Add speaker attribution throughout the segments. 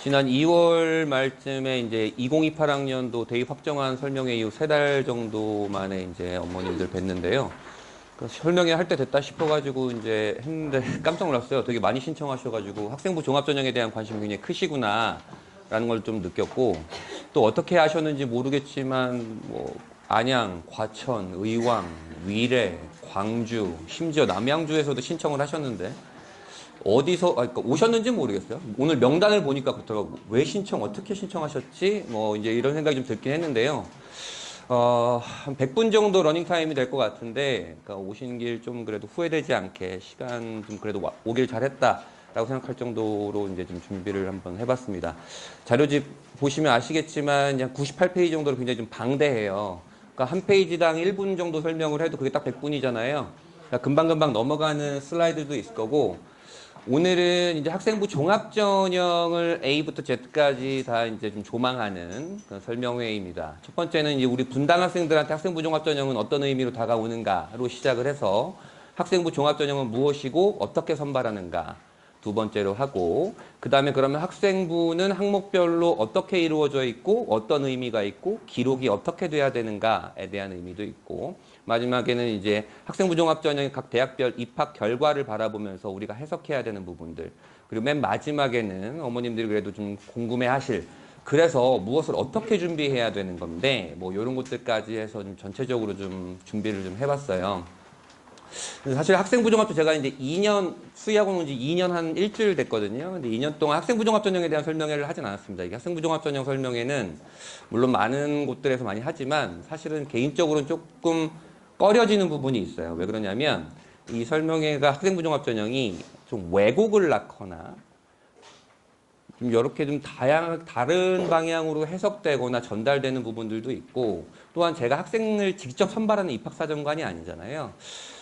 Speaker 1: 지난 2월 말쯤에 이제 2028학년도 대입 확정한 설명회 이후 3달 정도 만에 이제 어머님들 뵀는데요. 그래서 설명회 할 때 됐다 싶어가지고 이제 했는데 깜짝 놀랐어요. 되게 많이 신청하셔가지고 학생부 종합전형에 대한 관심이 굉장히 크시구나 라는 걸 좀 느꼈고, 또 어떻게 하셨는지 모르겠지만 뭐 안양, 과천, 의왕, 위례, 광주, 심지어 남양주에서도 신청을 하셨는데 어디서 그러니까 오셨는지 모르겠어요. 오늘 명단을 보니까 그렇더라고. 왜 신청 어떻게 신청하셨지? 뭐 이제 이런 생각이 좀 들긴 했는데요. 한 100분 정도 러닝 타임이 될 것 같은데, 그러니까 오신 길 좀 그래도 후회되지 않게 시간 좀 그래도 오길 잘했다라고 생각할 정도로 이제 좀 준비를 한번 해봤습니다. 자료집 보시면 아시겠지만 그냥 98페이지 정도로 굉장히 좀 방대해요. 그러니까 한 페이지당 1분 정도 설명을 해도 그게 딱 100분이잖아요. 그러니까 금방금방 넘어가는 슬라이드도 있을 거고, 오늘은 이제 학생부 종합전형을 A부터 Z까지 다 이제 좀 조망하는 그런 설명회입니다. 첫 번째는 이제 우리 분당 학생들한테 학생부 종합전형은 어떤 의미로 다가오는가로 시작을 해서 학생부 종합전형은 무엇이고 어떻게 선발하는가 두 번째로 하고, 그 다음에 그러면 학생부는 항목별로 어떻게 이루어져 있고 어떤 의미가 있고 기록이 어떻게 돼야 되는가에 대한 의미도 있고, 마지막에는 이제 학생부 종합전형의 각 대학별 입학 결과를 바라보면서 우리가 해석해야 되는 부분들, 그리고 맨 마지막에는 어머님들이 그래도 좀 궁금해하실, 그래서 무엇을 어떻게 준비해야 되는 건데 뭐 이런 것들까지 해서 좀 전체적으로 좀 준비를 좀 해봤어요. 사실 학생부종합도 제가 이제 2년, 수의학원 온 지 2년 한 일주일 됐거든요. 근데 2년 동안 학생부종합전형에 대한 설명회를 하진 않았습니다. 이게 학생부종합전형 설명회는 물론 많은 곳들에서 많이 하지만 사실은 개인적으로는 조금 꺼려지는 부분이 있어요. 왜 그러냐면 이 설명회가 학생부종합전형이 좀 왜곡을 낳거나 좀 이렇게 좀 다른 방향으로 해석되거나 전달되는 부분들도 있고, 또한 제가 학생을 직접 선발하는 입학사정관이 아니잖아요.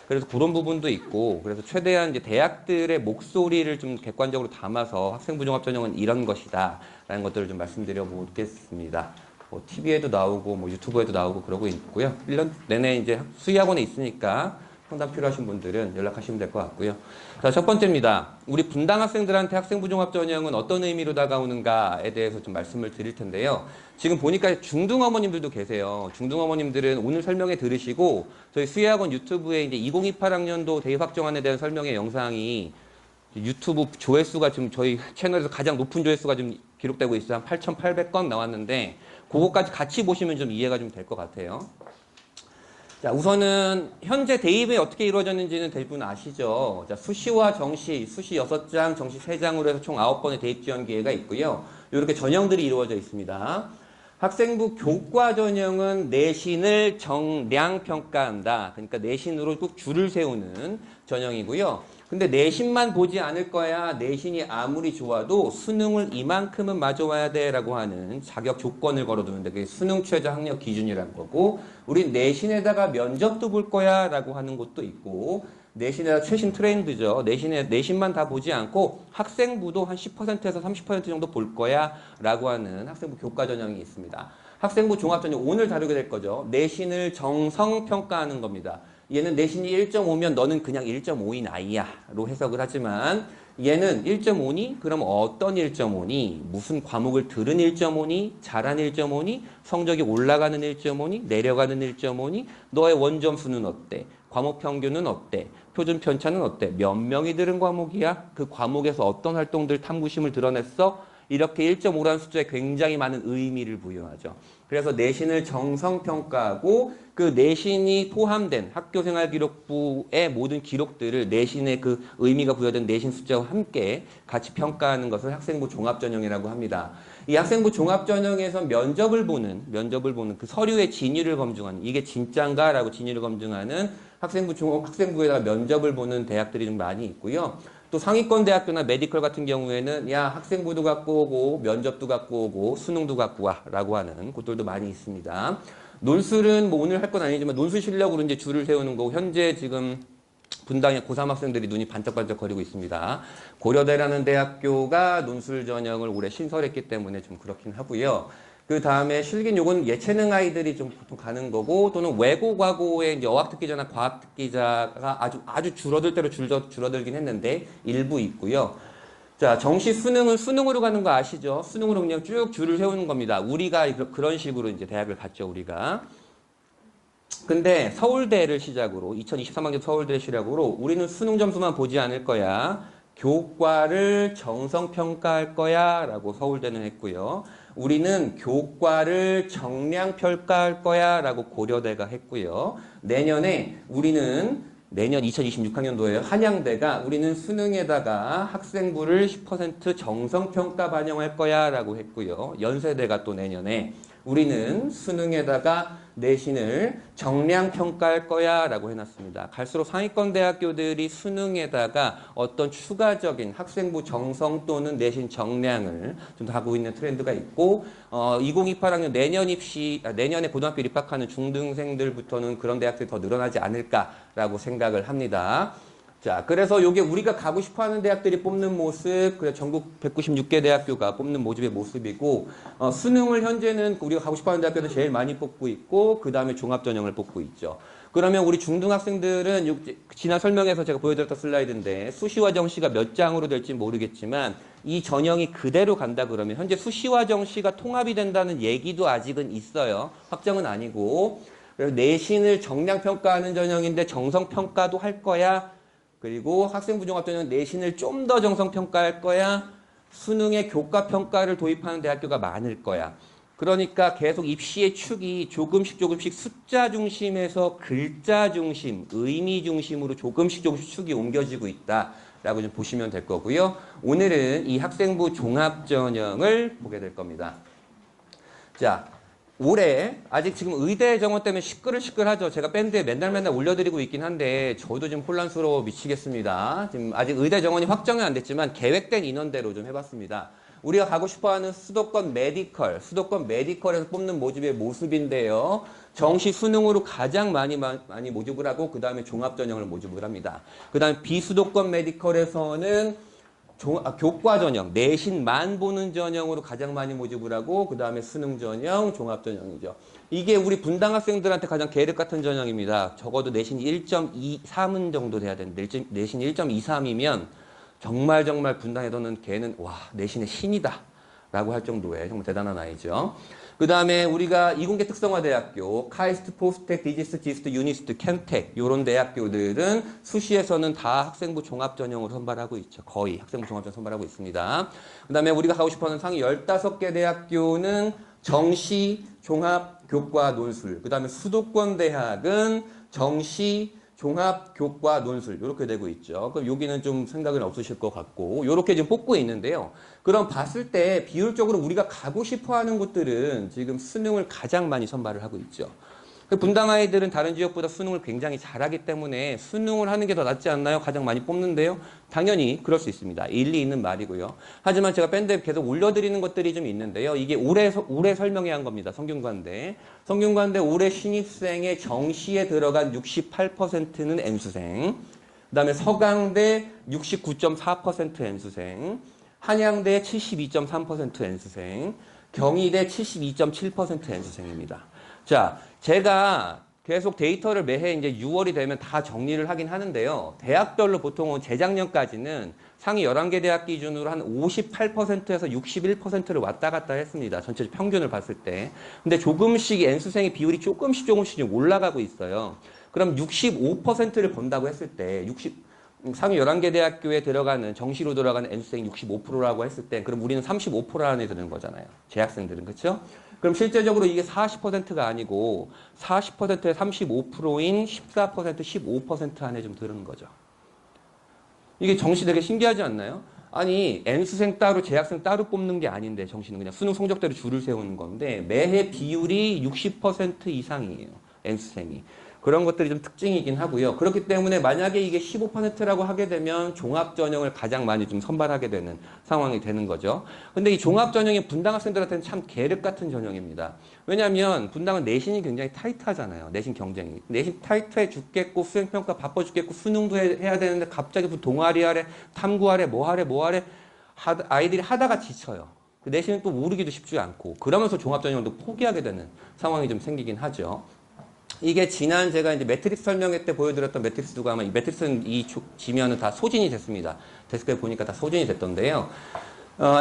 Speaker 1: 그래서 그런 부분도 있고, 그래서 최대한 이제 대학들의 목소리를 좀 객관적으로 담아서 학생부 종합전형은 이런 것이다 라는 것들을 좀 말씀드려 보겠습니다. 뭐 TV에도 나오고 뭐 유튜브에도 나오고 그러고 있고요. 1년 내내 이제 수의학원에 있으니까 상담 필요하신 분들은 연락하시면 될 것 같고요. 자, 첫 번째입니다. 우리 분당 학생들한테 학생부 종합전형은 어떤 의미로 다가오는가에 대해서 좀 말씀을 드릴 텐데요. 지금 보니까 중등 어머님들도 계세요. 중등 어머님들은 오늘 설명회 들으시고 저희 수의학원 유튜브에 이제 2028학년도 대입 확정안에 대한 설명회 영상이 유튜브 조회수가 지금 저희 채널에서 가장 높은 조회수가 좀 기록되고 있어요. 한 8,800건 나왔는데 그거까지 같이 보시면 좀 이해가 좀 될 것 같아요. 자, 우선은 현재 대입이 어떻게 이루어졌는지는 대부분 아시죠? 자, 수시와 정시, 수시 6장, 정시 3장으로 해서 총 9번의 대입 지원 기회가 있고요. 이렇게 전형들이 이루어져 있습니다. 학생부 교과 전형은 내신을 정량 평가한다. 그러니까 내신으로 꼭 줄을 세우는 전형이고요. 근데 내신만 보지 않을 거야. 내신이 아무리 좋아도 수능을 이만큼은 마줘와야 돼라고 하는 자격 조건을 걸어두는데 그게 수능 최저 학력 기준이라는 거고, 우린 내신에다가 면접도 볼 거야라고 하는 것도 있고, 내신에다 최신 트렌드죠. 내신만 다 보지 않고 학생부도 한 10%에서 30% 정도 볼 거야라고 하는 학생부 교과 전형이 있습니다. 학생부 종합전형 오늘 다루게 될 거죠. 내신을 정성 평가하는 겁니다. 얘는 내신이 1.5면 너는 그냥 1.5인 아이야 로 해석을 하지만, 얘는 1.5니? 그럼 어떤 1.5니? 무슨 과목을 들은 1.5니? 잘한 1.5니? 성적이 올라가는 1.5니? 내려가는 1.5니? 너의 원점수는 어때? 과목 평균은 어때? 표준 편차는 어때? 몇 명이 들은 과목이야? 그 과목에서 어떤 활동들 탐구심을 드러냈어? 이렇게 1.5라는 숫자에 굉장히 많은 의미를 부여하죠. 그래서 내신을 정성평가하고 그 내신이 포함된 학교생활기록부의 모든 기록들을 내신의 그 의미가 부여된 내신 숫자와 함께 같이 평가하는 것을 학생부 종합전형이라고 합니다. 이 학생부 종합전형에서 면접을 보는 그 서류의 진위를 검증하는, 이게 진짠가라고 진위를 검증하는 학생부에다가 면접을 보는 대학들이 좀 많이 있고요. 또 상위권 대학교나 메디컬 같은 경우에는 야, 학생부도 갖고 오고 면접도 갖고 오고 수능도 갖고 와 라고 하는 곳들도 많이 있습니다. 논술은 뭐 오늘 할 건 아니지만 논술 실력으로 이제 줄을 세우는 거고, 현재 지금 분당의 고3 학생들이 눈이 반짝반짝 거리고 있습니다. 고려대라는 대학교가 논술 전형을 올해 신설했기 때문에 좀 그렇긴 하고요. 그 다음에 실긴 요건 예체능 아이들이 좀 보통 가는 거고, 또는 외고과고의 이제 어학특기자나 과학특기자가 아주 줄어들 대로 줄어들긴 했는데 일부 있고요. 자, 정시 수능은 수능으로 가는 거 아시죠? 수능으로 그냥 쭉 줄을 세우는 겁니다. 우리가 그런 식으로 이제 대학을 갔죠, 우리가. 근데 서울대를 시작으로, 2023학년 서울대를 시작으로 우리는 수능 점수만 보지 않을 거야. 교과를 정성평가할 거야. 라고 서울대는 했고요. 우리는 교과를 정량평가할 거야. 라고 고려대가 했고요. 내년 2026학년도에 한양대가 우리는 수능에다가 학생부를 10% 정성평가 반영할 거야 라고 했고요. 연세대가 또 내년에 우리는 수능에다가 내신을 정량평가할 거야 라고 해놨습니다. 갈수록 상위권 대학교들이 수능에다가 어떤 추가적인 학생부 정성 또는 내신 정량을 좀 하고 있는 트렌드가 있고 2028학년 내년에 고등학교 입학하는 중등생들부터는 그런 대학들이 더 늘어나지 않을까라고 생각을 합니다. 자, 그래서 요게 우리가 가고 싶어 하는 대학들이 뽑는 모습, 그래 전국 196개 대학교가 뽑는 모집의 모습이고, 수능을 현재는 우리가 가고 싶어 하는 대학교는 제일 많이 뽑고 있고, 그 다음에 종합전형을 뽑고 있죠. 그러면 우리 중등학생들은 지난 설명에서 제가 보여드렸던 슬라이드인데, 수시와 정시가 몇 장으로 될지 모르겠지만, 이 전형이 그대로 간다 그러면, 현재 수시와 정시가 통합이 된다는 얘기도 아직은 있어요. 확정은 아니고, 그래서 내신을 정량평가하는 전형인데 정성평가도 할 거야. 그리고 학생부 종합전형 내신을 좀 더 정성평가할 거야. 수능의 교과평가를 도입하는 대학교가 많을 거야. 그러니까 계속 입시의 축이 조금씩 숫자 중심에서 글자 중심, 의미 중심으로 조금씩 축이 옮겨지고 있다라고 좀 보시면 될 거고요. 오늘은 이 학생부 종합전형을 보게 될 겁니다. 자, 올해 아직 지금 의대 정원 때문에 시끌하죠. 제가 밴드에 맨날 올려드리고 있긴 한데 저도 좀 혼란스러워 미치겠습니다. 지금 아직 의대 정원이 확정은 안 됐지만 계획된 인원대로 좀 해봤습니다. 우리가 가고 싶어하는 수도권 메디컬에서 뽑는 모집의 모습인데요. 정시 수능으로 가장 많이 모집을 하고 그 다음에 종합전형을 모집을 합니다. 그 다음에 비수도권 메디컬에서는 교과 전형, 내신만 보는 전형으로 가장 많이 모집을 하고 그 다음에 수능 전형, 종합 전형이죠. 이게 우리 분당 학생들한테 가장 계획 같은 전형입니다. 적어도 내신 1.23은 정도 돼야 되는데 내신 1.23이면 정말 분당에서는 걔는 와 내신의 신이다 라고 할 정도의 정말 대단한 아이죠. 그 다음에 우리가 이공계 특성화대학교, 카이스트, 포스텍, 디지스트, 지스트, 유니스트, 캠텍 이런 대학교들은 수시에서는 다 학생부 종합전형으로 선발하고 있죠. 거의 학생부 종합전형 선발하고 있습니다. 그 다음에 우리가 가고 싶어하는 상위 15개 대학교는 정시, 종합, 교과, 논술. 그 다음에 수도권 대학은 정시, 종합, 교과, 논술 이렇게 되고 있죠. 그럼 여기는 좀 생각은 없으실 것 같고 이렇게 지금 뽑고 있는데요. 그럼 봤을 때 비율적으로 우리가 가고 싶어하는 곳들은 지금 수능을 가장 많이 선발을 하고 있죠. 분당 아이들은 다른 지역보다 수능을 굉장히 잘하기 때문에 수능을 하는 게 더 낫지 않나요? 가장 많이 뽑는데요. 당연히 그럴 수 있습니다. 일리 있는 말이고요. 하지만 제가 밴드에 계속 올려드리는 것들이 좀 있는데요. 이게 올해 설명해야 한 겁니다. 성균관대 올해 신입생의 정시에 들어간 68%는 N수생. 그 다음에 서강대 69.4% N수생. 한양대 72.3% N수생. 경희대 72.7% N수생입니다. 자, 제가 계속 데이터를 매해 이제 6월이 되면 다 정리를 하긴 하는데요. 대학별로 보통은 재작년까지는 상위 11개 대학 기준으로 한 58%에서 61%를 왔다 갔다 했습니다. 전체 평균을 봤을 때. 근데 조금씩 N수생의 비율이 조금씩 좀 올라가고 있어요. 그럼 65%를 본다고 했을 때 상위 11개 대학교에 들어가는 정시로 들어가는 N수생이 65%라고 했을 때 그럼 우리는 35% 안에 드는 거잖아요. 재학생들은. 그렇죠? 그럼 실제적으로 이게 40%가 아니고 40%에 35%인 14%, 15% 안에 좀 드는 거죠. 이게 정시 되게 신기하지 않나요? 아니 N수생 따로 재학생 따로 뽑는 게 아닌데 정시는 그냥 수능 성적대로 줄을 세우는 건데 매해 비율이 60% 이상이에요. N수생이. 그런 것들이 좀 특징이긴 하고요. 그렇기 때문에 만약에 이게 15%라고 하게 되면 종합전형을 가장 많이 좀 선발하게 되는 상황이 되는 거죠. 근데 이 종합전형이 분당 학생들한테는 참 계륵 같은 전형입니다. 왜냐하면 분당은 내신이 굉장히 타이트하잖아요. 내신 경쟁이. 내신 타이트해 죽겠고 수행평가 바빠 죽겠고 수능도 해야 되는데 갑자기 동아리 하래, 탐구 하래, 뭐 하래 아이들이 하다가 지쳐요. 그 내신은 또 모르기도 쉽지 않고 그러면서 종합전형도 포기하게 되는 상황이 좀 생기긴 하죠. 이게 지난 제가 이제 매트릭스 설명회 때 보여드렸던 매트릭스가 아마 이 매트릭스는 이 지면은 다 소진이 됐습니다. 데스크에 보니까 다 소진이 됐던데요.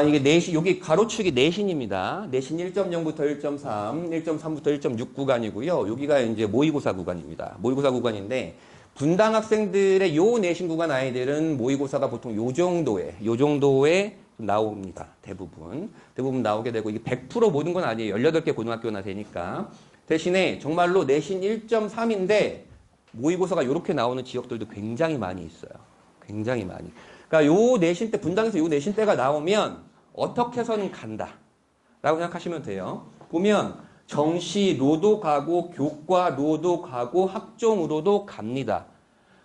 Speaker 1: 이게 내신, 여기 가로축이 내신입니다. 내신 1.0부터 1.3, 1.3부터 1.6 구간이고요. 여기가 이제 모의고사 구간입니다. 모의고사 구간인데, 분당 학생들의 요 내신 구간 아이들은 모의고사가 보통 요 정도에 나옵니다. 대부분 나오게 되고, 이게 100% 모든 건 아니에요. 18개 고등학교나 되니까. 대신에 정말로 내신 1.3인데, 모의고사가 이렇게 나오는 지역들도 굉장히 많이 있어요. 굉장히 많이. 그러니까 요 내신 때, 분당에서 요 내신 때가 나오면 어떻게 해서는 간다 라고 생각하시면 돼요. 보면 정시로도 가고 교과로도 가고 학종으로도 갑니다.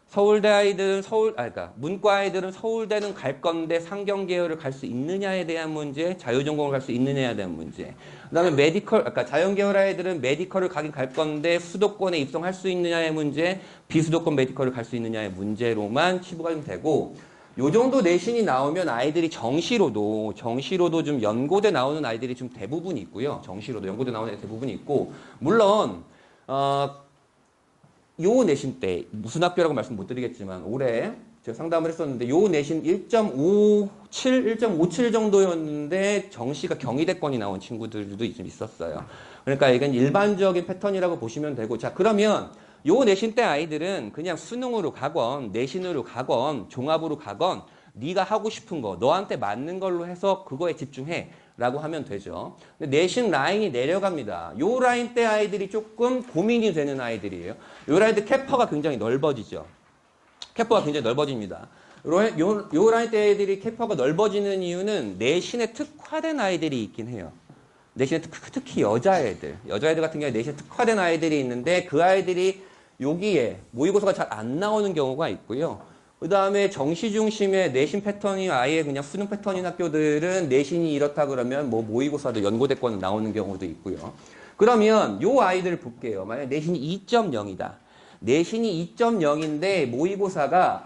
Speaker 1: 서울대 아이들은 그러니까 문과 아이들은 서울대는 갈 건데 상경계열을 갈 수 있느냐에 대한 문제, 자유전공을 갈 수 있느냐에 대한 문제. 그다음에 그러니까 자연계열 아이들은 메디컬을 가긴 갈 건데 수도권에 입성할 수 있느냐의 문제, 비수도권 메디컬을 갈 수 있느냐의 문제로만 치부가 좀 되고, 요 정도 내신이 나오면 아이들이 정시로도 좀 연고대 나오는 아이들이 좀 대부분 있고요. 정시로도 연고대 나오는 아이들이 대부분이 있고, 물론 요 내신 때 무슨 학교라고 말씀 못 드리겠지만 올해 제가 상담을 했었는데 요 내신 1.57 정도였는데 정시가 경희대권이 나온 친구들도 좀 있었어요. 그러니까 이건 일반적인 패턴이라고 보시면 되고, 자 그러면 요 내신 때 아이들은 그냥 수능으로 가건 내신으로 가건 종합으로 가건 네가 하고 싶은 거 너한테 맞는 걸로 해서 그거에 집중해 라고 하면 되죠. 근데 내신 라인이 내려갑니다. 요 라인 때 아이들이 조금 고민이 되는 아이들이에요. 요 라인 때 캐퍼가 굉장히 넓어지죠. 캐퍼가 굉장히 넓어집니다. 요 라인 때 아이들이 캐퍼가 넓어지는 이유는 내신에 특화된 아이들이 있긴 해요. 내신에 특히 여자애들 같은 경우에 내신에 특화된 아이들이 있는데 그 아이들이 여기에 모의고사가 잘 안 나오는 경우가 있고요. 그 다음에 정시 중심의 내신 패턴이 아예 그냥 수능 패턴인 학교들은 내신이 이렇다 그러면 뭐 모의고사도 연고대권 나오는 경우도 있고요. 그러면 요 아이들을 볼게요. 만약 내신이 2.0이다. 내신이 2.0인데 모의고사가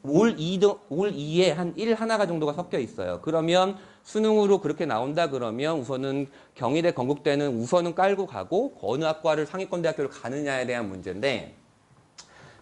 Speaker 1: 올 2에 한 1 하나가 정도가 섞여 있어요. 그러면 수능으로 그렇게 나온다 그러면 우선은 경희대, 건국대는 우선은 깔고 가고 어느 학과를 상위권 대학교를 가느냐에 대한 문제인데,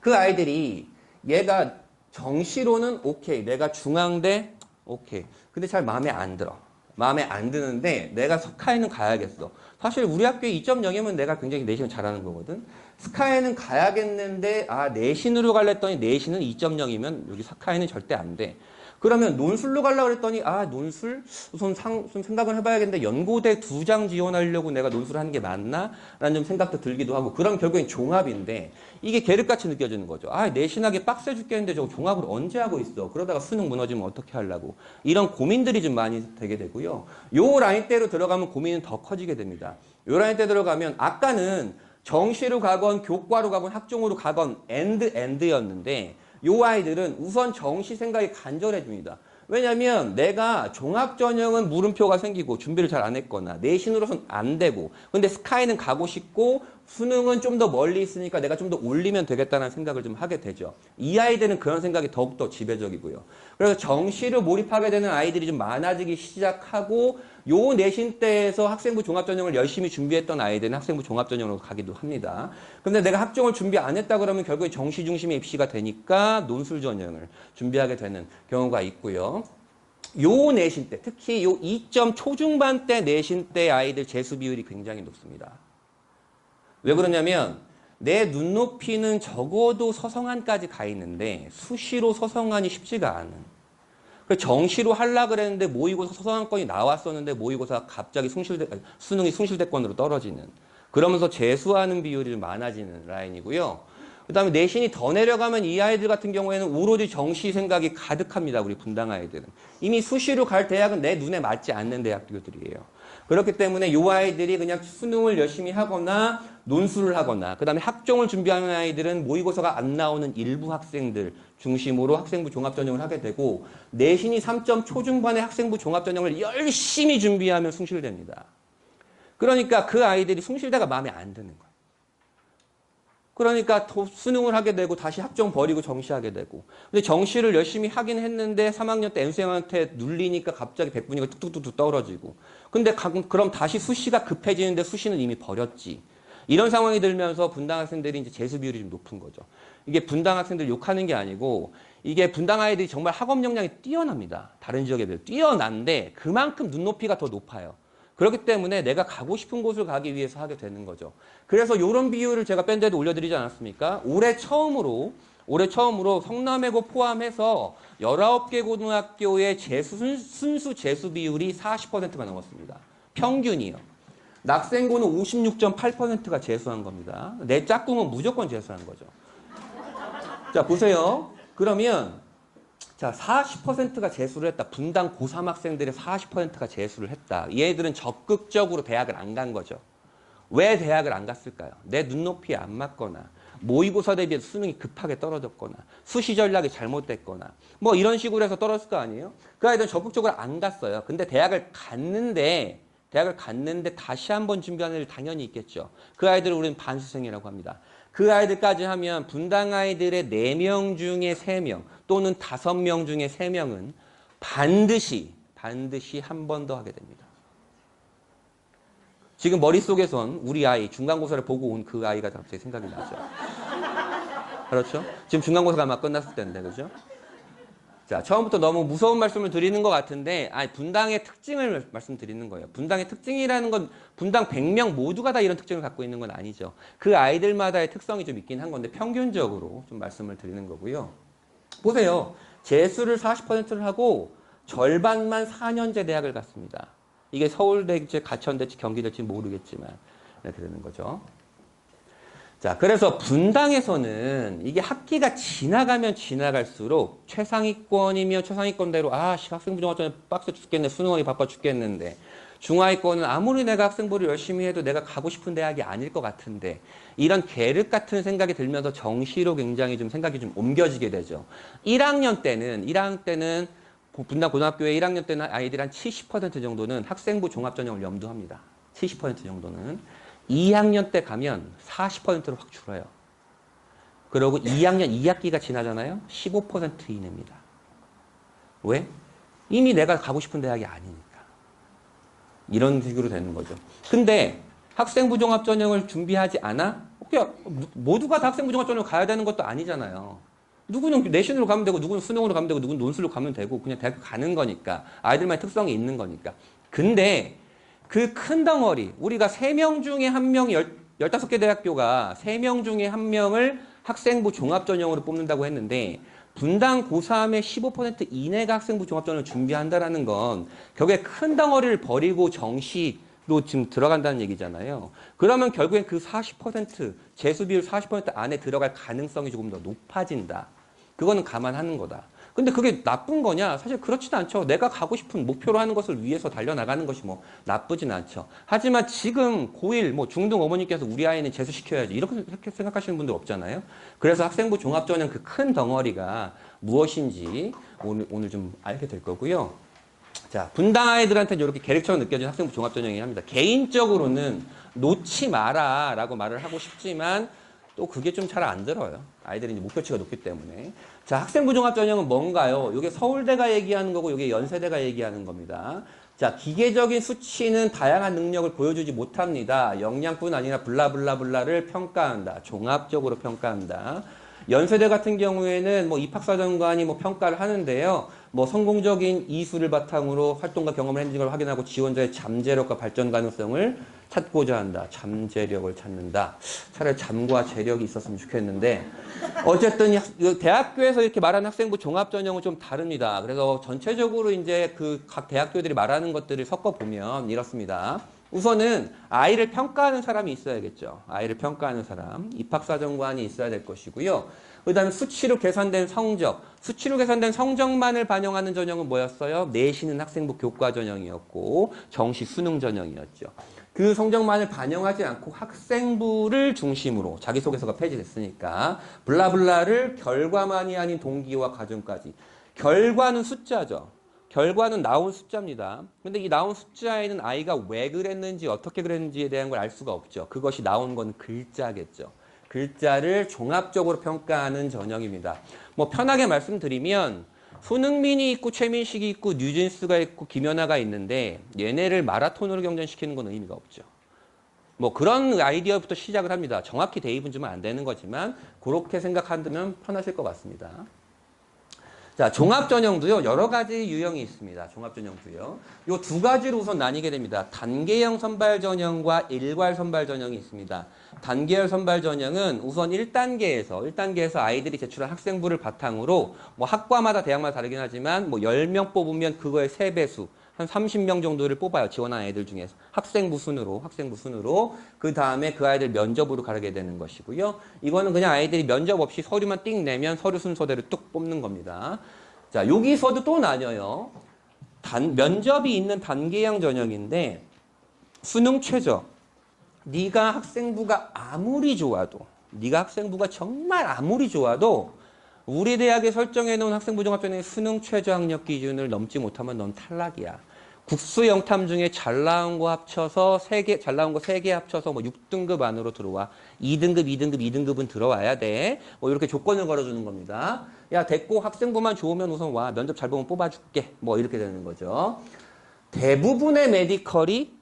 Speaker 1: 그 아이들이 얘가 정시로는 오케이, 내가 중앙대 오케이, 근데 잘 마음에 안 들어. 마음에 안 드는데 내가 스카이는 가야겠어. 사실 우리 학교에 2.0이면 내가 굉장히 내신을 잘하는 거거든. 스카이는 가야겠는데 내신으로 갈라 했더니 내신은 2.0이면 여기 스카이는 절대 안 돼. 그러면 논술로 가려고 그랬더니 논술? 우선 생각을 해봐야겠는데 연고대 2장 지원하려고 내가 논술을 하는 게 맞나? 라는 좀 생각도 들기도 하고, 그럼 결국엔 종합인데 이게 계륵같이 느껴지는 거죠. 내신하기 빡세 죽겠는데 저거 종합을 언제 하고 있어? 그러다가 수능 무너지면 어떻게 하려고? 이런 고민들이 좀 많이 되게 되고요. 요 라인대로 들어가면 고민은 더 커지게 됩니다. 요 라인대 들어가면 아까는 정시로 가건 교과로 가건 학종으로 가건 엔드였는데 요 아이들은 우선 정시 생각이 간절해집니다. 왜냐면 내가 종합전형은 물음표가 생기고 준비를 잘 안 했거나 내신으로선 안 되고, 근데 스카이는 가고 싶고 수능은 좀 더 멀리 있으니까 내가 좀 더 올리면 되겠다는 생각을 좀 하게 되죠. 이 아이들은 그런 생각이 더욱더 지배적이고요. 그래서 정시를 몰입하게 되는 아이들이 좀 많아지기 시작하고, 요 내신 때에서 학생부 종합전형을 열심히 준비했던 아이들은 학생부 종합전형으로 가기도 합니다. 근데 내가 학종을 준비 안 했다 그러면 결국에 정시 중심의 입시가 되니까 논술 전형을 준비하게 되는 경우가 있고요. 요 내신 때, 특히 요 2점 초중반 때 내신 때 아이들 재수 비율이 굉장히 높습니다. 왜 그러냐면 내 눈높이는 적어도 서성한까지 가 있는데 수시로 서성한이 쉽지가 않은. 정시로 하려고 그랬는데 모의고사 서성한권이 나왔었는데 모의고사가 갑자기 수능이 숭실대권으로 떨어지는, 그러면서 재수하는 비율이 좀 많아지는 라인이고요. 그 다음에 내신이 더 내려가면 이 아이들 같은 경우에는 오로지 정시 생각이 가득합니다. 우리 분당 아이들은. 이미 수시로 갈 대학은 내 눈에 맞지 않는 대학들이에요. 그렇기 때문에 이 아이들이 그냥 수능을 열심히 하거나 논술을 하거나, 그 다음에 학종을 준비하는 아이들은 모의고사가 안 나오는 일부 학생들 중심으로 학생부 종합전형을 하게 되고, 내신이 3점 초중반의 학생부 종합전형을 열심히 준비하면 숭실됩니다. 그러니까 그 아이들이 숭실대가 마음에 안 드는 거예요. 그러니까 수능을 하게 되고 다시 학종 버리고 정시하게 되고, 근데 정시를 열심히 하긴 했는데 3학년 때 N수생한테 눌리니까 갑자기 100분위가 뚝뚝뚝 떨어지고, 근데 그럼 다시 수시가 급해지는데 수시는 이미 버렸지. 이런 상황이 들면서 분당 학생들이 이제 재수 비율이 좀 높은 거죠. 이게 분당 학생들 욕하는 게 아니고 이게 분당 아이들이 정말 학업 역량이 뛰어납니다. 다른 지역에 비해 뛰어난데 그만큼 눈높이가 더 높아요. 그렇기 때문에 내가 가고 싶은 곳을 가기 위해서 하게 되는 거죠. 그래서 이런 비율을 제가 밴드에도 올려드리지 않았습니까? 올해 처음으로 성남외고 포함해서 19개 고등학교의 순수 재수 비율이 40%가 넘었습니다. 평균이요. 낙생고는 56.8%가 재수한 겁니다. 내 짝꿍은 무조건 재수한 거죠. 자, 보세요. 그러면 자, 40%가 재수를 했다. 분당 고3 학생들의 40%가 재수를 했다. 얘들은 적극적으로 대학을 안 간 거죠. 왜 대학을 안 갔을까요? 내 눈높이에 안 맞거나 모의고사 대비해서 수능이 급하게 떨어졌거나 수시 전략이 잘못됐거나 뭐 이런 식으로 해서 떨어졌을 거 아니에요? 그 아이들은 적극적으로 안 갔어요. 근데 대학을 갔는데 다시 한번 준비하는 애들 당연히 있겠죠. 그 아이들을 우리는 반수생이라고 합니다. 그 아이들까지 하면 분당 아이들의 4명 중에 3명 또는 5명 중에 3명은 반드시 한 번 더 하게 됩니다. 지금 머릿속에선 우리 아이 중간고사를 보고 온 그 아이가 갑자기 생각이 나죠. 그렇죠? 지금 중간고사가 아마 끝났을 텐데, 그죠? 자, 처음부터 너무 무서운 말씀을 드리는 것 같은데, 분당의 특징을 말씀드리는 거예요. 분당의 특징이라는 건 분당 100명 모두가 다 이런 특징을 갖고 있는 건 아니죠. 그 아이들마다의 특성이 좀 있긴 한 건데, 평균적으로 좀 말씀을 드리는 거고요. 보세요. 재수를 40%를 하고 절반만 4년제 대학을 갔습니다. 이게 서울대일지 가천대일지 경기대일지 모르겠지만 이렇게 되는 거죠. 자, 그래서 분당에서는 이게 학기가 지나가면 지나갈수록 최상위권이면 최상위권대로 학생부정학전에 빡세 죽겠네. 수능하기 바빠 죽겠는데 중하위권은 아무리 내가 학생부를 열심히 해도 내가 가고 싶은 대학이 아닐 것 같은데 이런 계륵 같은 생각이 들면서 정시로 굉장히 좀 생각이 좀 옮겨지게 되죠. 1학년 때는 분당 고등학교의 1학년 때는 아이들 한 70% 정도는 학생부 종합전형을 염두합니다. 70% 정도는. 2학년 때 가면 40%로 확 줄어요. 그리고 2학년 2학기가 지나잖아요. 15% 이내입니다. 왜? 이미 내가 가고 싶은 대학이 아니니까. 이런 식으로 되는 거죠. 근데 학생부 종합전형을 준비하지 않아? 모두가 다 학생부 종합전형 가야 되는 것도 아니잖아요. 누구는 내신으로 가면 되고 누구는 수능으로 가면 되고 누구는 논술로 가면 되고 그냥 대학 가는 거니까. 아이들만의 특성이 있는 거니까. 근데 그 큰 덩어리, 우리가 3명 중에 1명이 15개 대학교가 3명 중에 1명을 학생부 종합전형으로 뽑는다고 했는데 분당 고3의 15% 이내가 학생부 종합전형을 준비한다는 건 결국에 큰 덩어리를 버리고 정시로 지금 들어간다는 얘기잖아요. 그러면 결국엔 그 40%, 재수 비율 40% 안에 들어갈 가능성이 조금 더 높아진다. 그거는 감안하는 거다. 근데 그게 나쁜 거냐? 사실 그렇지도 않죠. 내가 가고 싶은 목표로 하는 것을 위해서 달려나가는 것이 뭐 나쁘진 않죠. 하지만 지금 고1, 뭐 중등 어머니께서 우리 아이는 재수시켜야지 이렇게 생각하시는 분들 없잖아요. 그래서 학생부 종합전형 그 큰 덩어리가 무엇인지 오늘 좀 알게 될 거고요. 자, 분당 아이들한테는 이렇게 계획처럼 느껴지는 학생부 종합전형이 합니다. 개인적으로는 놓지 마라 라고 말을 하고 싶지만 또 그게 좀 잘 안 들어요. 아이들이 이제 목표치가 높기 때문에. 자, 학생부 종합전형은 뭔가요? 이게 서울대가 얘기하는 거고 이게 연세대가 얘기하는 겁니다. 자, 기계적인 수치는 다양한 능력을 보여주지 못합니다. 역량뿐 아니라 블라블라블라를 평가한다. 종합적으로 평가한다. 연세대 같은 경우에는 뭐 입학사정관이 뭐 평가를 하는데요. 뭐 성공적인 이수를 바탕으로 활동과 경험을 했는지 걸 확인하고 지원자의 잠재력과 발전 가능성을 찾고자 한다. 잠재력을 찾는다. 차라리 잠과 재력이 있었으면 좋겠는데 어쨌든 대학교에서 이렇게 말하는 학생부 종합전형은 좀 다릅니다. 그래서 전체적으로 이제 그 각 대학교들이 말하는 것들을 섞어 보면 이렇습니다. 우선은 아이를 평가하는 사람이 있어야겠죠. 아이를 평가하는 사람, 입학사정관이 있어야 될 것이고요. 그 다음에 수치로 계산된 성적, 수치로 계산된 성적만을 반영하는 전형은 뭐였어요? 내신은 학생부 교과 전형이었고 정시 수능 전형이었죠. 그 성적만을 반영하지 않고 학생부를 중심으로 자기소개서가 폐지됐으니까 블라블라를 결과만이 아닌 동기와 과정까지. 결과는 숫자죠. 결과는 나온 숫자입니다. 근데 이 나온 숫자에는 아이가 왜 그랬는지 어떻게 그랬는지에 대한 걸 알 수가 없죠. 그것이 나온 건 글자겠죠. 글자를 종합적으로 평가하는 전형입니다. 뭐 편하게 말씀드리면 손흥민이 있고 최민식이 있고 뉴진스가 있고 김연아가 있는데 얘네를 마라톤으로 경쟁시키는 건 의미가 없죠. 뭐 그런 아이디어부터 시작을 합니다. 정확히 대입은 주면 안 되는 거지만 그렇게 생각하면 편하실 것 같습니다. 자, 종합전형도요, 여러 가지 유형이 있습니다. 종합전형도요. 요 두 가지로 우선 나뉘게 됩니다. 단계형 선발전형과 일괄 선발전형이 있습니다. 단계형 선발전형은 우선 1단계에서 아이들이 제출한 학생부를 바탕으로 뭐 학과마다 대학마다 다르긴 하지만 뭐 10명 뽑으면 그거의 3배수, 한 30명 정도를 뽑아요. 지원한 아이들 중에서. 학생부 순으로. 그 다음에 그 아이들 면접으로 가게 되는 것이고요. 이거는 그냥 아이들이 면접 없이 서류만 띡 내면 서류 순서대로 뚝 뽑는 겁니다. 자, 여기서도 또 나뉘어요. 면접이 있는 단계형 전형인데 수능 최저. 네가 학생부가 정말 아무리 좋아도 우리 대학에 설정해 놓은 학생부 종합전형의 수능 최저 학력 기준을 넘지 못하면 넌 탈락이야. 국수 영탐 중에 잘 나온 거 합쳐서 잘 나온 거 3개 합쳐서 뭐 6등급 안으로 들어와. 2등급은 들어와야 돼. 뭐 이렇게 조건을 걸어주는 겁니다. 야, 됐고 학생부만 좋으면 우선 와. 면접 잘 보면 뽑아줄게. 뭐 이렇게 되는 거죠. 대부분의 메디컬이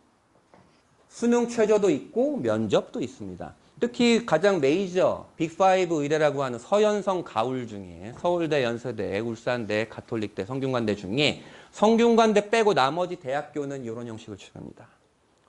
Speaker 1: 수능 최저도 있고 면접도 있습니다. 특히 가장 메이저 빅5 의대라고 하는 서현성 가울 중에 서울대, 연세대, 울산대, 가톨릭대, 성균관대 중에 성균관대 빼고 나머지 대학교는 이런 형식을 취합니다.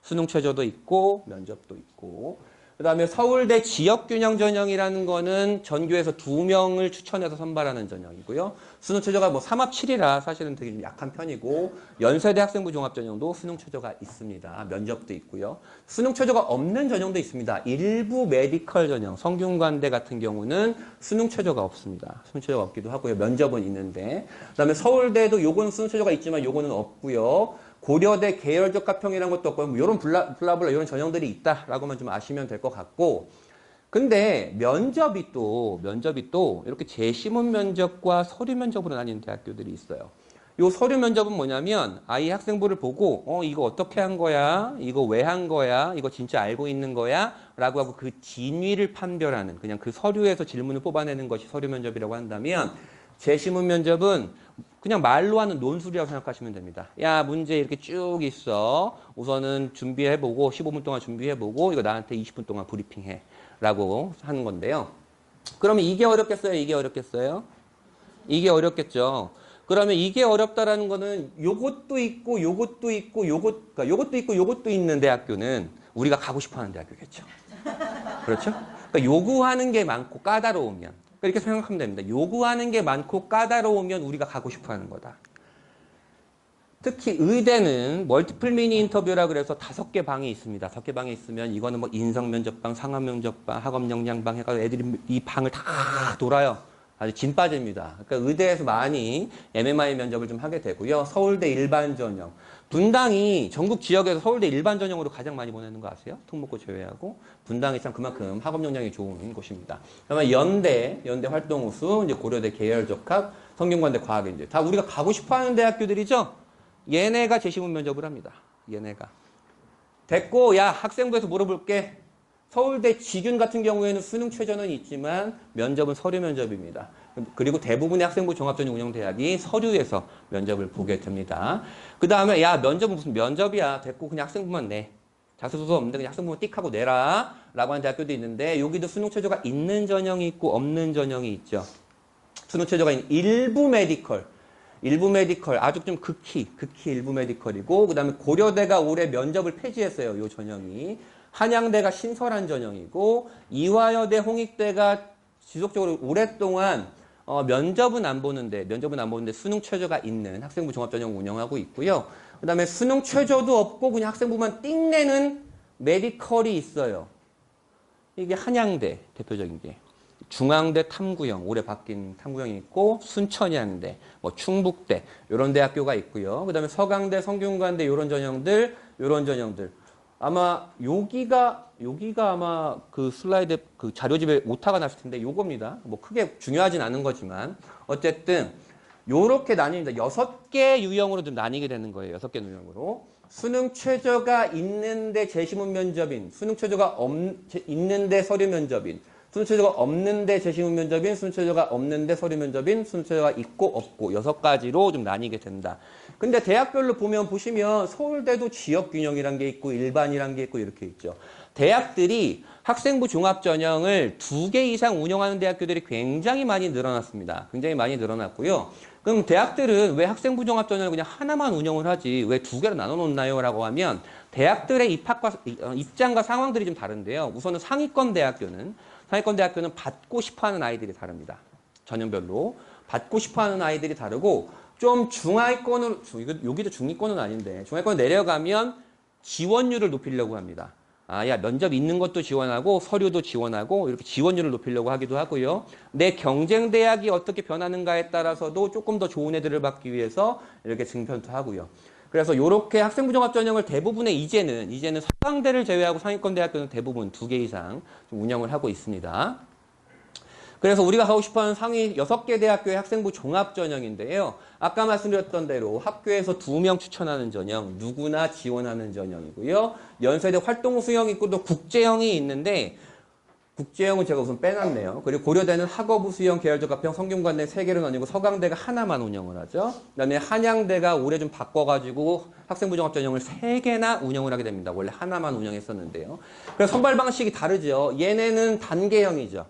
Speaker 1: 수능 최저도 있고 면접도 있고. 그 다음에 서울대 지역균형 전형이라는 거는 전교에서 2명을 추천해서 선발하는 전형이고요. 수능 최저가 뭐 3합 7이라 사실은 되게 좀 약한 편이고, 연세대 학생부 종합 전형도 수능 최저가 있습니다. 면접도 있고요. 수능 최저가 없는 전형도 있습니다. 일부 메디컬 전형, 성균관대 같은 경우는 수능 최저가 없습니다. 수능 최저가 없기도 하고요. 면접은 있는데. 그 다음에 서울대도 요거는 수능 최저가 있지만 요거는 없고요. 고려대 계열적 합평이라는 것도 없고, 뭐 이런 블라블라 이런 전형들이 있다라고만 좀 아시면 될 것 같고, 근데 면접이 또 이렇게 재시문 면접과 서류 면접으로 나뉘는 대학교들이 있어요. 요 서류 면접은 뭐냐면 아이 학생부를 보고 이거 어떻게 한 거야? 이거 왜 한 거야? 이거 진짜 알고 있는 거야? 라고 하고 그 진위를 판별하는, 그냥 그 서류에서 질문을 뽑아내는 것이 서류 면접이라고 한다면, 재시문 면접은 그냥 말로 하는 논술이라고 생각하시면 됩니다. 야, 문제 이렇게 쭉 있어. 우선은 준비해보고 15분 동안 준비해보고 이거 나한테 20분 동안 브리핑해 라고 하는 건데요. 그러면 이게 어렵겠어요? 이게 어렵겠어요? 이게 어렵겠죠. 그러면 이게 어렵다라는 거는 요것도 있고 그러니까 요것도 있고 요것도 있는 대학교는 우리가 가고 싶어하는 대학교겠죠. 그렇죠? 그러니까 요구하는 게 많고 까다로우면, 이렇게 생각하면 됩니다. 요구하는 게 많고 까다로우면 우리가 가고 싶어하는 거다. 특히 의대는 멀티플 미니 인터뷰라 그래서 5개 방이 있습니다. 5개 방이 있으면 이거는 뭐 인성면접방, 상업면접방, 학업역량방 해가지고 애들이 이 방을 다 돌아요. 아주 진 빠집니다. 그러니까 의대에서 많이 MMI 면접을 좀 하게 되고요. 서울대 일반 전형. 분당이 전국 지역에서 서울대 일반 전형으로 가장 많이 보내는 거 아세요? 특목고 제외하고. 분당이 참 그만큼 학업 역량이 좋은 곳입니다. 그다음에 연대 활동 우수, 이제 고려대 계열적합, 성균관대 과학인재. 다 우리가 가고 싶어 하는 대학교들이죠? 얘네가 재시문 면접을 합니다. 얘네가. 됐고, 야, 학생부에서 물어볼게. 서울대 지균 같은 경우에는 수능 최저는 있지만 면접은 서류 면접입니다. 그리고 대부분의 학생부 종합전형 운영대학이 서류에서 면접을 보게 됩니다. 그 다음에 야, 면접은 무슨 면접이야. 됐고 그냥 학생부만 내. 자소서 없는데 그냥 학생부만 띡 하고 내라 라고 하는 대학교도 있는데, 여기도 수능 최저가 있는 전형이 있고 없는 전형이 있죠. 수능 최저가 있는 일부 메디컬 아주 좀 극히 일부 메디컬이고, 그 다음에 고려대가 올해 면접을 폐지했어요. 요 전형이. 한양대가 신설한 전형이고, 이화여대, 홍익대가 지속적으로 오랫동안 면접은 안 보는데 수능 최저가 있는 학생부 종합전형 운영하고 있고요. 그 다음에 수능 최저도 없고 그냥 학생부만 띵 내는 메디컬이 있어요. 이게 한양대 대표적인 게. 중앙대 탐구형, 올해 바뀐 탐구형이 있고, 순천향대, 뭐 충북대 이런 대학교가 있고요. 그 다음에 서강대, 성균관대 이런 전형들. 아마 여기가 아마 그 슬라이드 그 자료집에 오타가 났을 텐데 요겁니다. 뭐 크게 중요하진 않은 거지만 어쨌든 요렇게 나뉩니다. 6개 유형으로 좀 나뉘게 되는 거예요. 6개 유형으로. 수능 최저가 있는데 재시문 면접인, 수능 최저가 있는데 서류 면접인, 수능 최저가 없는데 재시문 면접인, 수능 최저가 없는데 서류 면접인, 수능 최저가 있고 없고 6가지로 좀 나뉘게 된다. 근데 대학별로 보시면 서울대도 지역균형이란 게 있고 일반이란 게 있고 이렇게 있죠. 대학들이 학생부 종합전형을 2개 이상 운영하는 대학교들이 굉장히 많이 늘어났습니다. 굉장히 많이 늘어났고요. 그럼 대학들은 왜 학생부 종합전형을 그냥 하나만 운영을 하지 왜 2개로 나눠 놓나요? 라고 하면 대학들의 입장과 상황들이 좀 다른데요. 우선은 상위권 대학교는 받고 싶어하는 아이들이 다릅니다. 전형별로. 받고 싶어하는 아이들이 다르고 좀 중하위권으로, 여기도 중위권은 아닌데 중하위권 내려가면 지원율을 높이려고 합니다. 야, 면접 있는 것도 지원하고 서류도 지원하고 이렇게 지원율을 높이려고 하기도 하고요. 내 경쟁 대학이 어떻게 변하는가에 따라서도 조금 더 좋은 애들을 받기 위해서 이렇게 증편도 하고요. 그래서 이렇게 학생부 종합전형을 대부분의 이제는 서강대를 제외하고 상위권 대학교는 대부분 2개 이상 좀 운영을 하고 있습니다. 그래서 우리가 가고 싶어하는 상위 6개 대학교의 학생부 종합전형인데요. 아까 말씀드렸던 대로 학교에서 2명 추천하는 전형, 누구나 지원하는 전형이고요. 연세대 활동 수형이 있고 또 국제형이 있는데 국제형은 제가 우선 빼놨네요. 그리고 고려대는 학업부 수형, 계열적 합형, 성균관대 3개로 나뉘고 서강대가 하나만 운영을 하죠. 그다음에 한양대가 올해 좀 바꿔가지고 학생부 종합전형을 3개나 운영을 하게 됩니다. 원래 하나만 운영했었는데요. 그래서 선발 방식이 다르죠. 얘네는 단계형이죠.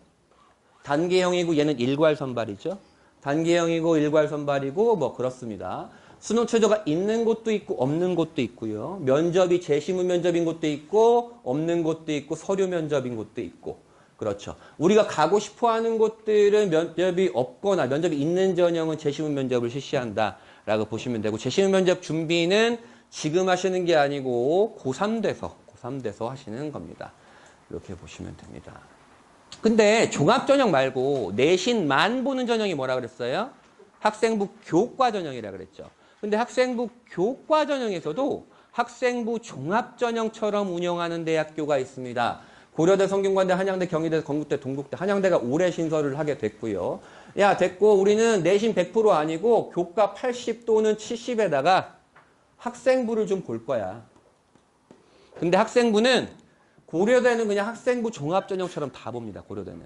Speaker 1: 단계형이고 얘는 일괄 선발이죠. 단계형이고 일괄 선발이고 뭐 그렇습니다. 수능 최저가 있는 곳도 있고 없는 곳도 있고요. 면접이 재시문 면접인 곳도 있고 없는 곳도 있고 서류 면접인 곳도 있고 그렇죠. 우리가 가고 싶어하는 곳들은 면접이 없거나 면접이 있는 전형은 재시문 면접을 실시한다라고 보시면 되고 재시문 면접 준비는 지금 하시는 게 아니고 고3 돼서 하시는 겁니다. 이렇게 보시면 됩니다. 근데 종합전형 말고 내신만 보는 전형이 뭐라 그랬어요? 학생부 교과 전형이라 그랬죠. 근데 학생부 교과 전형에서도 학생부 종합전형처럼 운영하는 대학교가 있습니다. 고려대, 성균관대, 한양대, 경희대, 건국대, 동국대, 한양대가 올해 신설을 하게 됐고요. 야, 됐고 우리는 내신 100% 아니고 교과 80 또는 70에다가 학생부를 좀 볼 거야. 근데 학생부는 고려대는 그냥 학생부 종합전형처럼 다 봅니다. 고려대는.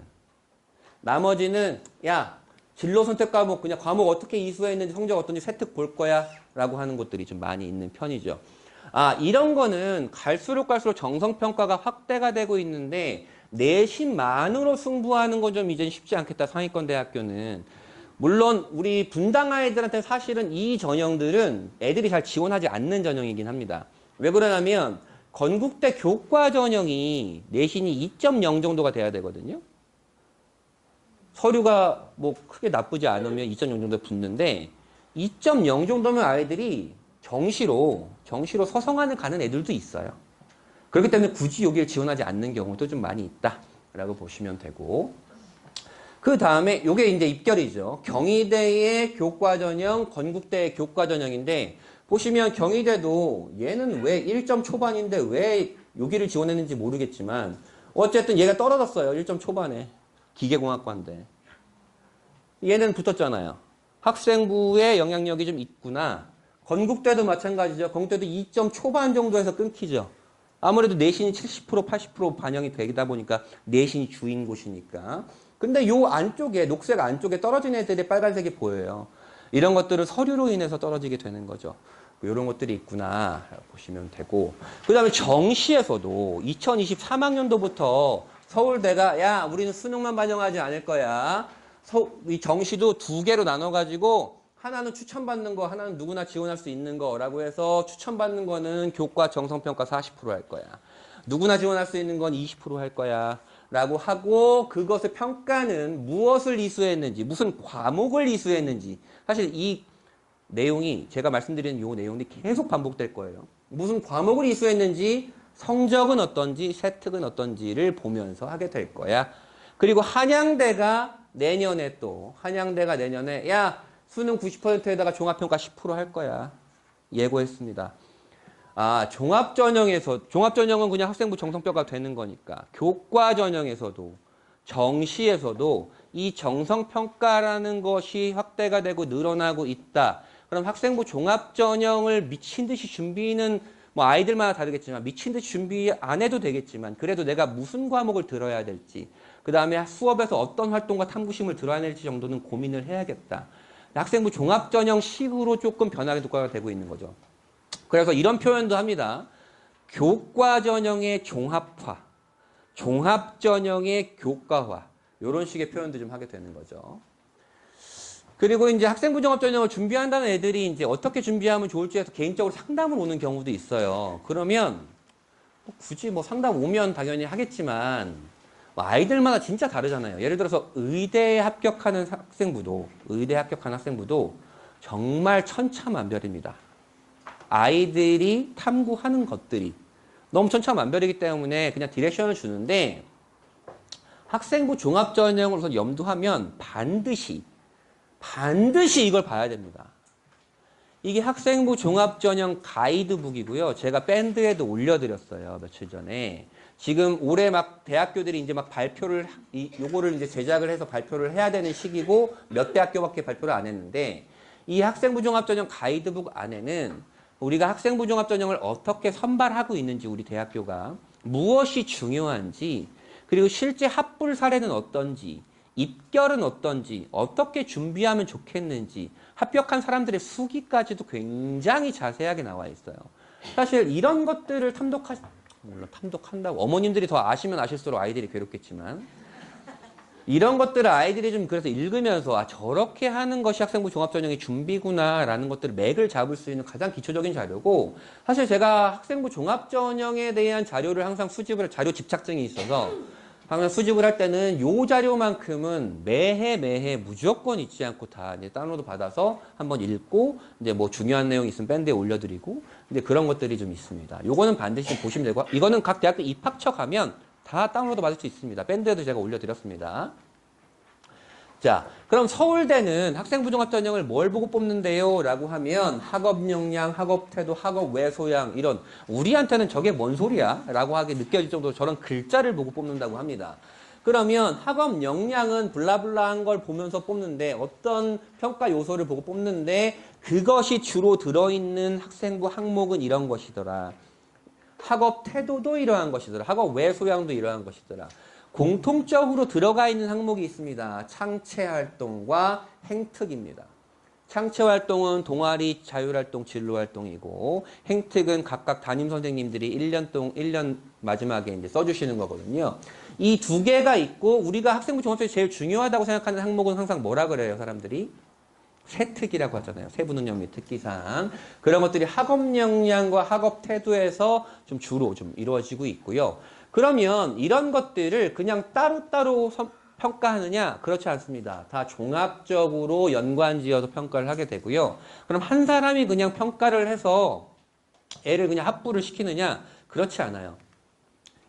Speaker 1: 나머지는 야 진로 선택 과목 그냥 과목 어떻게 이수했는지 성적 어떤지 세특 볼 거야 라고 하는 것들이 좀 많이 있는 편이죠. 이런 거는 갈수록 정성평가가 확대가 되고 있는데 내신만으로 승부하는 건 좀 이제 쉽지 않겠다. 상위권 대학교는. 물론 우리 분당 아이들한테 사실은 이 전형들은 애들이 잘 지원하지 않는 전형이긴 합니다. 왜 그러냐면 건국대 교과 전형이 내신이 2.0 정도가 돼야 되거든요. 서류가 뭐 크게 나쁘지 않으면 2.0 정도 붙는데 2.0 정도면 아이들이 정시로 서성안을 가는 애들도 있어요. 그렇기 때문에 굳이 여기를 지원하지 않는 경우도 좀 많이 있다라고 보시면 되고 그 다음에 이게 이제 입결이죠. 경희대의 교과 전형, 건국대의 교과 전형인데 보시면 경희대도 얘는 왜 1점 초반인데 왜 여기를 지원했는지 모르겠지만 어쨌든 얘가 떨어졌어요. 1점 초반에. 기계공학과인데. 얘는 붙었잖아요. 학생부의 영향력이 좀 있구나. 건국대도 마찬가지죠. 건국대도 2점 초반 정도에서 끊기죠. 아무래도 내신이 70% 80% 반영이 되다 보니까 내신이 주인 곳이니까. 근데 요 안쪽에 녹색 안쪽에 떨어진 애들의 빨간색이 보여요. 이런 것들은 서류로 인해서 떨어지게 되는 거죠. 이런 것들이 있구나 보시면 되고 그 다음에 정시에서도 2023학년도부터 서울대가 야 우리는 수능만 반영하지 않을 거야. 이 정시도 2개로 나눠가지고 하나는 추천받는 거 하나는 누구나 지원할 수 있는 거라고 해서 추천받는 거는 교과 정성평가 40% 할 거야. 누구나 지원할 수 있는 건 20% 할 거야. 라고 하고 그것의 평가는 무엇을 이수했는지 무슨 과목을 이수했는지 사실 이 내용이 제가 말씀드리는 이 내용이 계속 반복될 거예요. 무슨 과목을 이수했는지 성적은 어떤지 세특은 어떤지를 보면서 하게 될 거야. 그리고 한양대가 내년에 야 수능 90%에다가 종합평가 10% 할 거야. 예고했습니다. 종합전형은 그냥 학생부 정성평가 되는 거니까 교과 전형에서도 정시에서도 이 정성평가라는 것이 확대가 되고 늘어나고 있다. 그럼 학생부 종합전형을 미친 듯이 준비는 뭐 아이들마다 다르겠지만 미친 듯이 준비 안 해도 되겠지만 그래도 내가 무슨 과목을 들어야 될지 그 다음에 수업에서 어떤 활동과 탐구심을 들어야 될지 정도는 고민을 해야겠다. 학생부 종합전형식으로 조금 변화가 되고 있는 거죠. 그래서 이런 표현도 합니다. 교과 전형의 종합화. 종합전형의 교과화 이런 식의 표현도 좀 하게 되는 거죠. 그리고 이제 학생부 종합전형을 준비한다는 애들이 이제 어떻게 준비하면 좋을지 해서 개인적으로 상담을 오는 경우도 있어요. 그러면 굳이 뭐 상담 오면 당연히 하겠지만 뭐 아이들마다 진짜 다르잖아요. 예를 들어서 의대에 합격하는 학생부도 정말 천차만별입니다. 아이들이 탐구하는 것들이 너무 천차만별이기 때문에 그냥 디렉션을 주는데 학생부 종합전형을 우선 염두하면 반드시 이걸 봐야 됩니다. 이게 학생부 종합전형 가이드북이고요. 제가 밴드에도 올려드렸어요. 며칠 전에. 지금 올해 막 대학교들이 이제 막 요거를 이제 제작을 해서 발표를 해야 되는 시기고 몇 대학교밖에 발표를 안 했는데 이 학생부 종합전형 가이드북 안에는 우리가 학생부 종합전형을 어떻게 선발하고 있는지 우리 대학교가 무엇이 중요한지 그리고 실제 합불 사례는 어떤지 입결은 어떤지 어떻게 준비하면 좋겠는지 합격한 사람들의 수기까지도 굉장히 자세하게 나와 있어요. 사실 이런 것들을 물론 탐독한다고 어머님들이 더 아시면 아실수록 아이들이 괴롭겠지만 이런 것들을 아이들이 좀 그래서 읽으면서 저렇게 하는 것이 학생부 종합전형의 준비구나라는 것들을 맥을 잡을 수 있는 가장 기초적인 자료고 사실 제가 학생부 종합전형에 대한 자료를 항상 자료 집착증이 있어서 항상 수집을 할 때는 요 자료만큼은 매해 무조건 잊지 않고 다 이제 다운로드 받아서 한번 읽고 이제 뭐 중요한 내용 있으면 밴드에 올려드리고 이제 그런 것들이 좀 있습니다. 요거는 반드시 보시면 되고 이거는 각 대학교 입학처 가면 다 다운로드 받을 수 있습니다. 밴드에도 제가 올려드렸습니다. 자, 그럼 서울대는 학생부 종합전형을 뭘 보고 뽑는데요? 라고 하면 학업 역량, 학업 태도, 학업 외소양 이런 우리한테는 저게 뭔 소리야? 라고 하게 느껴질 정도로 저런 글자를 보고 뽑는다고 합니다. 그러면 학업 역량은 블라블라한 걸 보면서 뽑는데 어떤 평가 요소를 보고 뽑는데 그것이 주로 들어있는 학생부 항목은 이런 것이더라. 학업 태도도 이러한 것이더라. 학업 외소양도 이러한 것이더라. 공통적으로 들어가 있는 항목이 있습니다. 창체활동과 행특입니다. 창체활동은 동아리, 자율활동, 진로활동이고 행특은 각각 담임선생님들이 1년 마지막에 이제 써주시는 거거든요. 이 두 개가 있고 우리가 학생부 종합전형이 제일 중요하다고 생각하는 항목은 항상 뭐라 그래요, 사람들이? 세특이라고 하잖아요. 세부능력 및 특기사항. 그런 것들이 학업 역량과 학업 태도에서 좀 주로 좀 이루어지고 있고요. 그러면 이런 것들을 그냥 따로따로 평가하느냐? 그렇지 않습니다. 다 종합적으로 연관지어서 평가를 하게 되고요. 그럼 한 사람이 그냥 평가를 해서 애를 그냥 합부를 시키느냐? 그렇지 않아요.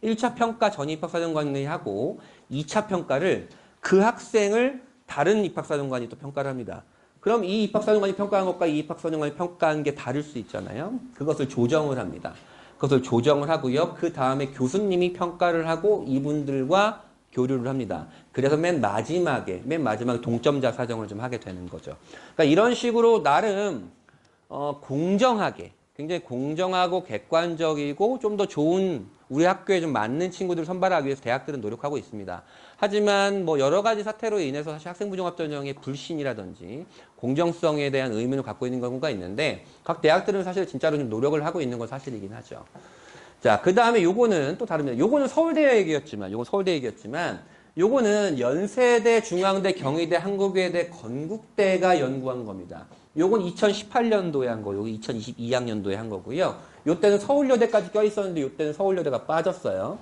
Speaker 1: 1차 평가 전 입학사정관이 하고 2차 평가를 그 학생을 다른 입학사정관이 또 평가를 합니다. 그럼 이 입학사정관이 평가한 것과 이 입학사정관이 평가한 게 다를 수 있잖아요. 그것을 조정을 합니다. 그것을 조정을 하고요. 그 다음에 교수님이 평가를 하고 이분들과 교류를 합니다. 그래서 맨 마지막에 동점자 사정을 좀 하게 되는 거죠. 그러니까 이런 식으로 나름 공정하게 굉장히 공정하고 객관적이고 좀 더 좋은 우리 학교에 좀 맞는 친구들을 선발하기 위해서 대학들은 노력하고 있습니다. 하지만 뭐 여러 가지 사태로 인해서 사실 학생부 종합전형의 불신이라든지 공정성에 대한 의문을 갖고 있는 경우가 있는데 각 대학들은 사실 진짜로 좀 노력을 하고 있는 건 사실이긴 하죠. 자, 그 다음에 요거는 또 다릅니다. 요거는 서울대 얘기였지만 요거는 연세대, 중앙대, 경희대, 한국외대, 건국대가 연구한 겁니다. 요건 2018년도에 한 거, 여기 2022학년도에 한 거고요. 요때는 서울여대까지 껴있었는데 요때는 서울여대가 빠졌어요.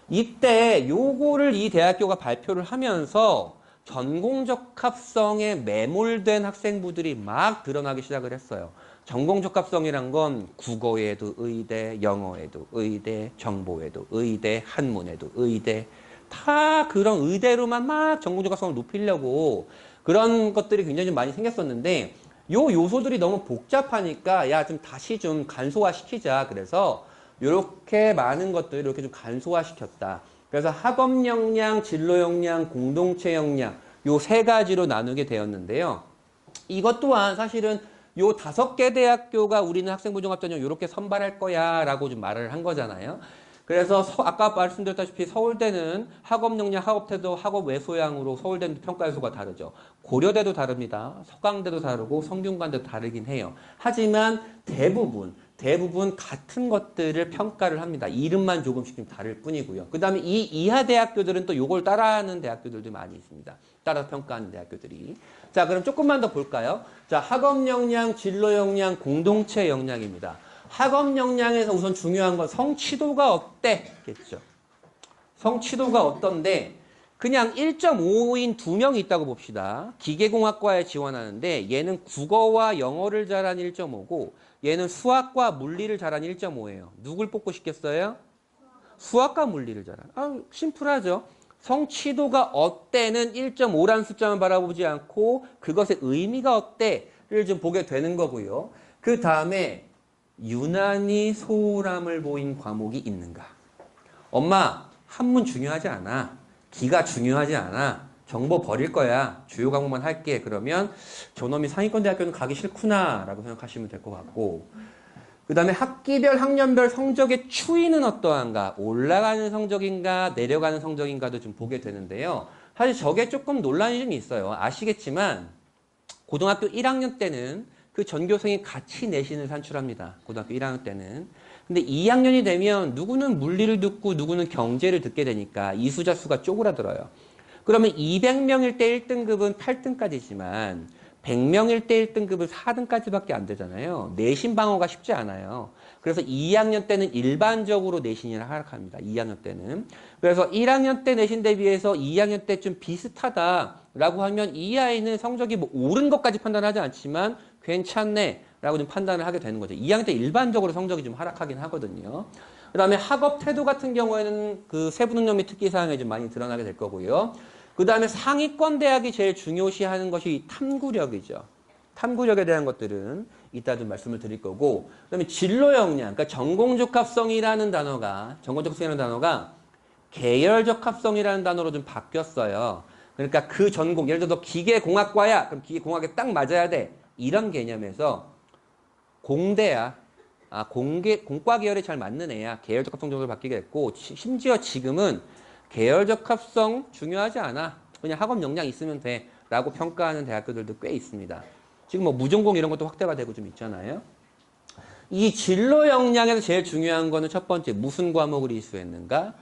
Speaker 1: 이때 요거를 이 대학교가 발표를 하면서 전공적합성에 매몰된 학생부들이 막 드러나기 시작을 했어요. 전공적합성이란 건 국어에도 의대, 영어에도 의대, 정보에도 의대, 한문에도 의대 다 그런 의대로만 막 전공적합성을 높이려고 그런 것들이 굉장히 좀 많이 생겼었는데 요 요소들이 너무 복잡하니까 야, 좀 다시 좀 간소화시키자. 그래서 이렇게 많은 것들을 이렇게 좀 간소화시켰다. 그래서 학업 역량, 진로 역량, 공동체 역량 요 세 가지로 나누게 되었는데요. 이것 또한 사실은 요 5개 대학교가 우리는 학생부 종합전형 이렇게 선발할 거야 라고 좀 말을 한 거잖아요. 그래서 아까 말씀드렸다시피 서울대는 학업 역량, 학업 태도, 학업 외소양으로 서울대는 평가 요소가 다르죠. 고려대도 다릅니다. 서강대도 다르고 성균관대도 다르긴 해요. 하지만 대부분 대부분 같은 것들을 평가를 합니다. 이름만 조금씩 좀 다를 뿐이고요. 그 다음에 이 이하 대학교들은 또 요걸 따라하는 대학교들도 많이 있습니다. 따라서 평가하는 대학교들이. 자, 그럼 조금만 더 볼까요? 자, 학업 역량, 진로 역량, 공동체 역량입니다. 학업 역량에서 우선 중요한 건 성취도가 어때?겠죠. 성취도가 어떤데 그냥 1.5인 2명이 있다고 봅시다. 기계공학과에 지원하는데 얘는 국어와 영어를 잘한 1.5고 얘는 수학과 물리를 잘한 1.5예요. 누굴 뽑고 싶겠어요? 수학과 물리를 잘한. 심플하죠. 성취도가 어때는 1.5라는 숫자만 바라보지 않고 그것의 의미가 어때를 좀 보게 되는 거고요. 그 다음에 유난히 소홀함을 보인 과목이 있는가. 엄마, 한문 중요하지 않아. 기가 중요하지 않아. 정보 버릴 거야. 주요 과목만 할게. 그러면 저놈이 상위권 대학교는 가기 싫구나 라고 생각하시면 될 것 같고, 그 다음에 학기별, 학년별 성적의 추이는 어떠한가? 올라가는 성적인가? 내려가는 성적인가도 좀 보게 되는데요. 사실 저게 조금 논란이 좀 있어요. 아시겠지만 고등학교 1학년 때는 그 전교생이 같이 내신을 산출합니다. 고등학교 1학년 때는. 근데 2학년이 되면 누구는 물리를 듣고 누구는 경제를 듣게 되니까 이수자 수가 쪼그라들어요. 그러면 200명일 때 1등급은 8등까지지만 100명일 때 1등급은 4등까지밖에 안 되잖아요. 내신 방어가 쉽지 않아요. 그래서 2학년 때는 일반적으로 내신이 하락합니다. 2학년 때는. 그래서 1학년 때 내신 대비해서 2학년 때 좀 비슷하다라고 하면 이 아이는 성적이 뭐 오른 것까지 판단하지 않지만 괜찮네 라고 좀 판단을 하게 되는 거죠. 2학년 때 일반적으로 성적이 좀 하락하긴 하거든요. 그 다음에 학업 태도 같은 경우에는 그 세부능력 및 특기사항에 좀 많이 드러나게 될 거고요. 그 다음에 상위권 대학이 제일 중요시하는 것이 탐구력이죠. 탐구력에 대한 것들은 이따 좀 말씀을 드릴 거고, 그 다음에 진로 역량, 그러니까 전공적합성이라는 단어가, 계열적합성이라는 단어로 좀 바뀌었어요. 그러니까 그 전공, 예를 들어서 기계공학과야. 그럼 기계공학에 딱 맞아야 돼. 이런 개념에서 공대야. 공과 계열에 잘 맞는 애야. 계열적합성 정도로 바뀌게 됐고, 심지어 지금은 계열적합성 중요하지 않아. 그냥 학업 역량 있으면 돼. 라고 평가하는 대학교들도 꽤 있습니다. 지금 뭐 무전공 이런 것도 확대가 되고 좀 있잖아요. 이 진로 역량에서 제일 중요한 거는 첫 번째, 무슨 과목을 이수했는가?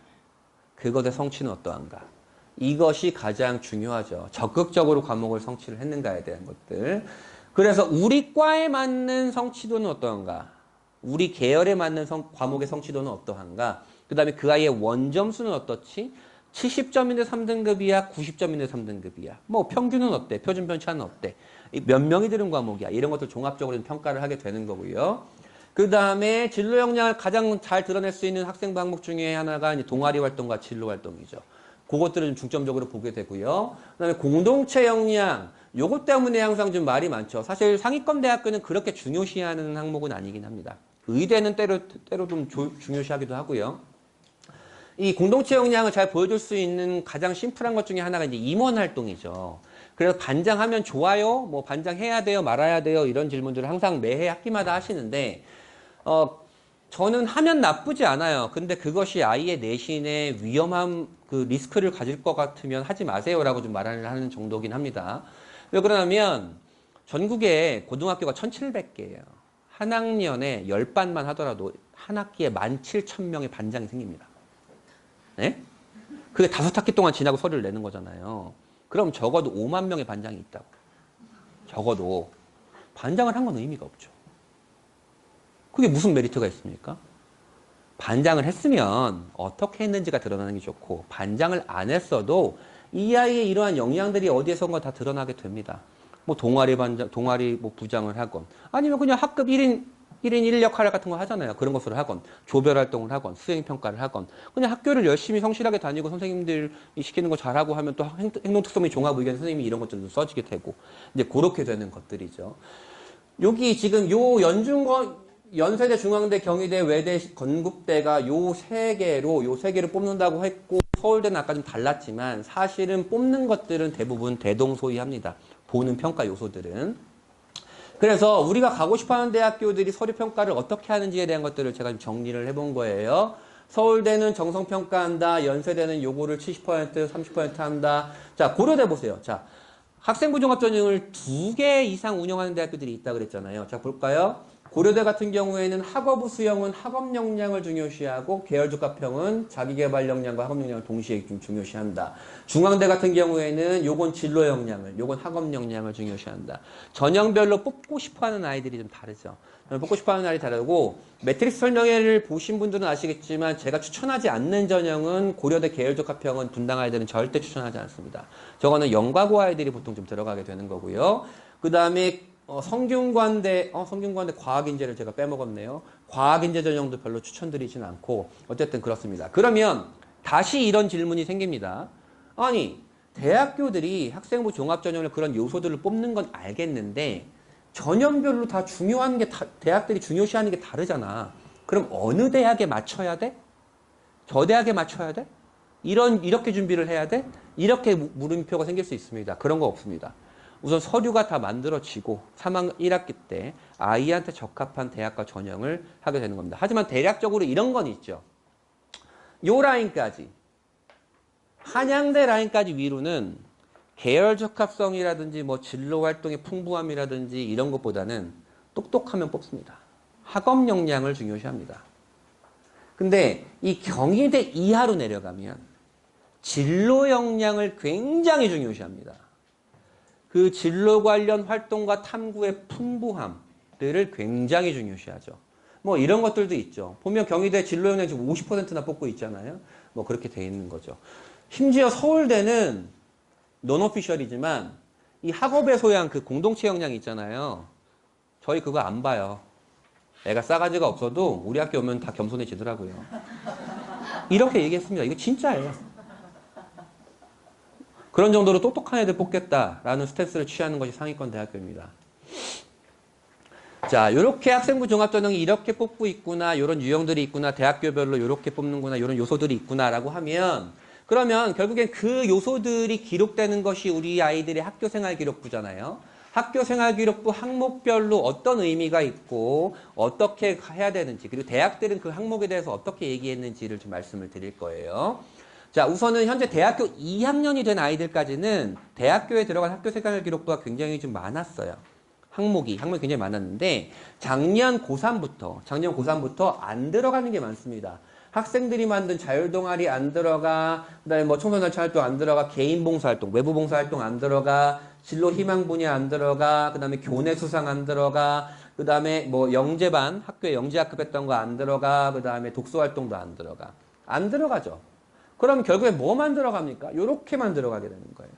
Speaker 1: 그것의 성취는 어떠한가? 이것이 가장 중요하죠. 적극적으로 과목을 성취를 했는가에 대한 것들. 그래서 우리 과에 맞는 성취도는 어떠한가? 우리 계열에 맞는 과목의 성취도는 어떠한가? 그 다음에 그 아이의 원점수는 어떻지? 70점인데 3등급이야? 90점인데 3등급이야? 뭐 평균은 어때? 표준 편차는 어때? 몇 명이 들은 과목이야? 이런 것들 종합적으로 평가를 하게 되는 거고요. 그 다음에 진로 역량을 가장 잘 드러낼 수 있는 학생 과목 중에 하나가 이제 동아리 활동과 진로 활동이죠. 그것들을 좀 중점적으로 보게 되고요. 그 다음에 공동체 역량, 요것 때문에 항상 좀 말이 많죠. 사실 상위권 대학교는 그렇게 중요시하는 항목은 아니긴 합니다. 의대는 때로 좀 중요시하기도 하고요. 이 공동체 역량을 잘 보여줄 수 있는 가장 심플한 것 중에 하나가 이제 임원 활동이죠. 그래서 반장하면 좋아요? 뭐 반장해야 돼요? 말아야 돼요? 이런 질문들을 항상 매해 학기마다 하시는데, 저는 하면 나쁘지 않아요. 근데 그것이 아이의 내신에 위험한 그 리스크를 가질 것 같으면 하지 마세요라고 좀 말을 하는 정도긴 합니다. 왜 그러냐면 전국에 고등학교가 1,700개예요. 한 학년에 10반만 하더라도 한 학기에 17,000명의 반장이 생깁니다. 네? 그게 5학기 동안 지나고 서류를 내는 거잖아요. 그럼 적어도 5만 명의 반장이 있다고. 적어도. 반장을 한 건 의미가 없죠. 그게 무슨 메리트가 있습니까? 반장을 했으면 어떻게 했는지가 드러나는 게 좋고, 반장을 안 했어도 이 아이의 이러한 역량들이 어디에선가 다 드러나게 됩니다. 뭐 동아리 뭐 부장을 하건, 아니면 그냥 학급 1인 1 역할 같은 거 하잖아요. 그런 것을 하건, 조별 활동을 하건, 수행 평가를 하건, 그냥 학교를 열심히 성실하게 다니고 선생님들이 시키는 거 잘하고 하면 또 행동 특성이 종합 의견 선생님이 이런 것들도 써지게 되고, 이제 그렇게 되는 것들이죠. 여기 지금 요 연세대, 중앙대, 경희대, 외대, 건국대가 요 세 개를 뽑는다고 했고, 서울대는 아까 좀 달랐지만 사실은 뽑는 것들은 대부분 대동소이합니다. 보는 평가 요소들은. 그래서 우리가 가고 싶어하는 대학교들이 서류평가를 어떻게 하는지에 대한 것들을 제가 좀 정리를 해본 거예요. 서울대는 정성평가한다. 연세대는 요거를 70%, 30% 한다. 자, 고려대 보세요. 자, 학생부 종합전형을 2개 이상 운영하는 대학교들이 있다 그랬잖아요. 자, 볼까요? 고려대 같은 경우에는 학업부 수형은 학업 역량을 중요시하고 계열적합형은 자기개발 역량과 학업 역량을 동시에 좀 중요시한다. 중앙대 같은 경우에는 요건 진로 역량을, 요건 학업 역량을 중요시한다. 전형별로 뽑고 싶어하는 아이들이 좀 다르죠. 뽑고 싶어하는 아이들이 다르고 매트릭스 설명회를 보신 분들은 아시겠지만 제가 추천하지 않는 전형은 고려대 계열적합형은 분당 아이들은 절대 추천하지 않습니다. 저거는 영과고 아이들이 보통 좀 들어가게 되는 거고요. 그 다음에 성균관대 과학인재를 제가 빼먹었네요. 과학인재 전형도 별로 추천드리진 않고 어쨌든 그렇습니다. 그러면 다시 이런 질문이 생깁니다. 아니 대학교들이 학생부 종합전형을 그런 요소들을 뽑는 건 알겠는데 전형별로 다 중요한 게 대학들이 중요시하는 게 다르잖아. 그럼 어느 대학에 맞춰야 돼? 저 대학에 맞춰야 돼? 이렇게 준비를 해야 돼? 이렇게 물음표가 생길 수 있습니다. 그런 거 없습니다. 우선 서류가 다 만들어지고 3학 1학기 때 아이한테 적합한 대학과 전형을 하게 되는 겁니다. 하지만 대략적으로 이런 건 있죠. 요 라인까지 한양대 라인까지 위로는 계열 적합성이라든지 뭐 진로 활동의 풍부함이라든지 이런 것보다는 똑똑하면 뽑습니다. 학업 역량을 중요시합니다. 근데 이 경희대 이하로 내려가면 진로 역량을 굉장히 중요시합니다. 그 진로 관련 활동과 탐구의 풍부함들을 굉장히 중요시하죠. 뭐 이런 것들도 있죠. 보면 경희대 진로 역량 지금 50%나 뽑고 있잖아요. 뭐 그렇게 돼 있는 거죠. 심지어 서울대는 논오피셜이지만 이 학업의 소양 그 공동체 역량 있잖아요. 저희 그거 안 봐요. 애가 싸가지가 없어도 우리 학교 오면 다 겸손해지더라고요. 이렇게 얘기했습니다. 이거 진짜예요. 그런 정도로 똑똑한 애들 뽑겠다라는 스탠스를 취하는 것이 상위권 대학교입니다. 자, 요렇게 학생부 종합전형이 이렇게 뽑고 있구나, 요런 유형들이 있구나, 대학교별로 요렇게 뽑는구나, 요런 요소들이 있구나라고 하면 그러면 결국엔 그 요소들이 기록되는 것이 우리 아이들의 학교생활 기록부잖아요. 학교생활 기록부 항목별로 어떤 의미가 있고 어떻게 해야 되는지 그리고 대학들은 그 항목에 대해서 어떻게 얘기했는지를 좀 말씀을 드릴 거예요. 자, 우선은 현재 대학교 2학년이 된 아이들까지는 대학교에 들어간 학교생활 기록부가 굉장히 좀 많았어요. 항목이 굉장히 많았는데 작년 고3부터 안 들어가는 게 많습니다. 학생들이 만든 자율동아리 안 들어가, 그 다음에 뭐 청소년차 활동 안 들어가, 개인 봉사활동, 외부 봉사활동 안 들어가, 진로 희망 분야 안 들어가, 그 다음에 교내 수상 안 들어가, 그 다음에 뭐 영재반, 학교에 영재학급 했던 거 안 들어가, 그 다음에 독서활동도 안 들어가. 안 들어가죠. 그럼 결국에 뭐만 들어갑니까? 요렇게만 들어가게 되는 거예요.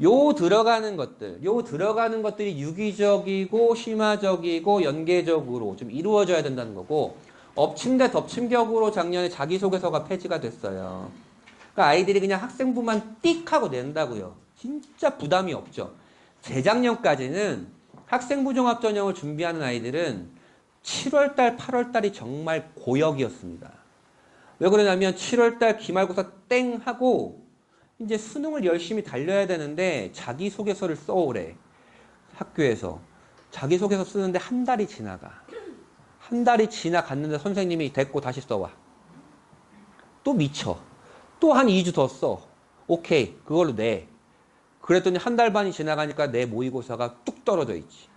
Speaker 1: 요 들어가는 것들이 유기적이고 심화적이고 연계적으로 좀 이루어져야 된다는 거고 엎친 데 덮친 격으로 작년에 자기소개서가 폐지가 됐어요. 그러니까 아이들이 그냥 학생부만 띡 하고 낸다고요. 진짜 부담이 없죠. 재작년까지는 학생부 종합전형을 준비하는 아이들은 7월달, 8월달이 정말 고역이었습니다. 왜 그러냐면 7월달 기말고사 땡 하고 이제 수능을 열심히 달려야 되는데 자기소개서를 써오래. 학교에서. 자기소개서 쓰는데 한 달이 지나가. 한 달이 지나갔는데 선생님이 됐고 다시 써와. 또 미쳐. 또 한 2주 더 써. 오케이. 그걸로 내. 그랬더니 한 달 반이 지나가니까 내 모의고사가 뚝 떨어져 있지.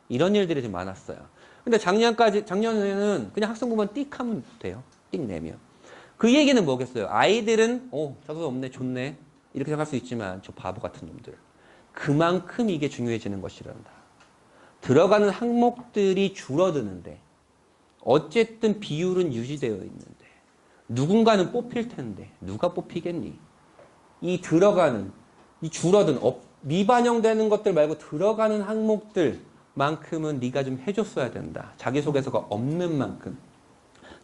Speaker 1: 이런 일들이 좀 많았어요. 근데 작년에는 그냥 학생부만 띡 하면 돼요. 띡 내면. 그 얘기는 뭐겠어요? 아이들은 자소서 없네, 좋네 이렇게 생각할 수 있지만 저 바보 같은 놈들. 그만큼 이게 중요해지는 것이란다. 들어가는 항목들이 줄어드는데 어쨌든 비율은 유지되어 있는데 누군가는 뽑힐 텐데 누가 뽑히겠니? 이 줄어든 미반영되는 것들 말고 들어가는 항목들만큼은 네가 좀 해줬어야 된다. 자기소개서가 없는 만큼.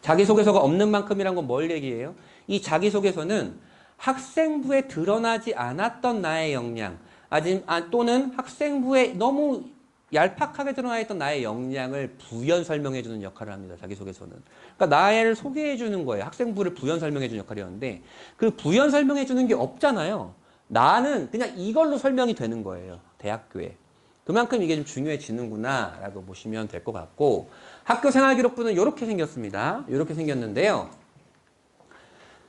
Speaker 1: 자기소개서가 없는 만큼이란 건 뭘 얘기해요? 이 자기소개서는 학생부에 드러나지 않았던 나의 역량, 또는 학생부에 너무 얄팍하게 드러나 있던 나의 역량을 부연 설명해주는 역할을 합니다. 자기소개서는. 그러니까 나를 소개해주는 거예요. 학생부를 부연 설명해주는 역할이었는데 그 부연 설명해주는 게 없잖아요. 나는 그냥 이걸로 설명이 되는 거예요. 대학교에. 그만큼 이게 좀 중요해지는구나 라고 보시면 될 것 같고 학교생활기록부는 이렇게 생겼습니다. 이렇게 생겼는데요.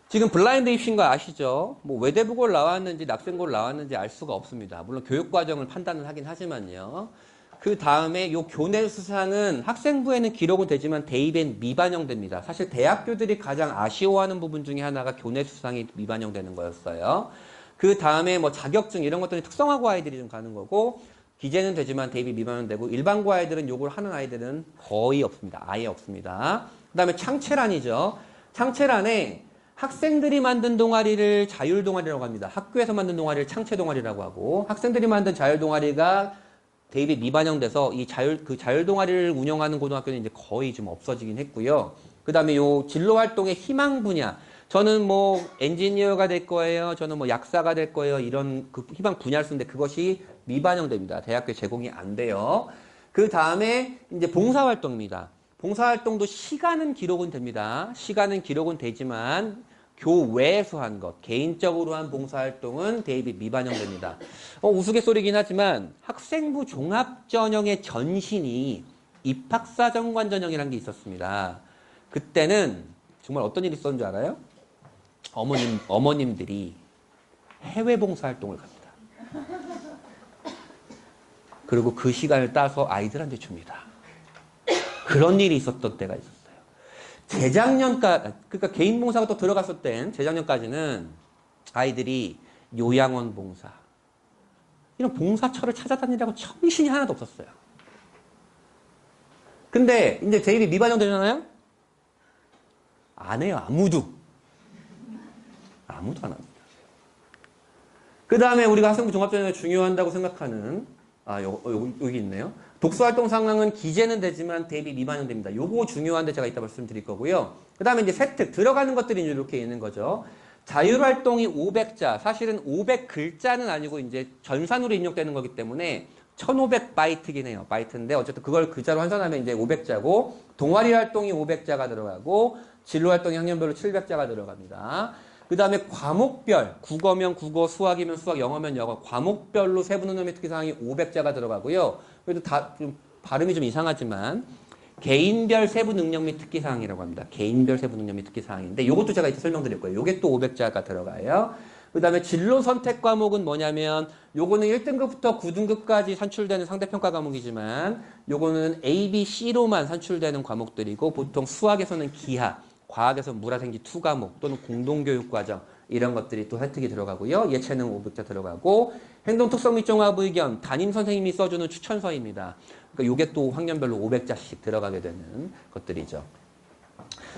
Speaker 1: 지금 블라인드 입시인 거 아시죠? 뭐 외대부고를 나왔는지 낙생고를 나왔는지 알 수가 없습니다. 물론 교육과정을 판단을 하긴 하지만요. 그 다음에 요 교내 수상은 학생부에는 기록은 되지만 대입엔 미반영됩니다. 사실 대학교들이 가장 아쉬워하는 부분 중에 하나가 교내 수상이 미반영되는 거였어요. 그 다음에 뭐 자격증 이런 것들은 특성화고 아이들이 좀 가는 거고 기재는 되지만 대입이 미반영되고 일반고 아이들은 요걸 하는 아이들은 거의 없습니다. 아예 없습니다. 그 다음에 창체란이죠. 창체란에 학생들이 만든 동아리를 자율동아리라고 합니다. 학교에서 만든 동아리를 창체동아리라고 하고 학생들이 만든 자율동아리가 대입이 미반영돼서 이 자율동아리를 운영하는 고등학교는 이제 거의 좀 없어지긴 했고요. 그 다음에 요 진로활동의 희망 분야. 저는 뭐 엔지니어가 될 거예요. 저는 뭐 약사가 될 거예요. 이런 그 희망 분야를 쓰는데 그것이 미반영됩니다. 대학교에 제공이 안 돼요. 그 다음에 이제 봉사활동입니다. 봉사활동도 시간은 기록은 됩니다. 시간은 기록은 되지만 교외에서 한 것, 개인적으로 한 봉사활동은 대입이 미반영됩니다. 우스갯소리긴 하지만 학생부 종합전형의 전신이 입학사정관 전형이라는 게 있었습니다. 그때는 정말 어떤 일이 있었는 줄 알아요? 어머님들이 해외 봉사활동을 갑니다. 그리고 그 시간을 따서 아이들한테 줍니다. 그런 일이 있었던 때가 있었어요. 재작년까지, 그러니까 개인 봉사가 또 들어갔을 땐 재작년까지는 아이들이 요양원 봉사, 이런 봉사처를 찾아다니라고 정신이 하나도 없었어요. 근데 이제 대입이 미반영 되잖아요? 안 해요, 아무도. 아무도 안 합니다. 그 다음에 우리가 학생부 종합전형에 중요한다고 생각하는, 여기 있네요. 독서활동 상황은 기재는 되지만 대입이 미반영됩니다. 요거 중요한데 제가 이따 말씀드릴 거고요. 그 다음에 이제 세특, 들어가는 것들이 이렇게 있는 거죠. 자율활동이 500자, 사실은 500글자는 아니고 이제 전산으로 입력되는 거기 때문에 1500바이트긴 해요. 바이트인데 어쨌든 그걸 글자로 환산하면 이제 500자고, 동아리 활동이 500자가 들어가고, 진로 활동이 학년별로 700자가 들어갑니다. 그 다음에 과목별, 국어면 국어, 수학이면 수학, 영어면 영어, 과목별로 세부능력및 특기사항이 500자가 들어가고요. 그래도 좀 발음이 좀 이상하지만 개인별 세부능력 및 특기사항이라고 합니다. 개인별 세부능력 및 특기사항인데 이것도 제가 이따 설명드릴 거예요. 이게 또 500자가 들어가요. 그 다음에 진로 선택 과목은 뭐냐면 요거는 1등급부터 9등급까지 산출되는 상대평가 과목이지만 요거는 A, B, C로만 산출되는 과목들이고 보통 수학에서는 기하, 과학에서 물화생지 2과목 또는 공동교육과정 이런 것들이 또 혜택이 들어가고요. 예체능 500자 들어가고 행동특성 및 종합의견 담임 선생님이 써주는 추천서입니다. 그러니까 이게 또 학년별로 500자씩 들어가게 되는 것들이죠.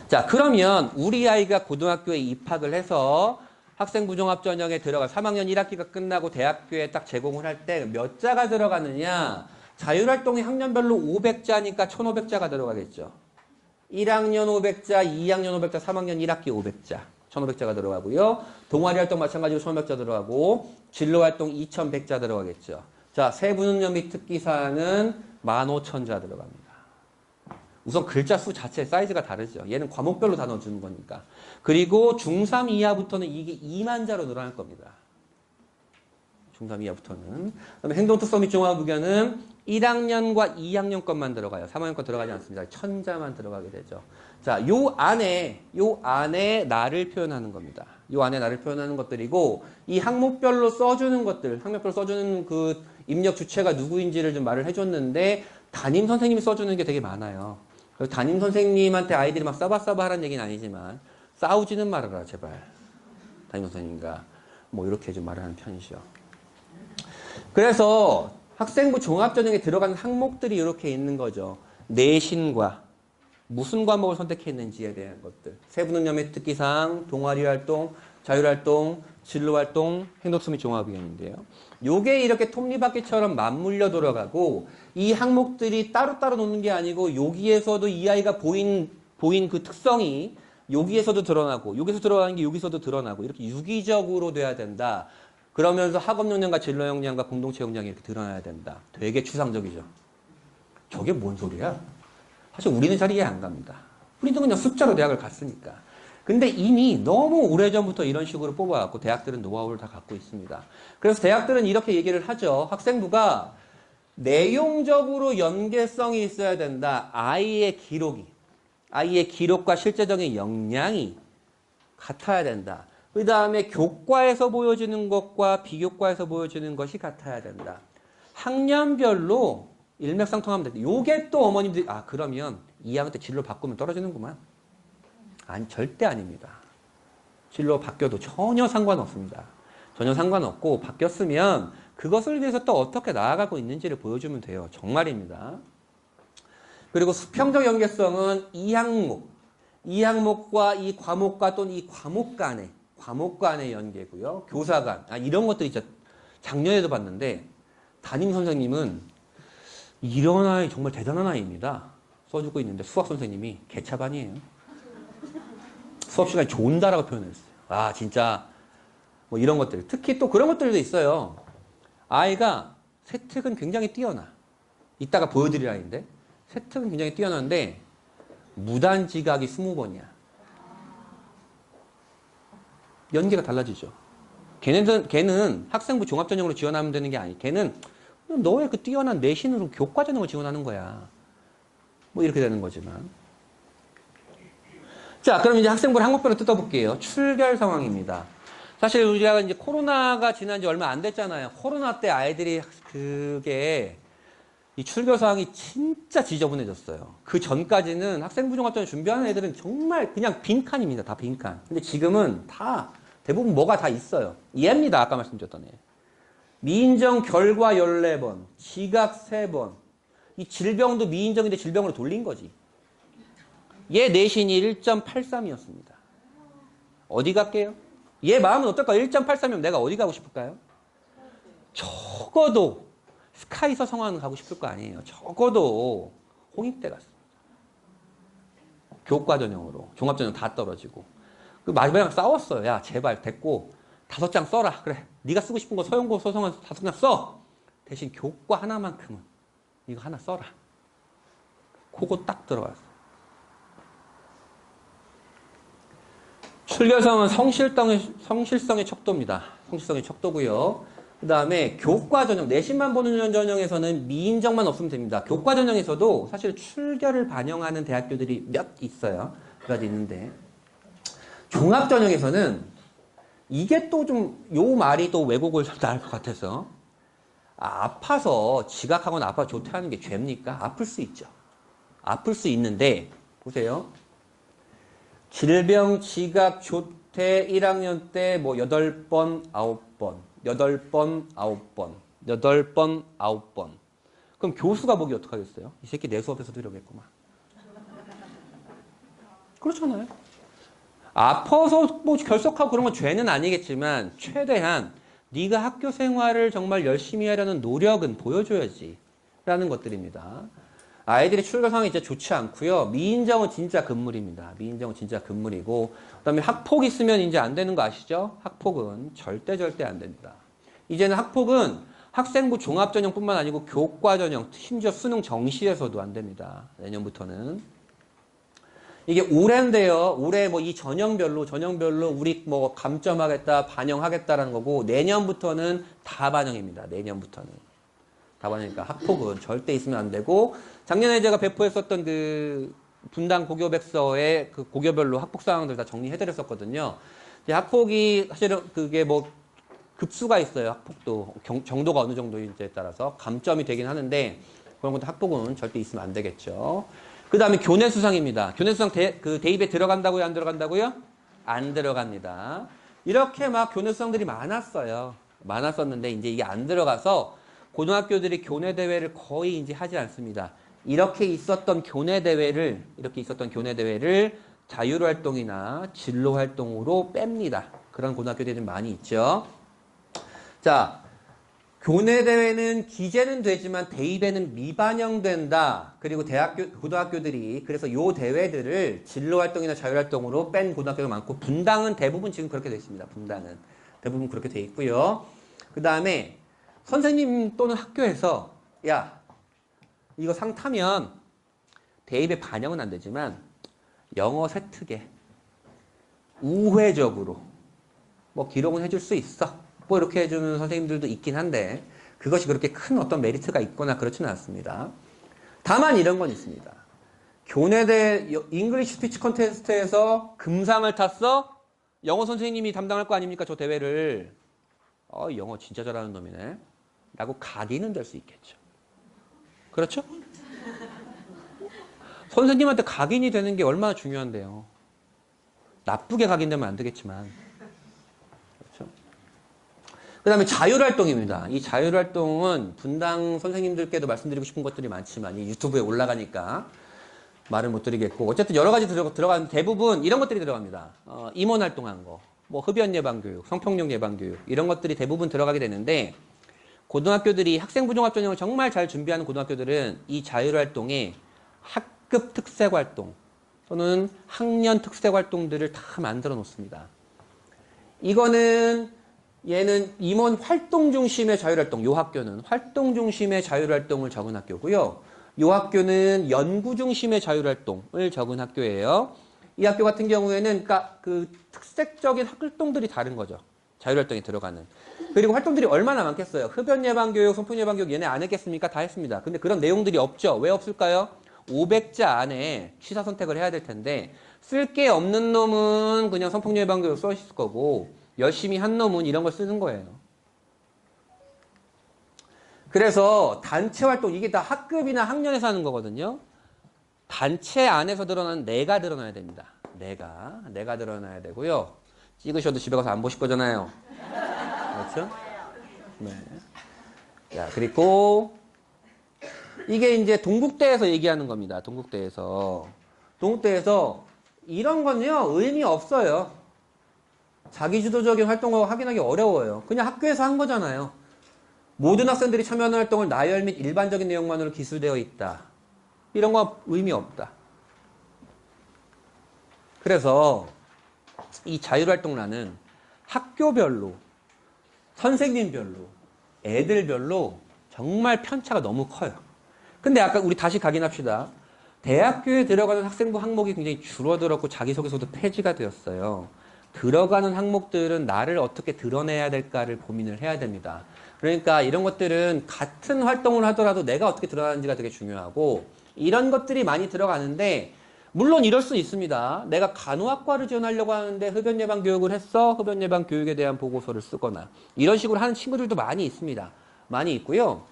Speaker 1: 자, 그러면 우리 아이가 고등학교에 입학을 해서 학생부 종합전형에 들어가 3학년 1학기가 끝나고 대학교에 딱 제공을 할 때 몇 자가 들어가느냐? 자율활동이 학년별로 500자니까 1500자가 들어가겠죠. 1학년 500자, 2학년 500자, 3학년 1학기 500자, 1500자가 들어가고요. 동아리 활동 마찬가지로 1500자 들어가고 진로 활동 2100자 들어가겠죠. 자, 세부능력 및 특기사항은 15,000자 들어갑니다. 우선 글자 수 자체 사이즈가 다르죠. 얘는 과목별로 다 넣어주는 거니까. 그리고 중3 이하부터는 이게 2만 자로 늘어날 겁니다. 중3 이하부터는. 그다음에 행동특성 및 종합의견은 1학년과 2학년 것만 들어가요. 3학년 거 들어가지 않습니다. 1000자만 들어가게 되죠. 자, 요 안에 나를 표현하는 겁니다. 요 안에 나를 표현하는 것들이고, 이 항목별로 써주는 것들, 학목별로 써주는 그 입력 주체가 누구인지를 좀 말을 해줬는데, 담임 선생님이 써주는 게 되게 많아요. 그래서 담임 선생님한테 아이들이 막 싸바싸바 하라는 얘기는 아니지만, 싸우지는 말아라, 제발. 담임 선생님과. 뭐, 이렇게 좀 말을 하는 편이죠. 그래서 학생부 종합전형에 들어가는 항목들이 이렇게 있는 거죠. 내신과 무슨 과목을 선택했는지에 대한 것들. 세부능력 및 특기사항, 동아리 활동, 자율활동, 진로활동, 행동성 및 종합의견인데요. 요게 이렇게 톱니바퀴처럼 맞물려 돌아가고 이 항목들이 따로따로 놓는 게 아니고 여기에서도 이 아이가 보인 그 특성이 여기에서도 드러나고 여기서 들어가는 게 여기서도 드러나고 이렇게 유기적으로 돼야 된다. 그러면서 학업 역량과 진로 역량과 공동체 역량이 이렇게 드러나야 된다. 되게 추상적이죠. 저게 뭔 소리야? 사실 우리는 잘 이해 안 갑니다. 우리는 그냥 숫자로 대학을 갔으니까. 근데 이미 너무 오래전부터 이런 식으로 뽑아왔고 대학들은 노하우를 다 갖고 있습니다. 그래서 대학들은 이렇게 얘기를 하죠. 학생부가 내용적으로 연계성이 있어야 된다. 아이의 기록과 실제적인 역량이 같아야 된다. 그 다음에 교과에서 보여주는 것과 비교과에서 보여주는 것이 같아야 된다. 학년별로 일맥상통하면 돼. 요게 또 어머님들이 아 그러면 2학년 때 진로 바꾸면 떨어지는구만. 아니 절대 아닙니다. 진로 바뀌어도 전혀 상관없습니다. 전혀 상관없고 바뀌었으면 그것을 위해서 또 어떻게 나아가고 있는지를 보여주면 돼요. 정말입니다. 그리고 수평적 연계성은 이 항목과 이 과목과 또는 이 과목 간의 연계고요. 교사 간 이런 것들이 진짜 작년에도 봤는데 담임 선생님은 이런 아이 정말 대단한 아이입니다. 써주고 있는데 수학 선생님이 개차반이에요. 수업 시간에 좋은다라고 표현했어요. 아 진짜 뭐 이런 것들 특히 또 그런 것들도 있어요. 아이가 세특은 굉장히 뛰어나. 이따가 보여드릴 아이인데 세특은 굉장히 뛰어난데 무단지각이 20번이야. 연계가 달라지죠. 걔는 학생부 종합전형으로 지원하면 되는 게 아니. 걔는 너의 그 뛰어난 내신으로 교과전형을 지원하는 거야. 뭐 이렇게 되는 거지만. 자, 그럼 이제 학생부를 항목별로 뜯어볼게요. 출결 상황입니다. 사실 우리가 이제 코로나가 지난 지 얼마 안 됐잖아요. 코로나 때 아이들이 이 출결 상황이 진짜 지저분해졌어요. 그 전까지는 학생부 종합전형 준비하는 애들은 정말 그냥 빈칸입니다. 다 빈칸. 근데 지금은 다 대부분 뭐가 다 있어요. 얘입니다. 아까 말씀드렸던 애. 미인정 결과 14번, 지각 3번. 이 질병도 미인정인데 질병으로 돌린 거지. 얘 내신이 1.83이었습니다. 어디 갈게요? 얘 마음은 어떨까요? 1.83이면 내가 어디 가고 싶을까요? 적어도 스카이서 성안 가고 싶을 거 아니에요. 적어도 홍익대 갔습니다. 교과전형으로. 종합전형 다 떨어지고. 그 마지막에 싸웠어요. 야 제발 됐고 5장 써라. 그래 네가 쓰고 싶은 거 서영고 소송한 5장 써. 대신 교과 하나만큼은 이거 하나 써라. 그거 딱 들어갔어. 출결성은 성실성의 척도입니다. 성실성의 척도고요. 그 다음에 교과전형, 내신만 보는 전형에서는 미인정만 없으면 됩니다. 교과전형에서도 사실 출결을 반영하는 대학교들이 몇 있어요. 몇 가지 있는데 종합전형에서는 이게 또 좀 요 말이 또 왜곡을 좀 나을 것 같아서 아파서 지각하거나 아파서 조퇴하는 게 죄입니까? 아플 수 있죠. 아플 수 있는데 보세요. 질병, 지각, 조퇴 1학년 때 뭐 8번, 9번, 8번, 9번, 8번, 9번. 그럼 교수가 보기 어떡하겠어요? 이 새끼 내 수업에서도 이러겠구만. 그렇잖아요. 아파서 뭐 결석하고 그런 건 죄는 아니겠지만 최대한 네가 학교 생활을 정말 열심히 하려는 노력은 보여줘야지 라는 것들입니다. 아이들이 출결 상황이 진짜 좋지 않고요. 미인정은 진짜 금물입니다. 미인정은 진짜 금물이고 그다음에 학폭 있으면 이제 안 되는 거 아시죠? 학폭은 절대 안 됩니다. 이제는 학폭은 학생부 종합전형뿐만 아니고 교과전형, 심지어 수능 정시에서도 안 됩니다. 내년부터는. 이게 올해인데요. 올해 뭐 이 전형별로 우리 뭐 감점하겠다, 반영하겠다라는 거고 내년부터는 다 반영입니다. 내년부터는. 다 반영이니까 학폭은 절대 있으면 안 되고 작년에 제가 배포했었던 그 분당 고교백서의 그 고교별로 학폭 상황들 다 정리해드렸었거든요. 이제 학폭이 사실은 그게 뭐 급수가 있어요. 학폭도 정도가 어느 정도인지에 따라서 감점이 되긴 하는데 그런 것도 학폭은 절대 있으면 안 되겠죠. 그 다음에 교내 수상입니다. 교내 수상 그 대입에 들어간다고요? 안 들어간다고요? 안 들어갑니다. 이렇게 막 교내 수상들이 많았어요. 많았었는데 이제 이게 안 들어가서 고등학교들이 교내 대회를 거의 이제 하지 않습니다. 이렇게 있었던 교내 대회를 자율활동이나 진로활동으로 뺍니다. 그런 고등학교들이 많이 있죠. 자, 교내 대회는 기재는 되지만 대입에는 미반영된다. 그리고 고등학교들이 그래서 요 대회들을 진로활동이나 자율활동으로 뺀 고등학교가 많고 분당은 대부분 지금 그렇게 되어 있습니다. 분당은 대부분 그렇게 되어 있고요. 그 다음에 선생님 또는 학교에서 야 이거 상 타면 대입에 반영은 안 되지만 영어 세특에 우회적으로 뭐 기록은 해줄 수 있어. 뭐 이렇게 해주는 선생님들도 있긴 한데 그것이 그렇게 큰 어떤 메리트가 있거나 그렇지는 않습니다. 다만 이런 건 있습니다. 교내대 잉글리시 스피치 콘테스트에서 금상을 탔어? 영어 선생님이 담당할 거 아닙니까? 저 대회를. 영어 진짜 잘하는 놈이네. 라고 각인은 될 수 있겠죠. 그렇죠? 선생님한테 각인이 되는 게 얼마나 중요한데요. 나쁘게 각인되면 안 되겠지만. 그렇죠? 그 다음에 자율활동입니다. 이 자율활동은 분당 선생님들께도 말씀드리고 싶은 것들이 많지만 이 유튜브에 올라가니까 말을 못 드리겠고 어쨌든 여러 가지 들어가는 대부분 이런 것들이 들어갑니다. 임원 활동한 거, 뭐 흡연 예방 교육, 성폭력 예방 교육 이런 것들이 대부분 들어가게 되는데 고등학교들이 학생부 종합 전형을 정말 잘 준비하는 고등학교들은 이 자율활동에 학급 특색 활동 또는 학년 특색 활동들을 다 만들어 놓습니다. 이거는 얘는 임원 활동 중심의 자율활동, 요 학교는 활동 중심의 자율활동을 적은 학교고요. 이 학교는 연구 중심의 자율활동을 적은 학교예요. 이 학교 같은 경우에는 그러니까 그 특색적인 활동들이 다른 거죠. 자율활동에 들어가는. 그리고 활동들이 얼마나 많겠어요. 흡연 예방교육, 성폭력 예방교육 얘네 안 했겠습니까? 다 했습니다. 근데 그런 내용들이 없죠. 왜 없을까요? 500자 안에 취사 선택을 해야 될 텐데 쓸 게 없는 놈은 그냥 성폭력 예방교육 써 있을 거고 열심히 한 놈은 이런 걸 쓰는 거예요. 그래서 단체 활동, 이게 다 학급이나 학년에서 하는 거거든요. 단체 안에서 드러나는 내가 드러나야 됩니다. 내가 드러나야 되고요. 찍으셔도 집에 가서 안 보실 거잖아요. 그렇죠? 네. 자, 그리고 이게 이제 동국대에서 얘기하는 겁니다. 동국대에서 이런 건요 의미 없어요. 자기주도적인 활동을 확인하기 어려워요. 그냥 학교에서 한 거잖아요. 모든 학생들이 참여하는 활동을 나열 및 일반적인 내용만으로 기술되어 있다. 이런 거 의미 없다. 그래서 이 자율활동란은 학교별로, 선생님별로, 애들별로 정말 편차가 너무 커요. 근데 아까 우리 다시 각인합시다. 대학교에 들어가는 학생부 항목이 굉장히 줄어들었고 자기소개서도 폐지가 되었어요. 들어가는 항목들은 나를 어떻게 드러내야 될까를 고민을 해야 됩니다. 그러니까 이런 것들은 같은 활동을 하더라도 내가 어떻게 드러나는지가 되게 중요하고 이런 것들이 많이 들어가는데 물론 이럴 수 있습니다. 내가 간호학과를 지원하려고 하는데 흡연 예방 교육을 했어. 흡연 예방 교육에 대한 보고서를 쓰거나 이런 식으로 하는 친구들도 많이 있습니다. 많이 있고요.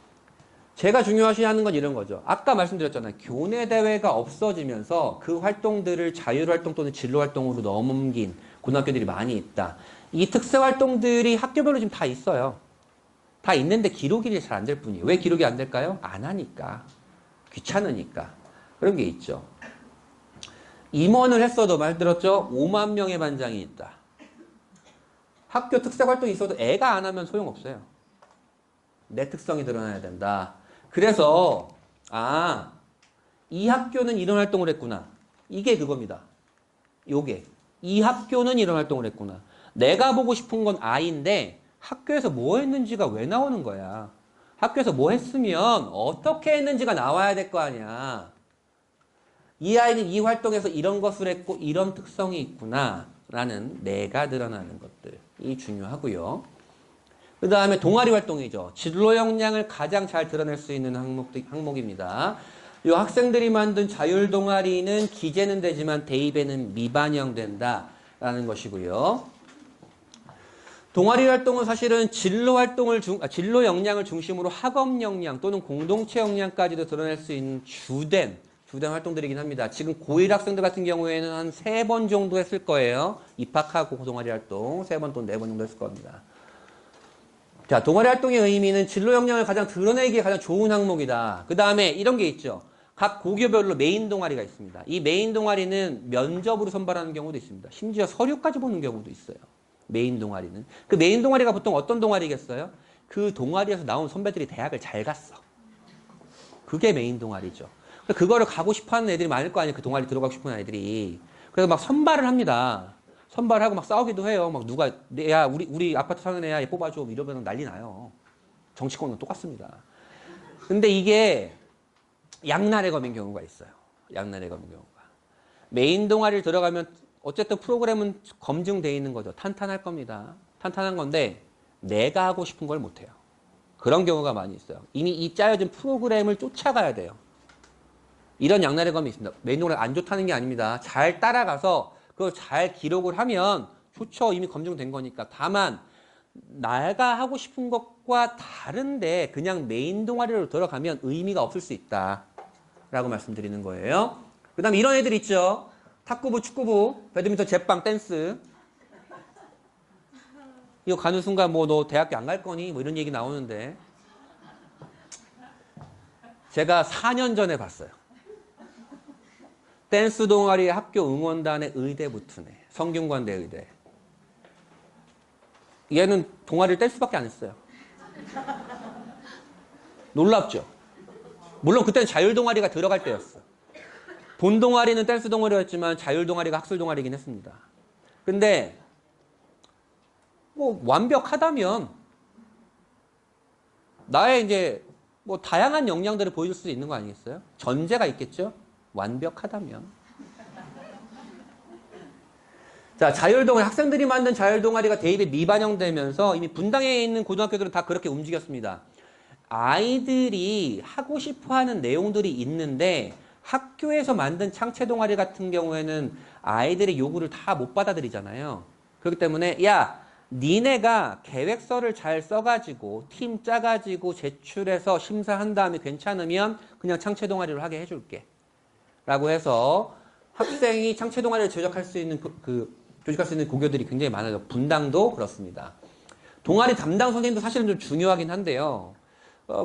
Speaker 1: 제가 중요시하는 건 이런 거죠. 아까 말씀드렸잖아요. 교내 대회가 없어지면서 그 활동들을 자율활동 또는 진로활동으로 넘긴 고등학교들이 많이 있다. 이 특색활동들이 학교별로 지금 다 있어요. 다 있는데 기록이 잘 안 될 뿐이에요. 왜 기록이 안 될까요? 안 하니까. 귀찮으니까. 그런 게 있죠. 임원을 했어도 말 들었죠? 5만 명의 반장이 있다. 학교 특색활동이 있어도 애가 안 하면 소용없어요. 내 특성이 드러나야 된다. 그래서 이 학교는 이런 활동을 했구나. 이게 그겁니다. 요게. 이 학교는 이런 활동을 했구나. 내가 보고 싶은 건 I인데 학교에서 뭐 했는지가 왜 나오는 거야. 학교에서 뭐 했으면 어떻게 했는지가 나와야 될 거 아니야. 이 아이는 이 활동에서 이런 것을 했고 이런 특성이 있구나 라는 내가 드러나는 것들이 중요하고요. 그 다음에 동아리 활동이죠. 진로 역량을 가장 잘 드러낼 수 있는 항목입니다. 이 학생들이 만든 자율 동아리는 기재는 되지만 대입에는 미반영된다 라는 것이고요. 동아리 활동은 사실은 진로 역량을 중심으로 학업 역량 또는 공동체 역량까지도 드러낼 수 있는 주된 활동들이긴 합니다. 지금 고1 학생들 같은 경우에는 한 3번 정도 했을 거예요. 입학하고 동아리 활동 3번 또는 4번 정도 했을 겁니다. 자, 동아리 활동의 의미는 진로 역량을 가장 드러내기에 가장 좋은 항목이다. 그 다음에 이런 게 있죠. 각 고교별로 메인 동아리가 있습니다. 이 메인 동아리는 면접으로 선발하는 경우도 있습니다. 심지어 서류까지 보는 경우도 있어요. 메인 동아리는. 그 메인 동아리가 보통 어떤 동아리겠어요? 그 동아리에서 나온 선배들이 대학을 잘 갔어. 그게 메인 동아리죠. 그거를 가고 싶어하는 애들이 많을 거 아니에요. 그 동아리 들어가고 싶은 애들이. 그래서 막 선발을 합니다. 선발하고 막 싸우기도 해요. 막 누가 야 우리 아파트 사는 애야 얘 뽑아줘 이러면 난리 나요. 정치권은 똑같습니다. 근데 이게 양날의 검인 경우가 있어요. 양날의 검인 경우가. 메인 동아리를 들어가면 어쨌든 프로그램은 검증돼 있는 거죠. 탄탄할 겁니다. 탄탄한 건데 내가 하고 싶은 걸 못해요. 그런 경우가 많이 있어요. 이미 이 짜여진 프로그램을 쫓아가야 돼요. 이런 양날의 검이 있습니다. 메인 동아리가 안 좋다는 게 아닙니다. 잘 따라가서 그걸 잘 기록을 하면 좋죠. 이미 검증된 거니까. 다만 내가 하고 싶은 것과 다른데 그냥 메인 동아리로 들어가면 의미가 없을 수 있다 라고 말씀드리는 거예요. 그 다음에 이런 애들 있죠. 탁구부, 축구부, 배드민턴, 제빵, 댄스. 이거 가는 순간 뭐 너 대학교 안 갈 거니? 뭐 이런 얘기 나오는데 제가 4년 전에 봤어요. 댄스 동아리 학교 응원단에 의대 붙으네. 성균관대 의대. 얘는 동아리를 댄스밖에 안 했어요. 놀랍죠? 물론 그때는 자율 동아리가 들어갈 때였어. 본 동아리는 댄스 동아리였지만 자율 동아리가 학술 동아리긴 했습니다. 근데 뭐 완벽하다면 나의 이제 뭐 다양한 역량들을 보여줄 수 있는 거 아니겠어요? 전제가 있겠죠? 완벽하다면. 자, 자율동아리, 학생들이 만든 자율동아리가 대입에 미반영되면서 이미 분당에 있는 고등학교들은 다 그렇게 움직였습니다. 아이들이 하고 싶어 하는 내용들이 있는데 학교에서 만든 창체 동아리 같은 경우에는 아이들의 요구를 다 못 받아들이잖아요. 그렇기 때문에 야, 니네가 계획서를 잘 써가지고 팀 짜가지고 제출해서 심사한 다음에 괜찮으면 그냥 창체 동아리를 하게 해줄게. 라고 해서 학생이 창체 동아리를 조직할 수 있는 조직할 수 있는 고교들이 굉장히 많아요. 분당도 그렇습니다. 동아리 담당 선생님도 사실은 좀 중요하긴 한데요.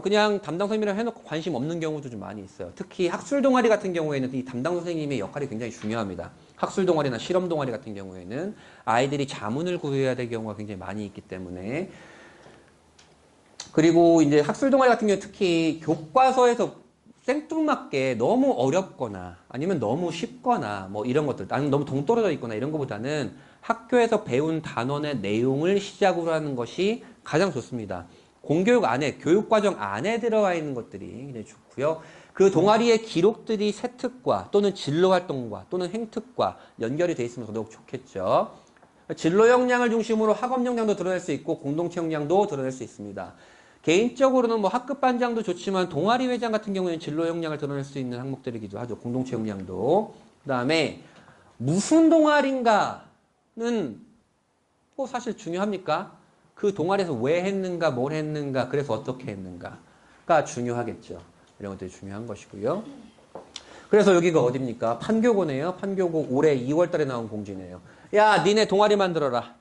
Speaker 1: 그냥 담당 선생님이랑 해놓고 관심 없는 경우도 좀 많이 있어요. 특히 학술 동아리 같은 경우에는 이 담당 선생님의 역할이 굉장히 중요합니다. 학술 동아리나 실험 동아리 같은 경우에는 아이들이 자문을 구해야 될 경우가 굉장히 많이 있기 때문에. 그리고 이제 학술 동아리 같은 경우 특히 교과서에서 생뚱맞게 너무 어렵거나 아니면 너무 쉽거나 뭐 이런 것들, 아니면 너무 동떨어져 있거나 이런 것보다는 학교에서 배운 단원의 내용을 시작으로 하는 것이 가장 좋습니다. 공교육 안에, 교육과정 안에 들어와 있는 것들이 굉장히 좋고요. 그 동아리의 기록들이 세특과 또는 진로활동과 또는 행특과 연결이 돼 있으면 더더욱 좋겠죠. 진로 역량을 중심으로 학업 역량도 드러낼 수 있고 공동체 역량도 드러낼 수 있습니다. 개인적으로는 뭐 학급 반장도 좋지만 동아리 회장 같은 경우에는 진로 역량을 드러낼 수 있는 항목들이기도 하죠. 공동체 역량도. 그 다음에 무슨 동아리인가는 뭐 사실 중요합니까? 그 동아리에서 왜 했는가, 뭘 했는가, 그래서 어떻게 했는가가 중요하겠죠. 이런 것들이 중요한 것이고요. 그래서 여기가 어딥니까? 판교고네요. 판교고 올해 2월 달에 나온 공지네요. 야, 니네 동아리 만들어라.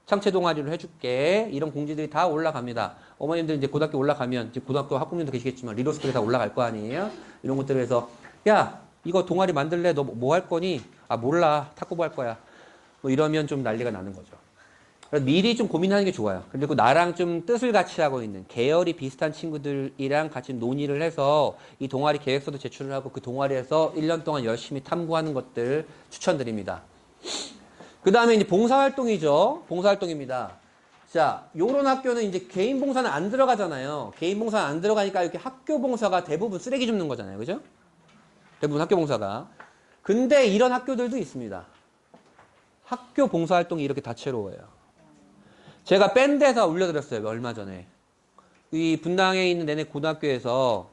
Speaker 1: 창체 동아리를 해줄게. 이런 공지들이 다 올라갑니다. 어머님들 이제 고등학교 올라가면, 이제 고등학교 학부모님도 계시겠지만, 리더스들이 다 올라갈 거 아니에요? 이런 것들을 해서, 야, 이거 동아리 만들래? 너 뭐 할 거니? 아, 몰라. 탁구부 할 거야. 뭐 이러면 좀 난리가 나는 거죠. 미리 좀 고민하는 게 좋아요. 그리고 나랑 좀 뜻을 같이 하고 있는 계열이 비슷한 친구들이랑 같이 논의를 해서 이 동아리 계획서도 제출을 하고 그 동아리에서 1년 동안 열심히 탐구하는 것들 추천드립니다. 그 다음에 이제 봉사활동이죠. 봉사활동입니다. 자, 요런 학교는 이제 개인 봉사는 안 들어가잖아요. 개인 봉사는 안 들어가니까 이렇게 학교 봉사가 대부분 쓰레기 줍는 거잖아요. 그죠? 대부분 학교 봉사가. 근데 이런 학교들도 있습니다. 학교 봉사활동이 이렇게 다채로워요. 제가 밴드에서 올려드렸어요. 얼마 전에. 이 분당에 있는 내내 고등학교에서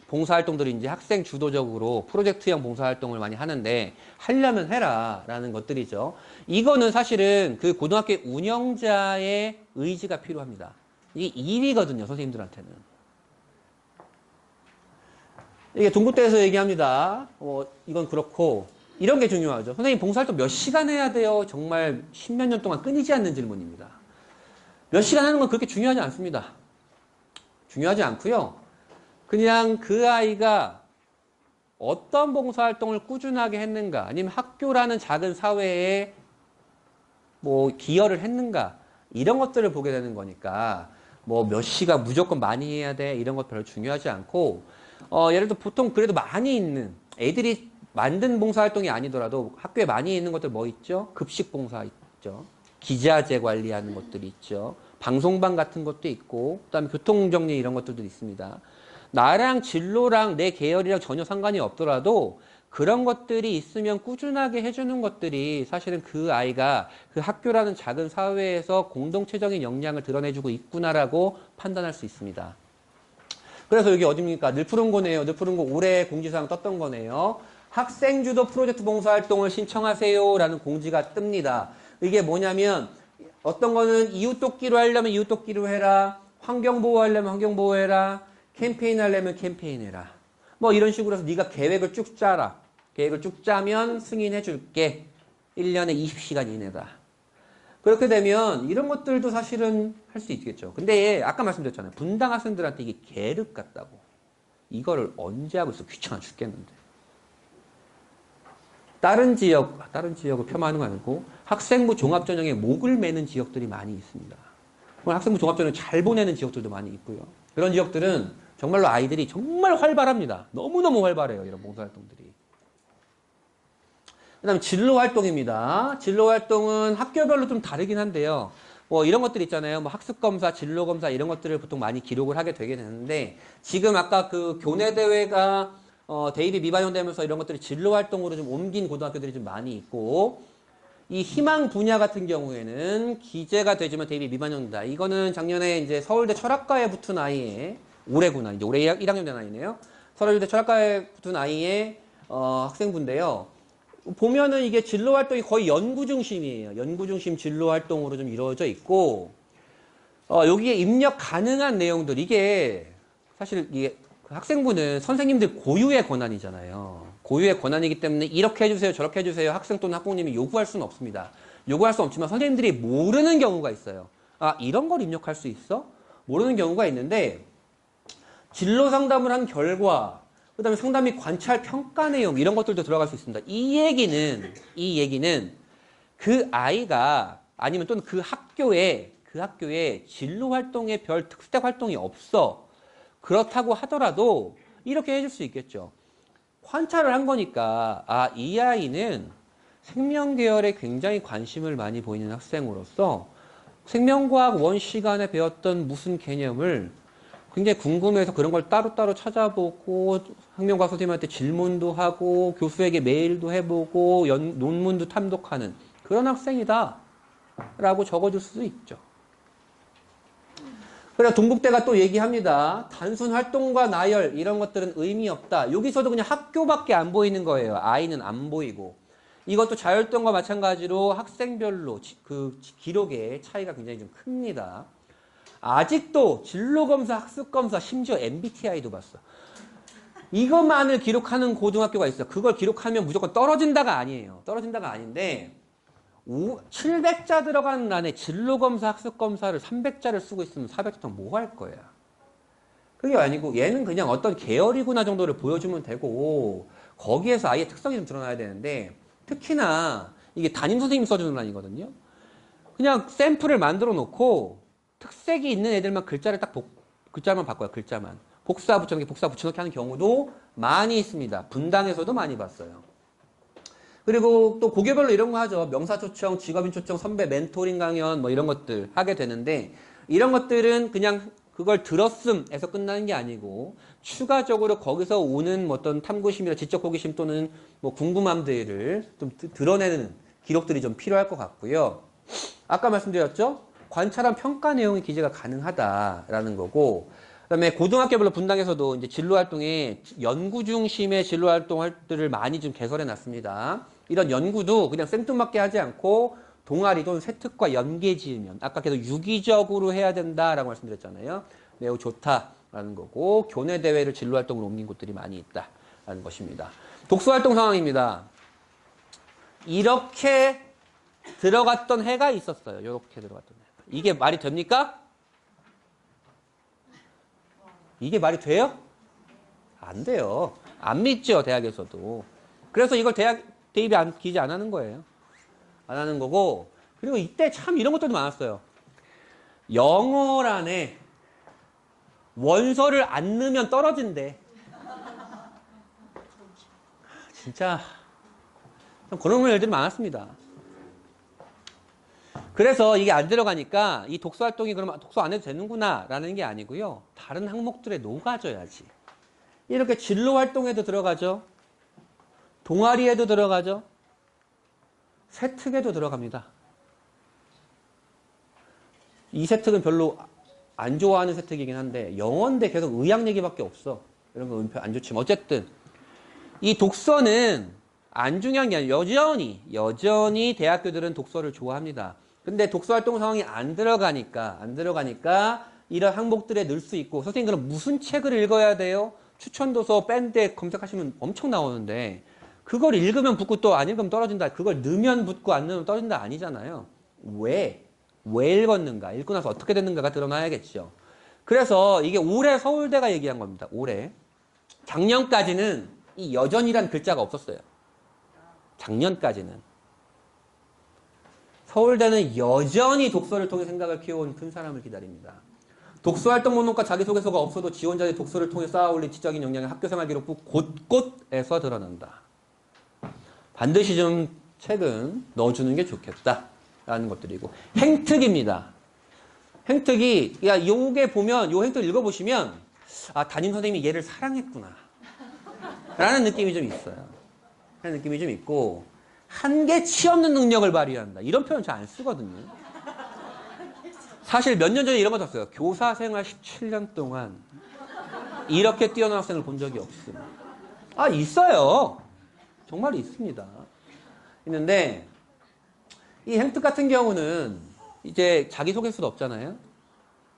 Speaker 1: 봉사활동들이 이제 학생 주도적으로 프로젝트형 봉사활동을 많이 하는데 하려면 해라 라는 것들이죠. 이거는 사실은 그 고등학교 운영자의 의지가 필요합니다. 이게 일이거든요. 선생님들한테는. 이게 동국대에서 얘기합니다. 이건 그렇고 이런 게 중요하죠. 선생님 봉사활동 몇 시간 해야 돼요? 정말 십몇 년 동안 끊이지 않는 질문입니다. 몇 시간 하는 건 그렇게 중요하지 않습니다. 중요하지 않고요. 그냥 그 아이가 어떤 봉사활동을 꾸준하게 했는가, 아니면 학교라는 작은 사회에 뭐 기여를 했는가, 이런 것들을 보게 되는 거니까 뭐 몇 시간 무조건 많이 해야 돼 이런 것 별로 중요하지 않고 예를 들어 보통 그래도 많이 있는 애들이 만든 봉사활동이 아니더라도 학교에 많이 있는 것들 뭐 있죠? 급식 봉사 있죠. 기자재 관리하는 것들이 있죠. 방송반 같은 것도 있고 그다음에 교통정리 이런 것들도 있습니다. 나랑 진로랑 내 계열이랑 전혀 상관이 없더라도 그런 것들이 있으면 꾸준하게 해주는 것들이 사실은 그 아이가 그 학교라는 작은 사회에서 공동체적인 역량을 드러내주고 있구나라고 판단할 수 있습니다. 그래서 여기 어딥니까? 늘푸른고네요. 늘푸른고 올해 공지사항 떴던 거네요. 학생주도 프로젝트 봉사활동을 신청하세요 라는 공지가 뜹니다. 이게 뭐냐면 어떤 거는 이웃돕기로 하려면 이웃돕기로 해라. 환경보호 하려면 환경보호 해라. 캠페인 하려면 캠페인 해라. 뭐 이런 식으로 해서 네가 계획을 쭉 짜라. 계획을 쭉 짜면 승인해 줄게. 1년에 20시간 이내다. 그렇게 되면 이런 것들도 사실은 할 수 있겠죠. 근데 아까 말씀드렸잖아요. 분당 학생들한테 이게 계륵 같다고. 이거를 언제 하고 있어? 귀찮아 죽겠는데. 다른 지역을 폄하하는 거 아니고 학생부 종합전형에 목을 매는 지역들이 많이 있습니다. 학생부 종합전형 잘 보내는 지역들도 많이 있고요. 그런 지역들은 정말로 아이들이 정말 활발합니다. 너무너무 활발해요. 이런 봉사활동들이. 그 다음에 진로활동입니다. 진로활동은 학교별로 좀 다르긴 한데요. 뭐 이런 것들 있잖아요. 뭐 학습검사, 진로검사 이런 것들을 보통 많이 기록을 하게 되게 되는데 지금 아까 그 교내대회가 대입이 미반영되면서 이런 것들이 진로활동으로 좀 옮긴 고등학교들이 좀 많이 있고 이 희망 분야 같은 경우에는 기재가 되지만 대입이 미반영된다. 이거는 작년에 이제 서울대 철학과에 붙은 아이의 올해구나. 이제 올해 1학년 된 아이네요. 서울대 철학과에 붙은 아이의 학생부인데요. 보면은 이게 진로 활동이 거의 연구 중심이에요. 연구 중심 진로 활동으로 좀 이루어져 있고, 여기에 입력 가능한 내용들, 이게 사실 이게 학생부는 선생님들 고유의 권한이잖아요. 고유의 권한이기 때문에 이렇게 해주세요, 저렇게 해주세요. 학생 또는 학부모님이 요구할 수는 없습니다. 요구할 수 없지만 선생님들이 모르는 경우가 있어요. 아, 이런 걸 입력할 수 있어? 모르는 경우가 있는데, 진로 상담을 한 결과, 그 다음에 상담 및 관찰 평가 내용 이런 것들도 들어갈 수 있습니다. 이 얘기는 그 아이가 아니면 또는 그 학교에 진로 활동에 별 특색 활동이 없어. 그렇다고 하더라도 이렇게 해줄 수 있겠죠. 관찰을 한 거니까 아, 이 아이는 생명 계열에 굉장히 관심을 많이 보이는 학생으로서 생명과학 원 시간에 배웠던 무슨 개념을 굉장히 궁금해서 그런 걸 따로따로 찾아보고 학명과학 선생님한테 질문도 하고 교수에게 메일도 해보고 논문도 탐독하는 그런 학생이다 라고 적어줄 수도 있죠. 그래서 동국대가 또 얘기합니다. 단순 활동과 나열 이런 것들은 의미 없다. 여기서도 그냥 학교밖에 안 보이는 거예요. 아이는 안 보이고. 이것도 자율동과 마찬가지로 학생별로 그 기록의 차이가 굉장히 좀 큽니다. 아직도 진로검사, 학습검사, 심지어 MBTI도 봤어. 이것만을 기록하는 고등학교가 있어. 그걸 기록하면 무조건 떨어진다가 아니에요. 떨어진다가 아닌데 700자 들어가는 란에 진로검사, 학습검사를 300자를 쓰고 있으면 400자 뭐 할 거야? 그게 아니고 얘는 그냥 어떤 계열이구나 정도를 보여주면 되고 거기에서 아예 특성이 좀 드러나야 되는데 특히나 이게 담임선생님이 써주는 란이거든요. 그냥 샘플을 만들어 놓고 특색이 있는 애들만 글자를 글자만 바꿔요. 글자만. 복사 붙여넣기, 복사 붙여넣기 하는 경우도 많이 있습니다. 분당에서도 많이 봤어요. 그리고 또 고교별로 이런 거 하죠. 명사 초청, 직업인 초청, 선배 멘토링 강연 뭐 이런 것들 하게 되는데 이런 것들은 그냥 그걸 들었음에서 끝나는 게 아니고 추가적으로 거기서 오는 어떤 탐구심이나 지적 호기심 또는 뭐 궁금함들을 좀 드러내는 기록들이 좀 필요할 것 같고요. 아까 말씀드렸죠? 관찰한 평가 내용의 기재가 가능하다라는 거고, 그 다음에 고등학교별로 분당에서도 이제 진로활동에 연구 중심의 진로활동들을 많이 좀 개설해 놨습니다. 이런 연구도 그냥 생뚱맞게 하지 않고 동아리 또는 세특과 연계 지으면, 아까 계속 유기적으로 해야 된다라고 말씀드렸잖아요. 매우 좋다라는 거고, 교내대회를 진로활동으로 옮긴 곳들이 많이 있다라는 것입니다. 독서활동 상황입니다. 이렇게 들어갔던 해가 있었어요. 이렇게 들어갔던 해. 이게 말이 됩니까? 이게 말이 돼요? 안 돼요. 안 믿죠, 대학에서도. 그래서 이걸 대입이 기재 안 하는 거예요. 안 하는 거고, 그리고 이때 참 이런 것들도 많았어요. 영어란에 원서를 안 넣으면 떨어진대. 진짜 그런 일들이 많았습니다. 그래서 이게 안 들어가니까 이 독서활동이 그러면 독서 안 해도 되는구나 라는 게 아니고요. 다른 항목들에 녹아져야지. 이렇게 진로활동에도 들어가죠. 동아리에도 들어가죠. 세특에도 들어갑니다. 이 세특은 별로 안 좋아하는 세특이긴 한데 영어인데 계속 의학 얘기밖에 없어. 이런 거 안 좋지만 어쨌든 이 독서는 안 중요한 게 아니라 여전히 대학교들은 독서를 좋아합니다.
Speaker 2: 근데 독서활동 상황이 안 들어가니까 이런 항목들에 넣을 수 있고, 선생님 그럼 무슨 책을 읽어야 돼요? 추천도서 밴드에 검색하시면 엄청 나오는데, 그걸 읽으면 붙고 또 안 읽으면 떨어진다. 그걸 넣으면 붙고 안 넣으면 떨어진다 아니잖아요. 왜? 왜 읽었는가? 읽고 나서 어떻게 됐는가가 드러나야겠죠. 그래서 이게 올해 서울대가 얘기한 겁니다. 올해. 작년까지는 이 여전이란 글자가 없었어요. 작년까지는. 서울대는 여전히 독서를 통해 생각을 키워온 큰 사람을 기다립니다. 독서활동 목록과 자기소개서가 없어도 지원자의 독서를 통해 쌓아올린 지적인 역량이 학교생활 기록부 곳곳에서 드러난다. 반드시 좀 책은 넣어주는 게 좋겠다라는 것들이고, 행특입니다. 행특이, 야, 요게 보면, 요 행특 읽어보시면, 아, 담임 선생님이 얘를 사랑했구나. 라는 느낌이 좀 있어요. 라는 느낌이 좀 있고, 한계치 없는 능력을 발휘한다. 이런 표현 잘 안 쓰거든요. 사실 몇 년 전에 이런 거 썼어요. 교사 생활 17년 동안 이렇게 뛰어난 학생을 본 적이 없습니다. 아, 있어요. 정말 있습니다. 있는데, 이 행특 같은 경우는 이제 자기소개서도 없잖아요.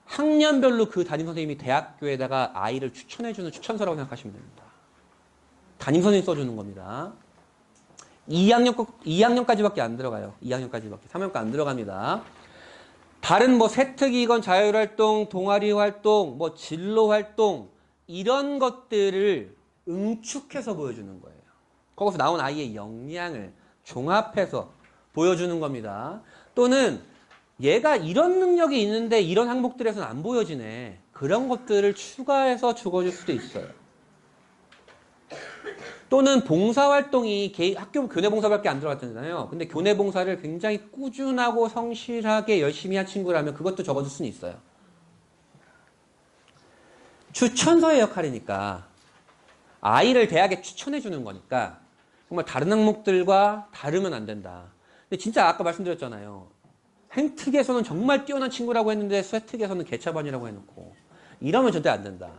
Speaker 2: 학년별로 그 담임 선생님이 대학교에다가 아이를 추천해주는 추천서라고 생각하시면 됩니다. 담임 선생님이 써주는 겁니다. 2학년까지밖에 안 들어가요. 2학년까지밖에. 3학년까지 안 들어갑니다. 다른 뭐 세특이건 자율활동, 동아리활동, 뭐 진로활동 이런 것들을 응축해서 보여주는 거예요. 거기서 나온 아이의 역량을 종합해서 보여주는 겁니다. 또는 얘가 이런 능력이 있는데 이런 항목들에서는 안 보여지네. 그런 것들을 추가해서 적어줄 수도 있어요. 또는 봉사활동이 학교 교내봉사밖에 안 들어갔잖아요. 근데 교내봉사를 굉장히 꾸준하고 성실하게 열심히 한 친구라면 그것도 적어줄 수는 있어요. 추천서의 역할이니까 아이를 대학에 추천해 주는 거니까 정말 다른 항목들과 다르면 안 된다. 근데 진짜 아까 말씀드렸잖아요. 행특에서는 정말 뛰어난 친구라고 했는데 쇠특에서는 개차반이라고 해놓고 이러면 절대 안 된다.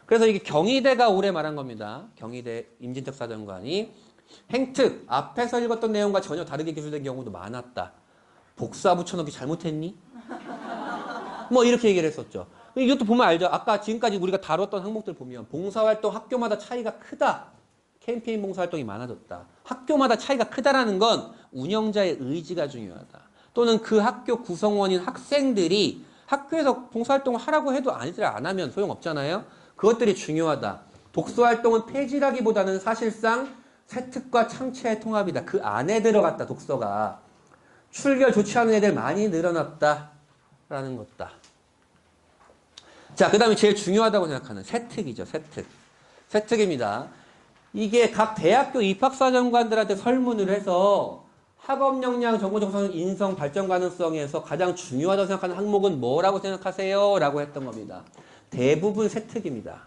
Speaker 2: 그래서 이게 경희대가 올해 말한 겁니다. 경희대 임진택 사정관이 행특 앞에서 읽었던 내용과 전혀 다르게 기술된 경우도 많았다. 복사 붙여넣기 잘못했니? 뭐 이렇게 얘기를 했었죠. 이것도 보면 알죠. 아까 지금까지 우리가 다뤘던 항목들 보면 봉사활동 학교마다 차이가 크다. 캠페인 봉사활동이 많아졌다. 학교마다 차이가 크다라는 건 운영자의 의지가 중요하다. 또는 그 학교 구성원인 학생들이 학교에서 봉사활동을 하라고 해도 아니들 안 하면 소용없잖아요. 그것들이 중요하다. 독서활동은 폐지라기보다는 사실상 세특과 창체의 통합이다. 그 안에 들어갔다, 독서가. 출결 좋지 않은 애들 많이 늘어났다라는 것다. 자, 그 다음에 제일 중요하다고 생각하는 세특이죠, 세특. 세특입니다. 이게 각 대학교 입학사정관들한테 설문을 해서 학업 역량, 정보 정성, 인성, 발전 가능성에서 가장 중요하다고 생각하는 항목은 뭐라고 생각하세요? 라고 했던 겁니다. 대부분 세특입니다.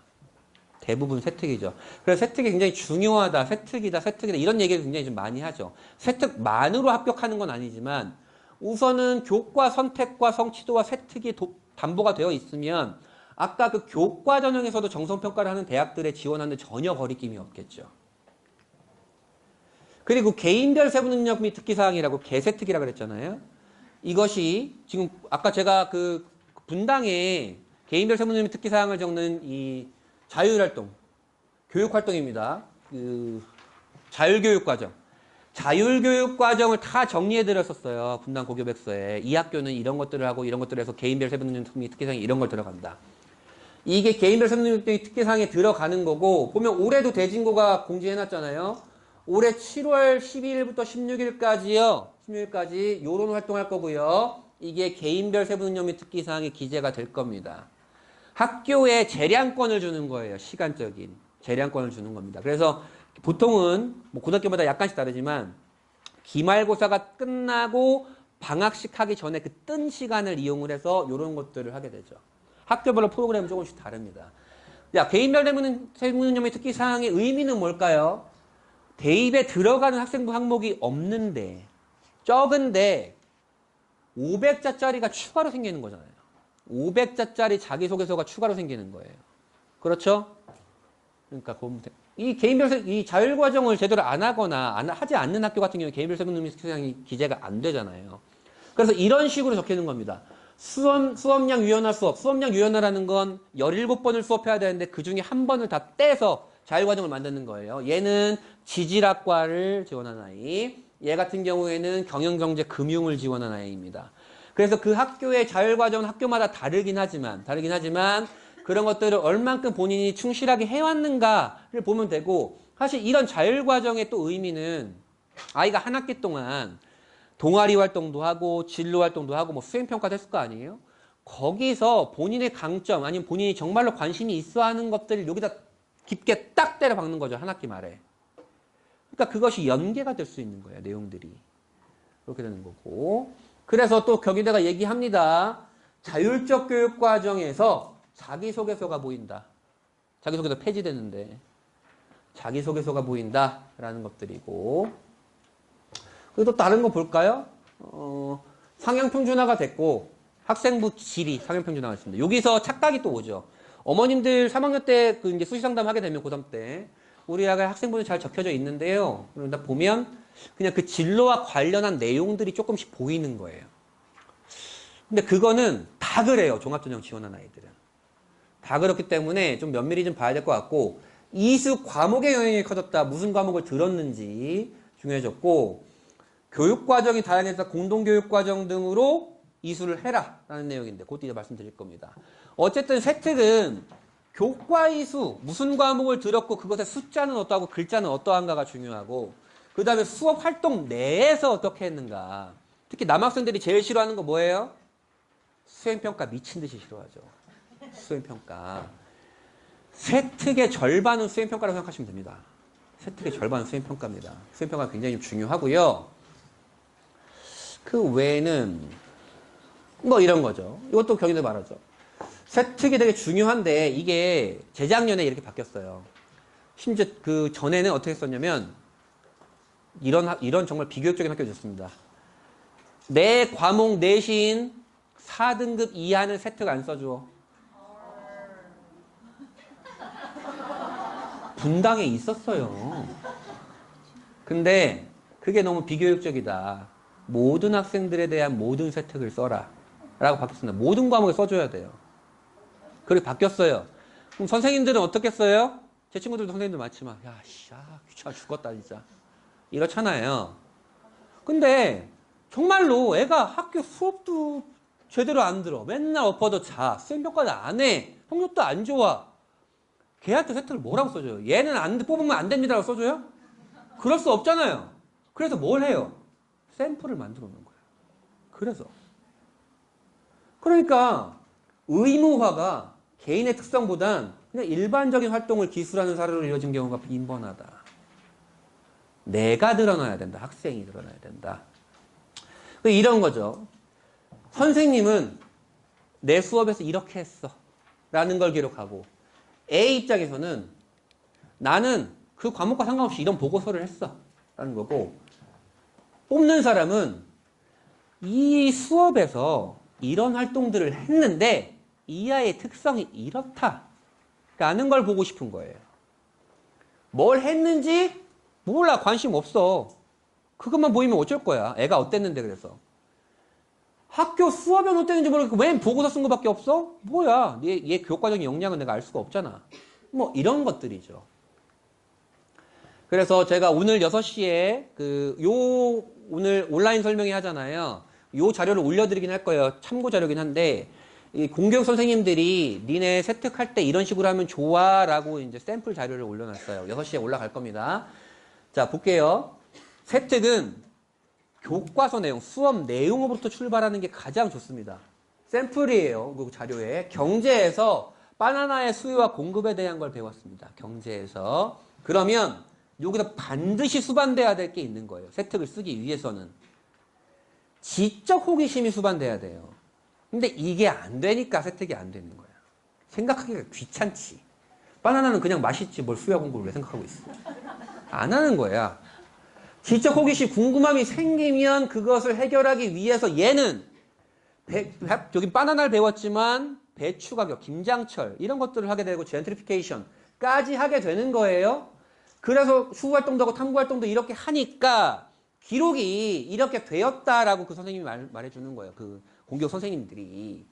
Speaker 2: 대부분 세특이죠. 그래서 세특이 굉장히 중요하다, 세특이다, 세특이다 이런 얘기를 굉장히 좀 많이 하죠. 세특만으로 합격하는 건 아니지만 우선은 교과 선택과 성취도와 세특이 담보가 되어 있으면 아까 그 교과 전형에서도 정성평가를 하는 대학들에 지원하는 데 전혀 거리낌이 없겠죠. 그리고 개인별 세부 능력 및 특기사항이라고 개세특이라고 그랬잖아요. 이것이 지금 아까 제가 그 분당에 개인별 세부 능력 및 특기사항을 적는 이 자율활동, 교육활동입니다. 그 자율교육과정. 자율교육과정을 다 정리해드렸었어요. 분당 고교백서에. 이 학교는 이런 것들을 하고 이런 것들을 해서 개인별 세부 능력 및 특기사항이 이런 걸 들어간다. 이게 개인별 세부 능력 및 특기사항에 들어가는 거고 보면 올해도 대진고가 공지해놨잖아요. 올해 7월 12일부터 16일까지요. 16일까지 요런 활동할 거고요. 이게 개인별 세부 능력 및 특기사항이 기재가 될 겁니다. 학교에 재량권을 주는 거예요. 시간적인 재량권을 주는 겁니다. 그래서 보통은 뭐 고등학교마다 약간씩 다르지만 기말고사가 끝나고 방학식 하기 전에 그 뜬 시간을 이용을 해서 이런 것들을 하게 되죠. 학교별로 프로그램은 조금씩 다릅니다. 자, 개인별 세부 능력 및 특기사항의 의미는 뭘까요? 대입에 들어가는 학생부 항목이 없는데 적은데 500자짜리가 추가로 생기는 거잖아요. 500자짜리 자기소개서가 추가로 생기는 거예요. 그렇죠? 그러니까 이 개인별 이 자율과정을 제대로 안 하거나 하지 않는 학교 같은 경우에 개인별 세부 능력 특기사항이 기재가 안 되잖아요. 그래서 이런 식으로 적히는 겁니다. 수업량 유연화 수업. 수업량 유연화라는 건 17번을 수업해야 되는데 그 중에 한 번을 다 떼서 자율과정을 만드는 거예요. 얘는 지질학과를 지원한 아이. 얘 같은 경우에는 경영경제 금융을 지원한 아이입니다. 그래서 그 학교의 자율과정은 학교마다 다르긴 하지만 그런 것들을 얼만큼 본인이 충실하게 해왔는가를 보면 되고, 사실 이런 자율과정의 또 의미는 아이가 한 학기 동안 동아리 활동도 하고 진로 활동도 하고 뭐 수행평가도 했을 거 아니에요? 거기서 본인의 강점 아니면 본인이 정말로 관심이 있어 하는 것들을 여기다 깊게 딱 때려 박는 거죠. 한 학기 말에. 그러니까 그것이 연계가 될 수 있는 거예요. 내용들이. 그렇게 되는 거고. 그래서 또 거기다가 얘기합니다. 자율적 교육 과정에서 자기소개서가 보인다. 자기소개서 폐지되는데 자기소개서가 보인다라는 것들이고, 그리고 또 다른 거 볼까요? 상향평준화가 됐고 학생부 질이 상향평준화가 됐습니다. 여기서 착각이 또 오죠. 어머님들 3학년 때 그 이제 수시상담 하게 되면 고3 때 우리 아가 학생부는 잘 적혀져 있는데요. 그러다 보면 그냥 그 진로와 관련한 내용들이 조금씩 보이는 거예요. 근데 그거는 다 그래요. 종합전형 지원한 아이들은. 다 그렇기 때문에 좀 면밀히 좀 봐야 될 것 같고, 이수 과목의 영향이 커졌다. 무슨 과목을 들었는지 중요해졌고, 교육과정이 다양해서 공동교육과정 등으로 이수를 해라 라는 내용인데 그것도 이제 말씀드릴 겁니다. 어쨌든 세특은 교과 이수, 무슨 과목을 들었고 그것의 숫자는 어떠하고 글자는 어떠한가가 중요하고, 그 다음에 수업 활동 내에서 어떻게 했는가. 특히 남학생들이 제일 싫어하는 거 뭐예요? 수행평가 미친 듯이 싫어하죠. 수행평가. 세특의 절반은 수행평가라고 생각하시면 됩니다. 세특의 절반은 수행평가입니다. 수행평가가 굉장히 중요하고요. 그 외에는 뭐 이런 거죠. 이것도 경희도 말하죠. 세특이 되게 중요한데 이게 재작년에 이렇게 바뀌었어요. 심지어 그 전에는 어떻게 썼냐면 이런 정말 비교육적인 학교였습니다. 내 과목 내신 4등급 이하는 세특 안 써줘. 분당에 있었어요. 근데 그게 너무 비교육적이다. 모든 학생들에 대한 모든 세특을 써라 라고 바뀌었습니다. 모든 과목에 써줘야 돼요. 그렇게 바뀌었어요. 그럼 선생님들은 어떻게 써요? 제 친구들도 선생님들 많지만 귀찮아 죽겠다 진짜 이렇잖아요. 근데 정말로 애가 학교 수업도 제대로 안 들어. 맨날 엎어져 자. 수행평가도 안 해. 성적도 안 좋아. 걔한테 세특을 뭐라고 써줘요? 얘는 뽑으면 안 됩니다라고 써줘요? 그럴 수 없잖아요. 그래서 뭘 해요? 샘플을 만들어 놓는 거예요. 그래서. 그러니까 의무화가 개인의 특성보단 그냥 일반적인 활동을 기술하는 사례로 이어진 경우가 빈번하다. 내가 드러나야 된다. 학생이 드러나야 된다. 이런 거죠. 선생님은 내 수업에서 이렇게 했어 라는 걸 기록하고, A 입장에서는 나는 그 과목과 상관없이 이런 보고서를 했어 라는 거고, 뽑는 사람은 이 수업에서 이런 활동들을 했는데 이 아이의 특성이 이렇다 라는 걸 보고 싶은 거예요. 뭘 했는지 몰라. 관심 없어. 그것만 보이면 어쩔 거야. 애가 어땠는데 그래서. 학교 수업이 어땠는지 모르겠고 왜 보고서 쓴 것밖에 없어? 뭐야. 얘 교과적인 역량은 내가 알 수가 없잖아. 뭐 이런 것들이죠. 그래서 제가 오늘 6시에 오늘 온라인 설명회 하잖아요. 요 자료를 올려드리긴 할 거예요. 참고 자료긴 한데, 이 공교육 선생님들이 니네 세특할 때 이런 식으로 하면 좋아 라고 이제 샘플 자료를 올려놨어요. 6시에 올라갈 겁니다. 자, 볼게요. 세특은 교과서 내용, 수업 내용으로부터 출발하는 게 가장 좋습니다. 샘플이에요. 그 자료에. 경제에서 바나나의 수요와 공급에 대한 걸 배웠습니다. 경제에서. 그러면 여기서 반드시 수반돼야 될 게 있는 거예요. 세특을 쓰기 위해서는. 지적 호기심이 수반돼야 돼요. 근데 이게 안 되니까 세특이 안 되는 거야. 생각하기가 귀찮지. 바나나는 그냥 맛있지 뭘 수요 공급을 왜 생각하고 있어. 안 하는 거야. 지적 호기심, 궁금함이 생기면 그것을 해결하기 위해서 얘는 여기 바나나를 배웠지만 배추 가격, 김장철 이런 것들을 하게 되고 젠트리피케이션까지 하게 되는 거예요. 그래서 수후활동도 하고 탐구활동도 이렇게 하니까 기록이 이렇게 되었다라고 그 선생님이 말해주는 거예요. 그 공교 선생님들이.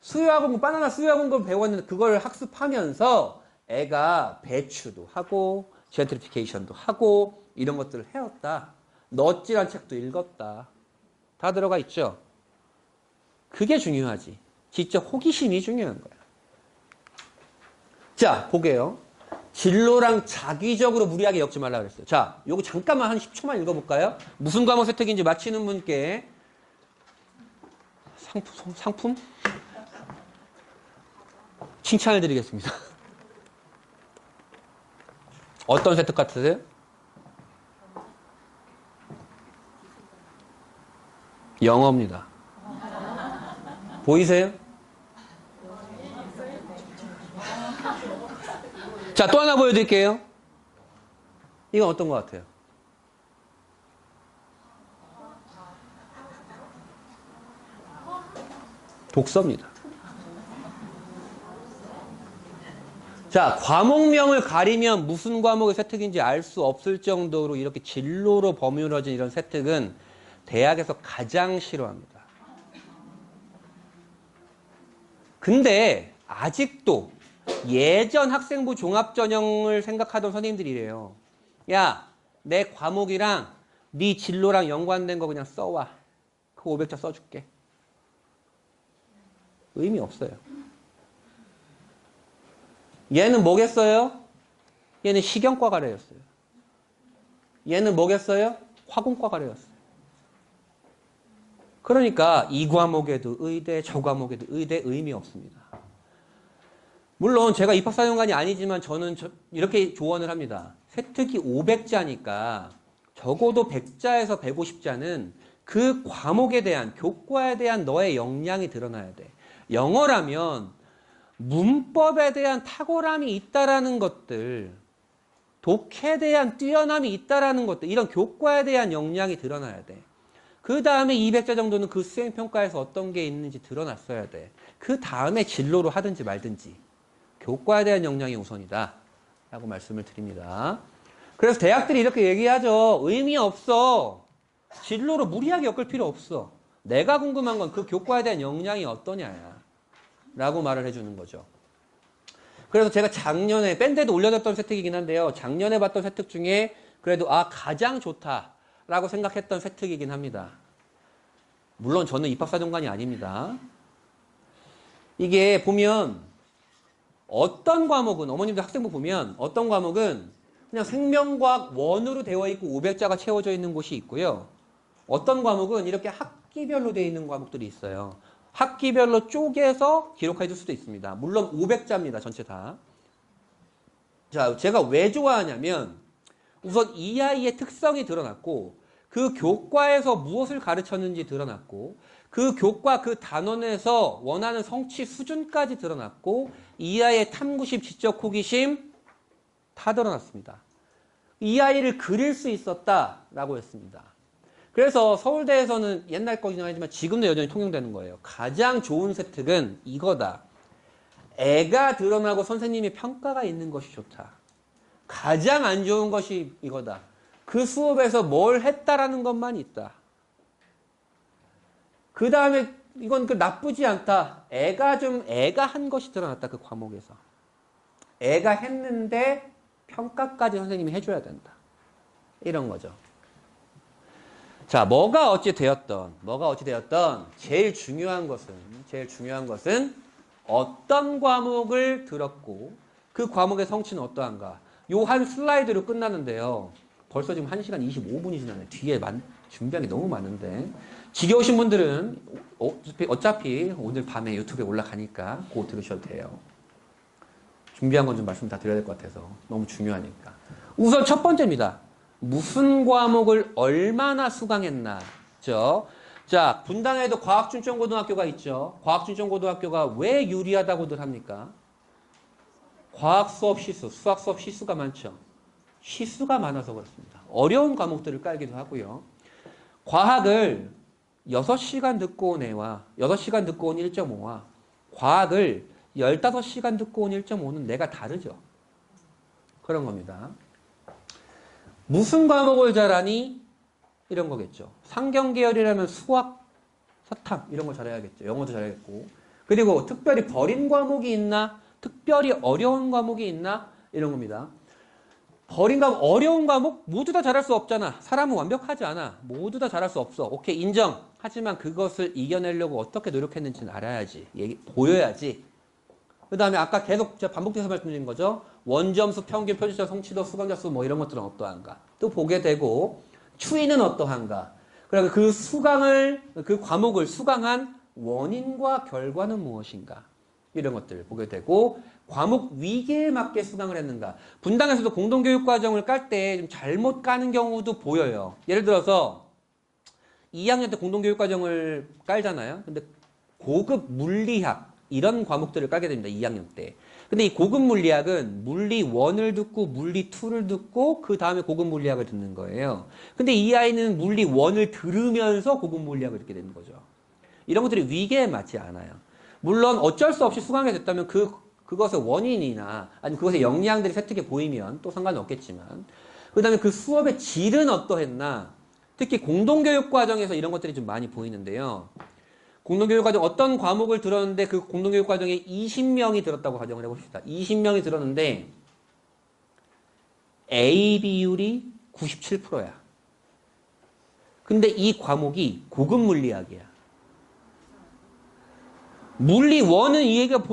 Speaker 2: 수요학원, 바나나 수요학원을 배웠는데 그걸 학습하면서 애가 배추도 하고 젠트리피케이션도 하고 이런 것들을 해왔다. 넛지란 책도 읽었다. 다 들어가 있죠. 그게 중요하지. 직접 호기심이 중요한 거야. 자, 보게요. 진로랑 자기적으로 무리하게 엮지 말라 그랬어요. 자, 요거 잠깐만 한 10초만 읽어볼까요? 무슨 과목 세특인지 맞히는 분께 상품? 칭찬을 드리겠습니다. 어떤 세특 같으세요? 영어입니다. 보이세요? 자, 또 하나 보여드릴게요. 이건 어떤 것 같아요? 독서입니다. 자, 과목명을 가리면 무슨 과목의 세특인지 알 수 없을 정도로 이렇게 진로로 버무려진 이런 세특은 대학에서 가장 싫어합니다. 근데 아직도 예전 학생부 종합전형을 생각하던 선생님들이래요. 야, 내 과목이랑 네 진로랑 연관된 거 그냥 써와. 그 500자 써줄게. 의미 없어요. 얘는 뭐겠어요? 얘는 식영과 가래였어요. 얘는 뭐겠어요? 화공과 가래였어요. 그러니까 이 과목에도 의대, 저 과목에도 의대 의미 없습니다. 물론 제가 입학사정관이 아니지만 저는 이렇게 조언을 합니다. 세특이 500자니까 적어도 100자에서 150자는 그 과목에 대한, 교과에 대한 너의 역량이 드러나야 돼. 영어라면 문법에 대한 탁월함이 있다라는 것들, 독해에 대한 뛰어남이 있다라는 것들, 이런 교과에 대한 역량이 드러나야 돼. 그 다음에 200자 정도는 그 수행평가에서 어떤 게 있는지 드러났어야 돼. 그 다음에 진로로 하든지 말든지. 교과에 대한 역량이 우선이다. 라고 말씀을 드립니다. 그래서 대학들이 이렇게 얘기하죠. 의미 없어. 진로로 무리하게 엮을 필요 없어. 내가 궁금한 건 그 교과에 대한 역량이 어떠냐야. 라고 말을 해주는 거죠. 그래서 제가 작년에 밴드에도 올려놨던 세특이긴 한데요. 작년에 봤던 세특 중에 그래도 가장 좋다라고 생각했던 세특이긴 합니다. 물론 저는 입학사정관이 아닙니다. 이게 보면 어떤 과목은 어머님들 학생부 보면 어떤 과목은 그냥 생명과학 원으로 되어 있고 500자가 채워져 있는 곳이 있고요. 어떤 과목은 이렇게 학기별로 되어 있는 과목들이 있어요. 학기별로 쪼개서 기록해 줄 수도 있습니다. 물론 500자입니다. 전체 다. 자, 제가 왜 좋아하냐면 우선 이 아이의 특성이 드러났고 그 교과에서 무엇을 가르쳤는지 드러났고 그 교과 그 단원에서 원하는 성취 수준까지 드러났고 이 아이의 탐구심, 지적 호기심 다 드러났습니다. 이 아이를 그릴 수 있었다라고 했습니다. 그래서 서울대에서는 옛날 거긴 하지만 지금도 여전히 통용되는 거예요. 가장 좋은 세특은 이거다. 애가 드러나고 선생님의 평가가 있는 것이 좋다. 가장 안 좋은 것이 이거다. 그 수업에서 뭘 했다라는 것만 있다. 그 다음에 이건 나쁘지 않다. 애가 한 것이 드러났다. 그 과목에서. 애가 했는데 평가까지 선생님이 해줘야 된다. 이런 거죠. 자, 뭐가 어찌 되었던 제일 중요한 것은 어떤 과목을 들었고 그 과목의 성취는 어떠한가. 요 한 슬라이드로 끝나는데요. 벌써 지금 1시간 25분이 지났네. 뒤에 준비한 게 너무 많은데. 지겨우신 분들은 어차피 오늘 밤에 유튜브에 올라가니까 그거 들으셔도 돼요. 준비한 건 좀 말씀 다 드려야 될 것 같아서 너무 중요하니까. 우선 첫 번째입니다. 무슨 과목을 얼마나 수강했나죠? 자, 분당에도 과학춘천고등학교가 있죠. 과학춘천고등학교가 왜 유리하다고들 합니까? 과학 수업 시수, 수학 수업 시수가 많죠. 시수가 많아서 그렇습니다. 어려운 과목들을 깔기도 하고요. 과학을 6시간 듣고 온 애와 6시간 듣고 온 1.5와 과학을 15시간 듣고 온 1.5는 내가 다르죠. 그런 겁니다. 무슨 과목을 잘하니? 이런 거겠죠. 상경 계열이라면 수학, 사탐 이런 거 잘해야겠죠. 영어도 잘해야겠고. 그리고 특별히 버린 과목이 있나? 특별히 어려운 과목이 있나? 이런 겁니다. 버린 과목, 어려운 과목 모두 다 잘할 수 없잖아. 사람은 완벽하지 않아. 모두 다 잘할 수 없어. 오케이, 인정. 하지만 그것을 이겨내려고 어떻게 노력했는지는 알아야지. 보여야지. 그 다음에 아까 계속 제가 반복해서 말씀드린 거죠. 원점수, 평균, 표준점, 성취도, 수강자 수 뭐 이런 것들은 어떠한가. 또 보게 되고 추이는 어떠한가. 그리고 그 과목을 수강한 원인과 결과는 무엇인가. 이런 것들을 보게 되고 과목 위계에 맞게 수강을 했는가. 분당에서도 공동교육과정을 깔 때 좀 잘못 까는 경우도 보여요. 예를 들어서 2학년 때 공동교육과정을 깔잖아요. 근데 고급 물리학 이런 과목들을 깔게 됩니다. 2학년 때. 근데 이 고급 물리학은 물리 1을 듣고 물리 2를 듣고 그 다음에 고급 물리학을 듣는 거예요. 근데 이 아이는 물리 1을 들으면서 고급 물리학을 듣게 되는 거죠. 이런 것들이 위계에 맞지 않아요. 물론 어쩔 수 없이 수강이 됐다면 그것의 원인이나 아니면 그것의 역량들이 세특에 보이면 또 상관은 없겠지만 그 다음에 그 수업의 질은 어떠했나. 특히 공동교육과정에서 이런 것들이 좀 많이 보이는데요. 공동교육과정 어떤 과목을 들었는데 그 공동교육과정에 20명이 들었다고 가정을 해봅시다. 20명이 들었는데 A 비율이 97%야. 근데 이 과목이 고급 물리학이야. 물리 1은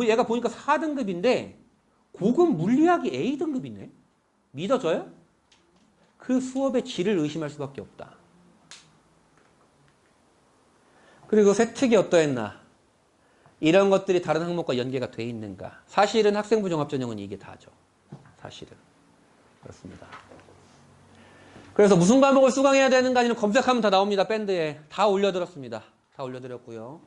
Speaker 2: 얘가 보니까 4등급인데 고급 물리학이 A등급이네. 믿어져요? 그 수업의 질을 의심할 수밖에 없다. 그리고 세특이 어떠했나? 이런 것들이 다른 항목과 연계가 돼 있는가? 사실은 학생부 종합전형은 이게 다죠. 사실은. 그렇습니다. 그래서 무슨 과목을 수강해야 되는가는 검색하면 다 나옵니다. 밴드에. 다 올려드렸습니다. 다 올려드렸고요.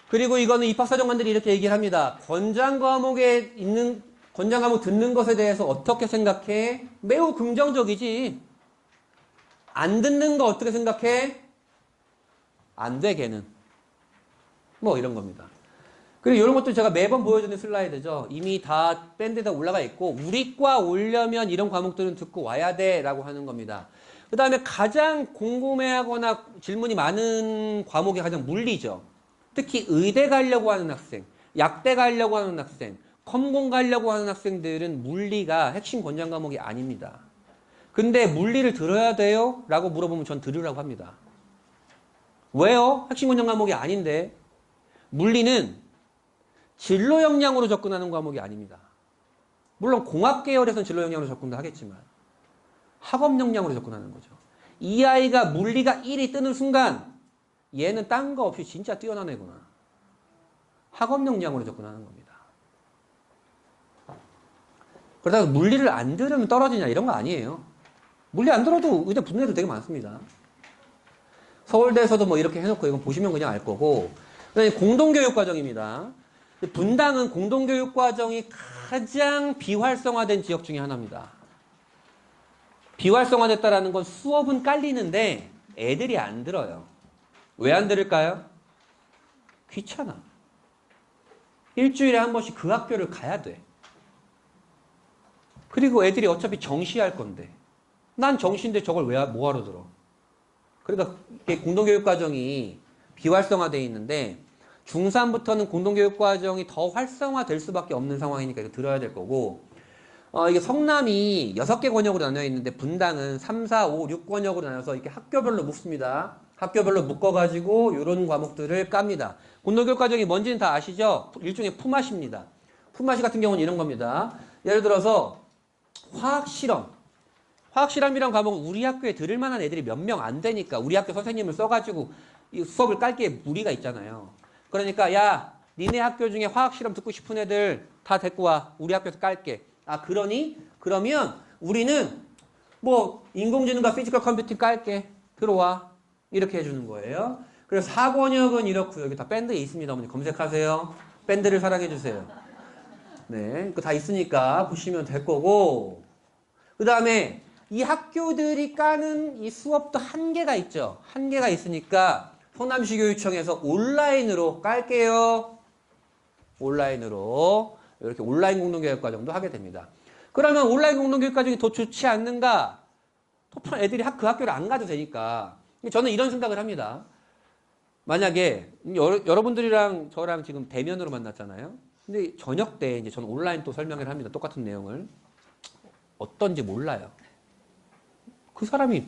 Speaker 2: 그리고 이거는 입학사정관들이 이렇게 얘기를 합니다. 권장 과목 듣는 것에 대해서 어떻게 생각해? 매우 긍정적이지. 안 듣는 거 어떻게 생각해? 안 돼, 걔는. 뭐 이런 겁니다. 그리고 이런 것도 제가 매번 보여주는 슬라이드죠. 이미 다 밴드에다 올라가 있고 우리과 오려면 이런 과목들은 듣고 와야 돼 라고 하는 겁니다. 그 다음에 가장 궁금해하거나 질문이 많은 과목이 가장 물리죠. 특히 의대 가려고 하는 학생, 약대 가려고 하는 학생, 컴공 가려고 하는 학생들은 물리가 핵심 권장 과목이 아닙니다. 근데 물리를 들어야 돼요? 라고 물어보면 전 들으라고 합니다. 왜요? 핵심 권장 과목이 아닌데. 물리는 진로 역량으로 접근하는 과목이 아닙니다. 물론 공학 계열에서는 진로 역량으로 접근도 하겠지만 학업 역량으로 접근하는 거죠. 이 아이가 물리가 1이 뜨는 순간 얘는 딴 거 없이 진짜 뛰어난 애구나. 학업 역량으로 접근하는 겁니다. 그러다가 물리를 안 들으면 떨어지냐 이런 거 아니에요. 물리 안 들어도 의대 붙는 애들 되게 많습니다. 서울대에서도 뭐 이렇게 해놓고 이건 보시면 그냥 알 거고. 그다음에 공동교육과정입니다. 분당은 공동교육과정이 가장 비활성화된 지역 중에 하나입니다. 비활성화됐다라는 건 수업은 깔리는데 애들이 안 들어요. 왜 안 들을까요? 귀찮아. 일주일에 한 번씩 그 학교를 가야 돼. 그리고 애들이 어차피 정시할 건데 난 정시인데 저걸 뭐하러 들어? 그러니까 공동교육과정이 비활성화되어 있는데 중3부터는 공동교육과정이 더 활성화될 수밖에 없는 상황이니까 이거 들어야 될 거고 이게 성남이 6개 권역으로 나뉘어 있는데 분당은 3, 4, 5, 6권역으로 나눠서 이렇게 학교별로 묶습니다. 학교별로 묶어가지고 이런 과목들을 깝니다. 공동교육과정이 뭔지는 다 아시죠? 일종의 품앗입니다. 품앗이 같은 경우는 이런 겁니다. 예를 들어서 화학실험. 화학실험이란 과목은 우리 학교에 들을 만한 애들이 몇 명 안 되니까 우리 학교 선생님을 써가지고 이 수업을 깔기에 무리가 있잖아요. 그러니까 야 니네 학교 중에 화학실험 듣고 싶은 애들 다 데리고 와. 우리 학교에서 깔게. 아 그러니? 그러면 우리는 뭐 인공지능과 피지컬 컴퓨팅 깔게. 들어와. 이렇게 해주는 거예요. 그래서 4권역은 이렇고요. 여기 다 밴드에 있습니다. 어머니 검색하세요. 밴드를 사랑해주세요. 네, 그거 다 있으니까 보시면 될 거고 그 다음에 이 학교들이 까는 이 수업도 한계가 있죠. 한계가 있으니까 성남시교육청에서 온라인으로 깔게요. 온라인으로 이렇게 온라인 공동교육과정도 하게 됩니다. 그러면 온라인 공동교육과정이 더 좋지 않는가? 애들이 그 학교를 안 가도 되니까. 저는 이런 생각을 합니다. 만약에 여러분들이랑 저랑 지금 대면으로 만났잖아요. 근데 저녁 때 이제 저는 온라인 또 설명을 합니다. 똑같은 내용을. 어떤지 몰라요. 그 사람이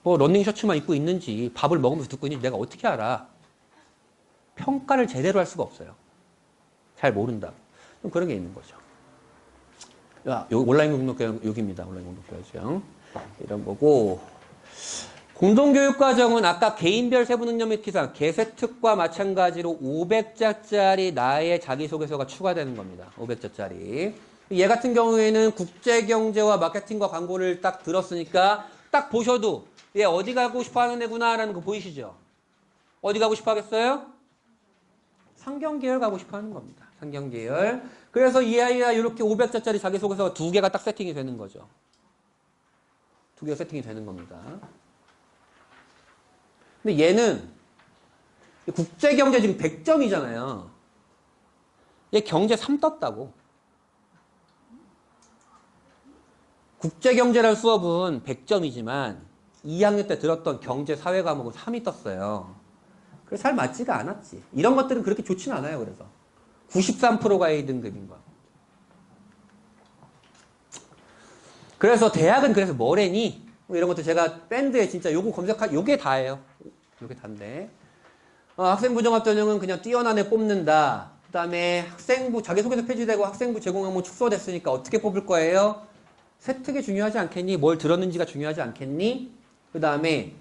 Speaker 2: 뭐 러닝 셔츠만 입고 있는지 밥을 먹으면서 듣고 있는지 내가 어떻게 알아? 평가를 제대로 할 수가 없어요. 잘 모른다. 좀 그런 게 있는 거죠. 온라인 공동교육 여기입니다. 온라인 공동교육 이런 거고. 공동교육과정은 아까 개인별 세부능력 및 기상, 개세특과 마찬가지로 500자짜리 나의 자기소개서가 추가되는 겁니다. 500자짜리. 얘 같은 경우에는 국제경제와 마케팅과 광고를 딱 들었으니까 딱 보셔도 얘 어디 가고 싶어 하는 애구나 라는 거 보이시죠? 어디 가고 싶어 하겠어요? 상경계열 가고 싶어 하는 겁니다. 상경계열. 그래서 이 아이가 이렇게 500자짜리 자기소개서가 2개가 딱 세팅이 되는 거죠. 2개가 세팅이 되는 겁니다. 근데 얘는 국제경제 지금 100점이잖아요. 얘 경제 3 떴다고. 국제경제라는 수업은 100점이지만 2학년 때 들었던 경제 사회 과목은 3이 떴어요. 그래서 잘 맞지가 않았지. 이런 것들은 그렇게 좋진 않아요. 그래서 93%가 A 등급인 거. 그래서 대학은 그래서 뭐래니? 뭐 이런 것도 제가 밴드에 진짜 요거 요게 다예요. 요게 다인데. 학생부 종합전형은 그냥 뛰어난 애 뽑는다. 그 다음에 학생부 자기소개서 폐지되고 학생부 제공 항목 축소됐으니까 어떻게 뽑을 거예요? 세특이 중요하지 않겠니? 뭘 들었는지가 중요하지 않겠니? 그 다음에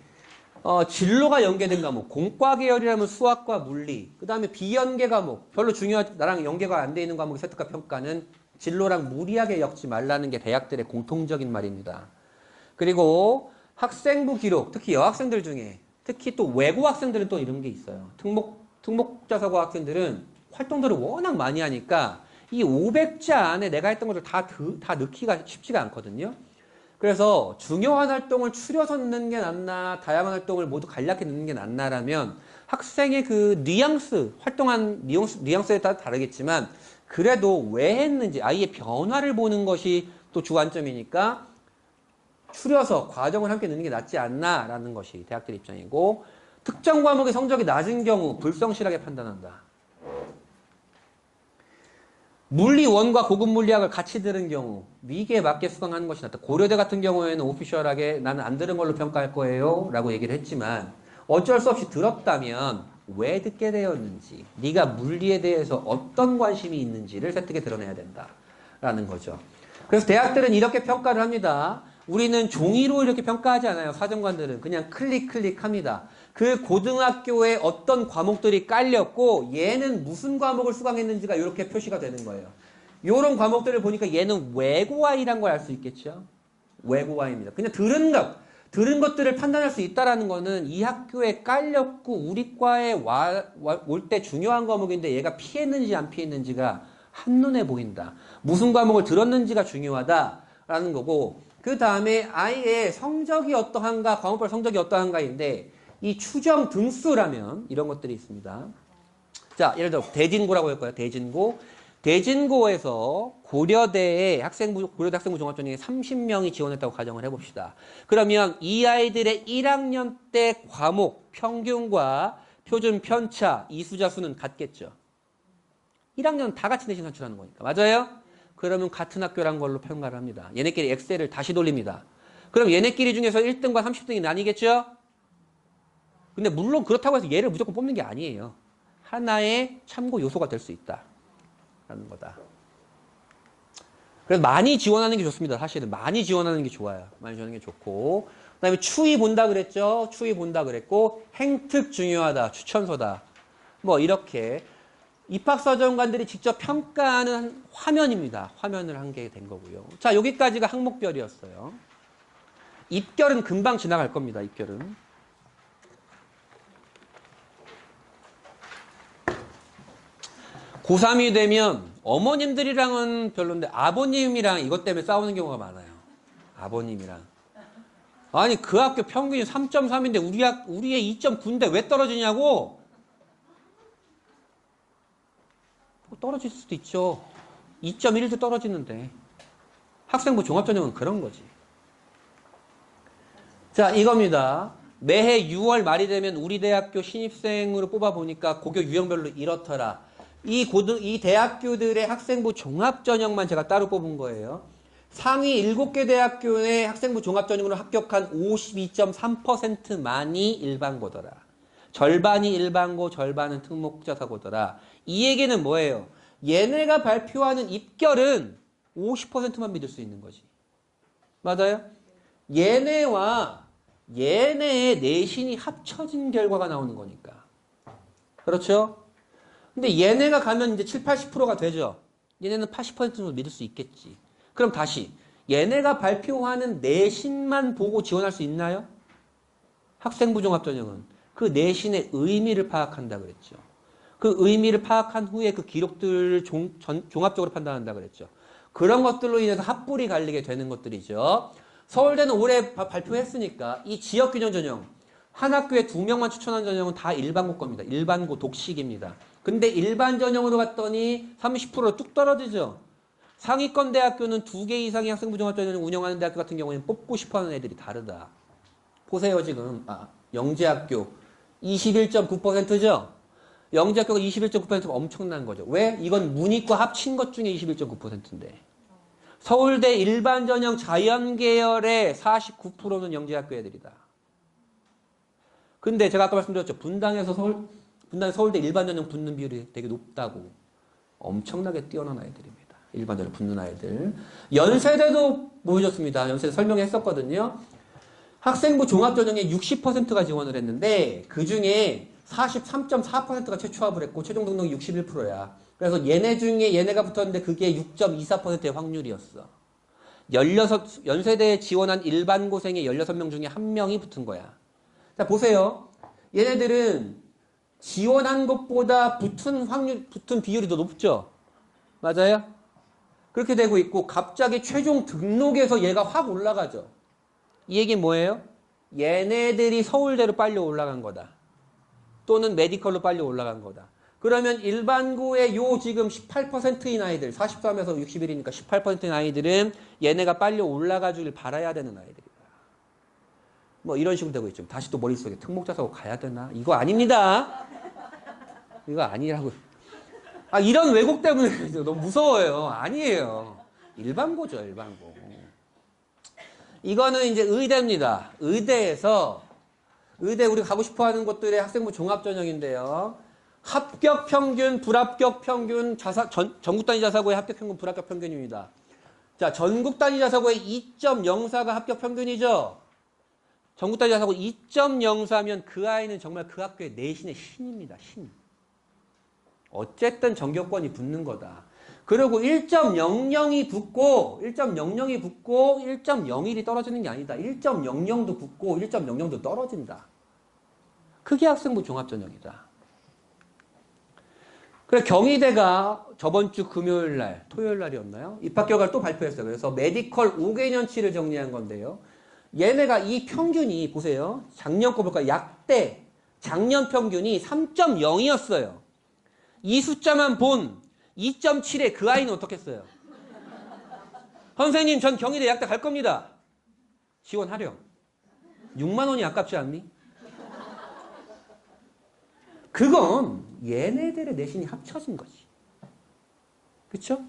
Speaker 2: 진로가 연계된 과목, 공과 계열이라면 수학과 물리, 그 다음에 비연계 과목, 별로 중요하지, 나랑 연계가 안 돼 있는 과목의 세특과 평가는 진로랑 무리하게 엮지 말라는 게 대학들의 공통적인 말입니다. 그리고 학생부 기록, 특히 여학생들 중에, 특히 또 외고 학생들은 또 이런 게 있어요. 특목자사고 학생들은 활동들을 워낙 많이 하니까 이 500자 안에 내가 했던 것을 다 넣기가 쉽지가 않거든요. 그래서 중요한 활동을 추려서 넣는 게 낫나, 다양한 활동을 모두 간략히 넣는 게 낫나라면 학생의 그 뉘앙스, 활동한 뉘앙스에 따라 다르겠지만 그래도 왜 했는지 아이의 변화를 보는 것이 또 주관점이니까 추려서 과정을 함께 넣는 게 낫지 않나라는 것이 대학들 입장이고, 특정 과목의 성적이 낮은 경우 불성실하게 판단한다. 물리 원과 고급 물리학을 같이 들은 경우 미기에 맞게 수강하는 것이 낫다. 고려대 같은 경우에는 오피셜하게 나는 안 들은 걸로 평가할 거예요 라고 얘기를 했지만 어쩔 수 없이 들었다면 왜 듣게 되었는지, 네가 물리에 대해서 어떤 관심이 있는지를 세특에 드러내야 된다라는 거죠. 그래서 대학들은 이렇게 평가를 합니다. 우리는 종이로 이렇게 평가하지 않아요. 사정관들은 그냥 클릭합니다. 그 고등학교에 어떤 과목들이 깔렸고 얘는 무슨 과목을 수강했는지가 이렇게 표시가 되는 거예요. 이런 과목들을 보니까 얘는 외고아이란 걸 알 수 있겠죠. 외고아입니다. 그냥 들은 것들을 판단할 수 있다라는 거는 이 학교에 깔렸고 우리 과에 올 때 중요한 과목인데 얘가 피했는지 안 피했는지가 한눈에 보인다. 무슨 과목을 들었는지가 중요하다라는 거고, 그 다음에 아이의 성적이 어떠한가, 과목별 성적이 어떠한가인데 이 추정 등수라면 이런 것들이 있습니다. 자, 예를 들어 대진고라고 할 거예요. 대진고에서 고려대 학생부 종합전형에 30명이 지원했다고 가정을 해봅시다. 그러면 이 아이들의 1학년 때 과목 평균과 표준 편차 이수자 수는 같겠죠. 1학년은 다 같이 내신 산출하는 거니까. 맞아요? 그러면 같은 학교란 걸로 평가를 합니다. 얘네끼리 엑셀을 다시 돌립니다. 그럼 얘네끼리 중에서 1등과 30등이 나뉘겠죠? 근데 물론 그렇다고 해서 얘를 무조건 뽑는 게 아니에요. 하나의 참고 요소가 될 수 있다 라는 거다. 그래서 많이 지원하는 게 좋습니다. 사실은 많이 지원하는 게 좋아요. 많이 지원하는 게 좋고, 그 다음에 추이 본다 그랬죠. 추이 본다 그랬고, 행특 중요하다, 추천서다, 뭐 이렇게 입학사정관들이 직접 평가하는 화면입니다. 화면을 한 게 된 거고요. 자, 여기까지가 항목별이었어요. 입결은 금방 지나갈 겁니다. 입결은. 고3이 되면 어머님들이랑은 별론데 아버님이랑 이것 때문에 싸우는 경우가 많아요. 아버님이랑. 아니 그 학교 평균이 3.3인데 우리 애 2.9인데 왜 떨어지냐고? 떨어질 수도 있죠. 2.1도 떨어지는데. 학생부 종합전형은 그런 거지. 자, 이겁니다. 매해 6월 말이 되면 우리 대학교 신입생으로 뽑아보니까 고교 유형별로 이렇더라. 이 대학교들의 학생부 종합전형만 제가 따로 뽑은 거예요. 상위 7개 대학교의 학생부 종합전형으로 합격한 52.3%만이 일반고더라. 절반이 일반고, 절반은 특목자사고더라. 이 얘기는 뭐예요? 얘네가 발표하는 입결은 50%만 믿을 수 있는 거지. 맞아요? 얘네와 얘네의 내신이 합쳐진 결과가 나오는 거니까. 그렇죠? 근데 얘네가 가면 이제 7, 80%가 되죠. 얘네는 80%로 믿을 수 있겠지. 그럼 다시 얘네가 발표하는 내신만 보고 지원할 수 있나요? 학생부 종합전형은 그 내신의 의미를 파악한다 그랬죠. 그 의미를 파악한 후에 그 기록들을 종합적으로 판단한다 그랬죠. 그런 것들로 인해서 합불이 갈리게 되는 것들이죠. 서울대는 올해 발표했으니까 이 지역균형 전형 한 학교에 2명만 추천한 전형은 다 일반고 겁니다. 일반고 독식입니다. 근데 일반 전형으로 갔더니 30%로 뚝 떨어지죠. 상위권 대학교는 2개 이상의 학생부 종합전형을 운영하는 대학교 같은 경우에는 뽑고 싶어하는 애들이 다르다. 보세요 지금 영재학교 21.9%죠. 영재학교가 21.9%가 엄청난 거죠. 왜? 이건 문이과 합친 것 중에 21.9%인데 서울대 일반 전형 자연 계열의 49%는 영재학교 애들이다. 근데 제가 아까 말씀드렸죠. 분당에서 서울대 일반 전형 붙는 비율이 되게 높다고. 엄청나게 뛰어난 아이들입니다. 일반 전형 붙는 아이들. 연세대도 보여줬습니다. 연세대 설명했었거든요. 학생부 종합전형에 60%가 지원을 했는데 그 중에 43.4%가 최초합을 했고 최종 등록이 61%야. 그래서 얘네 중에 얘네가 붙었는데 그게 6.24%의 확률이었어. 연세대에 지원한 일반고생의 16명 중에 1명이 붙은 거야. 자, 보세요. 얘네들은 지원한 것보다 붙은 비율이 더 높죠? 맞아요? 그렇게 되고 있고 갑자기 최종 등록에서 얘가 확 올라가죠. 이 얘기는 뭐예요? 얘네들이 서울대로 빨리 올라간 거다. 또는 메디컬로 빨리 올라간 거다. 그러면 일반고의 요 지금 18%인 아이들, 43에서 61이니까 18%인 아이들은 얘네가 빨리 올라가 주길 바라야 되는 아이들이다. 뭐 이런 식으로 되고 있죠. 다시 또 머릿속에 특목자사고 가야 되나? 이거 아닙니다. 이거 아니라고. 이런 왜곡 때문에 너무 무서워요. 아니에요. 일반고죠, 일반고. 이거는 이제 의대입니다. 의대 우리 가고 싶어 하는 곳들의 학생부 종합전형인데요. 합격 평균, 불합격 평균, 전국 단위 자사고의 합격 평균, 불합격 평균입니다. 자, 전국 단위 자사고의 2.04가 합격 평균이죠. 전국 단위 자사고 2.04면 그 아이는 정말 그 학교의 내신의 신입니다. 신. 어쨌든 전교권이 붙는 거다. 그리고 1.00이 붙고 1.01이 떨어지는 게 아니다. 1.00도 붙고 1.00도 떨어진다. 그게 학생부 종합전형이다. 그래 경희대가 저번 주 금요일 날, 토요일 날이었나요? 입학 결과를 또 발표했어요. 그래서 메디컬 5개년치를 정리한 건데요. 얘네가 이 평균이 보세요. 작년 거 볼까요? 약대 작년 평균이 3.0이었어요. 이 숫자만 본 2.7의 그 아이는 어떻겠어요? 선생님 전 경희대 약대 갈 겁니다. 지원하렴. 6만 원이 아깝지 않니? 그건 얘네들의 내신이 합쳐진 거지. 그쵸?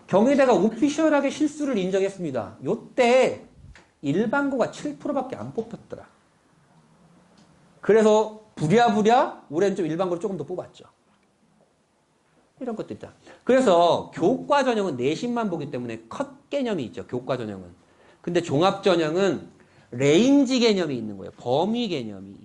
Speaker 2: 경희대가 오피셜하게 실수를 인정했습니다. 요때 일반고가 7%밖에 안 뽑혔더라. 그래서 부랴부랴 올해는 좀 일반고를 조금 더 뽑았죠. 이런 것도 있다. 그래서 교과 전형은 내신만 보기 때문에 컷 개념이 있죠. 교과 전형은. 근데 종합 전형은 레인지 개념이 있는 거예요. 범위 개념이.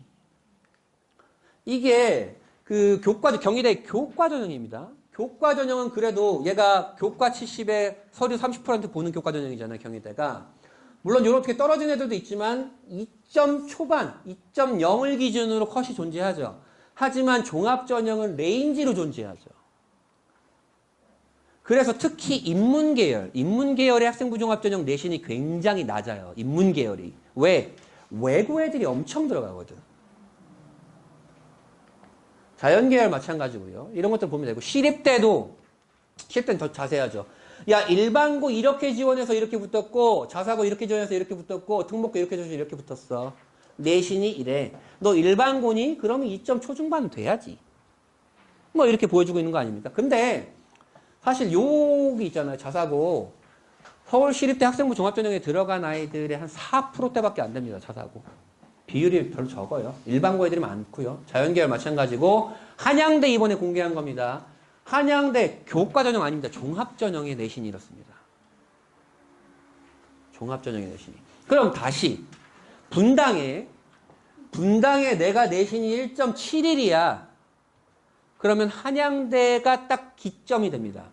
Speaker 2: 이게 그 경희대 교과 전형입니다. 교과 전형은 그래도 얘가 교과 70에 서류 30% 보는 교과 전형이잖아요. 경희대가. 물론 이렇게 떨어진 애들도 있지만 2점 초반, 2.0을 기준으로 컷이 존재하죠. 하지만 종합 전형은 레인지로 존재하죠. 그래서 특히 인문계열의 학생부 종합전형 내신이 굉장히 낮아요. 인문계열이. 왜? 외고 애들이 엄청 들어가거든. 자연계열 마찬가지고요. 이런 것들 보면 되고 시립대는 더 자세하죠. 야, 일반고 이렇게 지원해서 이렇게 붙었고, 자사고 이렇게 지원해서 이렇게 붙었고, 특목고 이렇게 지원해서 이렇게 붙었어. 내신이 이래. 너 일반고니? 그러면 2점 초중반 돼야지. 뭐 이렇게 보여주고 있는 거 아닙니까? 근데 사실 여기 있잖아요. 자사고. 서울시립대 학생부 종합전형에 들어간 아이들의 한 4%대밖에 안 됩니다. 자사고. 비율이 별로 적어요. 일반고 애들이 많고요. 자연계열 마찬가지고 한양대 이번에 공개한 겁니다. 한양대 교과전형 아닙니다. 종합전형의 내신이 이렇습니다. 종합전형의 내신이. 그럼 다시 분당에 내가 내신이 1.71이야. 그러면 한양대가 딱 기점이 됩니다.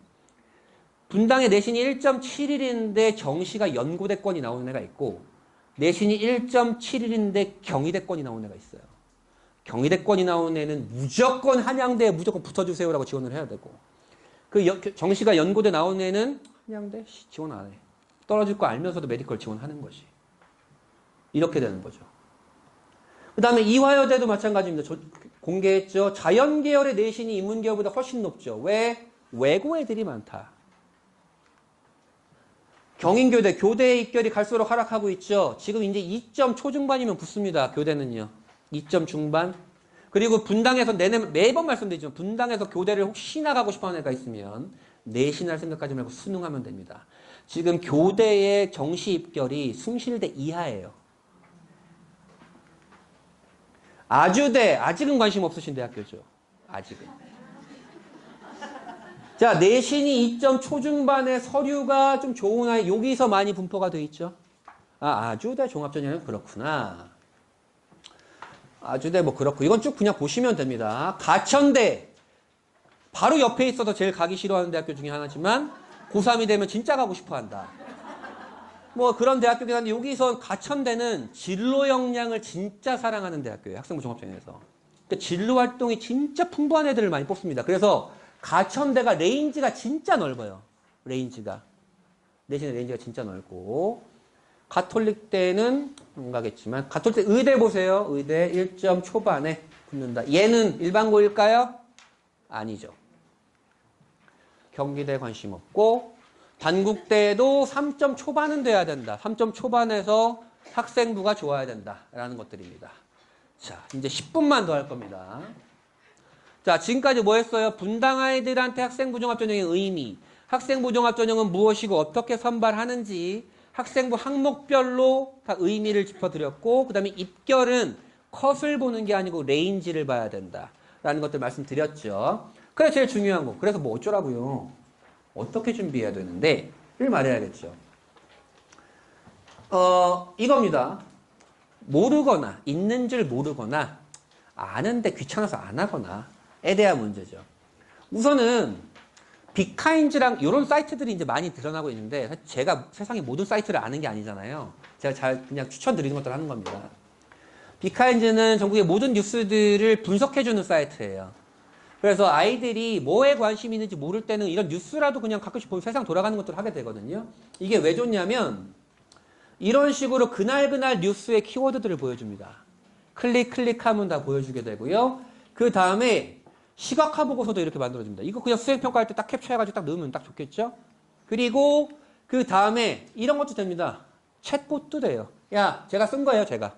Speaker 2: 분당의 내신이 1.71인데 정시가 연고대권이 나오는 애가 있고 내신이 1.71인데 경희대권이 나오는 애가 있어요. 경희대권이 나오는 애는 무조건 한양대에 무조건 붙어주세요라고 지원을 해야 되고 그 정시가 연고대 나오는 애는 한양대 지원 안 해. 떨어질 거 알면서도 메디컬 지원하는 것이. 이렇게 되는 거죠. 그 다음에 이화여대도 마찬가지입니다. 공개했죠. 자연계열의 내신이 인문계열보다 훨씬 높죠. 왜? 외고 애들이 많다. 경인교대, 교대의 입결이 갈수록 하락하고 있죠. 지금 이제 2점 초중반이면 붙습니다. 교대는요. 2점 중반. 그리고 분당에서 매번 말씀드리지만 분당에서 교대를 혹시나 가고 싶어하는 애가 있으면 내신할 생각하지 말고 수능하면 됩니다. 지금 교대의 정시 입결이 숭실대 이하예요. 아주대, 아직은 관심 없으신 대학교죠. 아직은. 자, 내신이 2점 초중반의 서류가 좀 좋은 아이, 여기서 많이 분포가 돼 있죠. 아주대 종합전형은 그렇구나. 아주대 뭐 그렇고. 이건 쭉 그냥 보시면 됩니다. 가천대. 바로 옆에 있어서 제일 가기 싫어하는 대학교 중에 하나지만 고3이 되면 진짜 가고 싶어 한다. 뭐 그런 대학교긴 한데 여기서 가천대는 진로 역량을 진짜 사랑하는 대학교예요. 학생부 종합전형에서. 그러니까 진로 활동이 진짜 풍부한 애들을 많이 뽑습니다. 그래서 가천대가 레인지가 진짜 넓어요. 레인지가. 내신의 레인지가 진짜 넓고. 가톨릭대는 안 가겠지만 가톨릭대 의대 보세요. 의대 1점 초반에 붙는다. 얘는 일반고일까요? 아니죠. 경기대 관심 없고 단국대도 3점 초반은 돼야 된다. 3점 초반에서 학생부가 좋아야 된다라는 것들입니다. 자, 이제 10분만 더 할 겁니다. 자, 지금까지 뭐 했어요? 분당 아이들한테 학생부 종합전형의 의미, 학생부 종합전형은 무엇이고 어떻게 선발하는지 학생부 항목별로 다 의미를 짚어드렸고 그 다음에 입결은 컷을 보는 게 아니고 레인지를 봐야 된다라는 것들 말씀드렸죠. 그래 제일 중요한 거. 그래서 뭐 어쩌라고요? 어떻게 준비해야 되는데 를 말해야겠죠. 이겁니다. 모르거나 있는 줄 모르거나 아는데 귀찮아서 안 하거나 에 대한 문제죠. 우선은 빅카인즈랑 이런 사이트들이 이제 많이 드러나고 있는데 제가 세상의 모든 사이트를 아는 게 아니잖아요. 제가 잘 그냥 추천드리는 것들 하는 겁니다. 빅카인즈는 전국의 모든 뉴스들을 분석해주는 사이트예요. 그래서 아이들이 뭐에 관심이 있는지 모를 때는 이런 뉴스라도 그냥 가끔씩 보면 세상 돌아가는 것들을 하게 되거든요. 이게 왜 좋냐면 이런 식으로 그날 뉴스의 키워드들을 보여줍니다. 클릭하면 다 보여주게 되고요. 그 다음에 시각화 보고서도 이렇게 만들어줍니다. 이거 그냥 수행평가할 때 딱 캡처해가지고 딱 넣으면 딱 좋겠죠? 그리고 그 다음에 이런 것도 됩니다. 챗봇도 돼요. 야, 제가 쓴 거예요, 제가.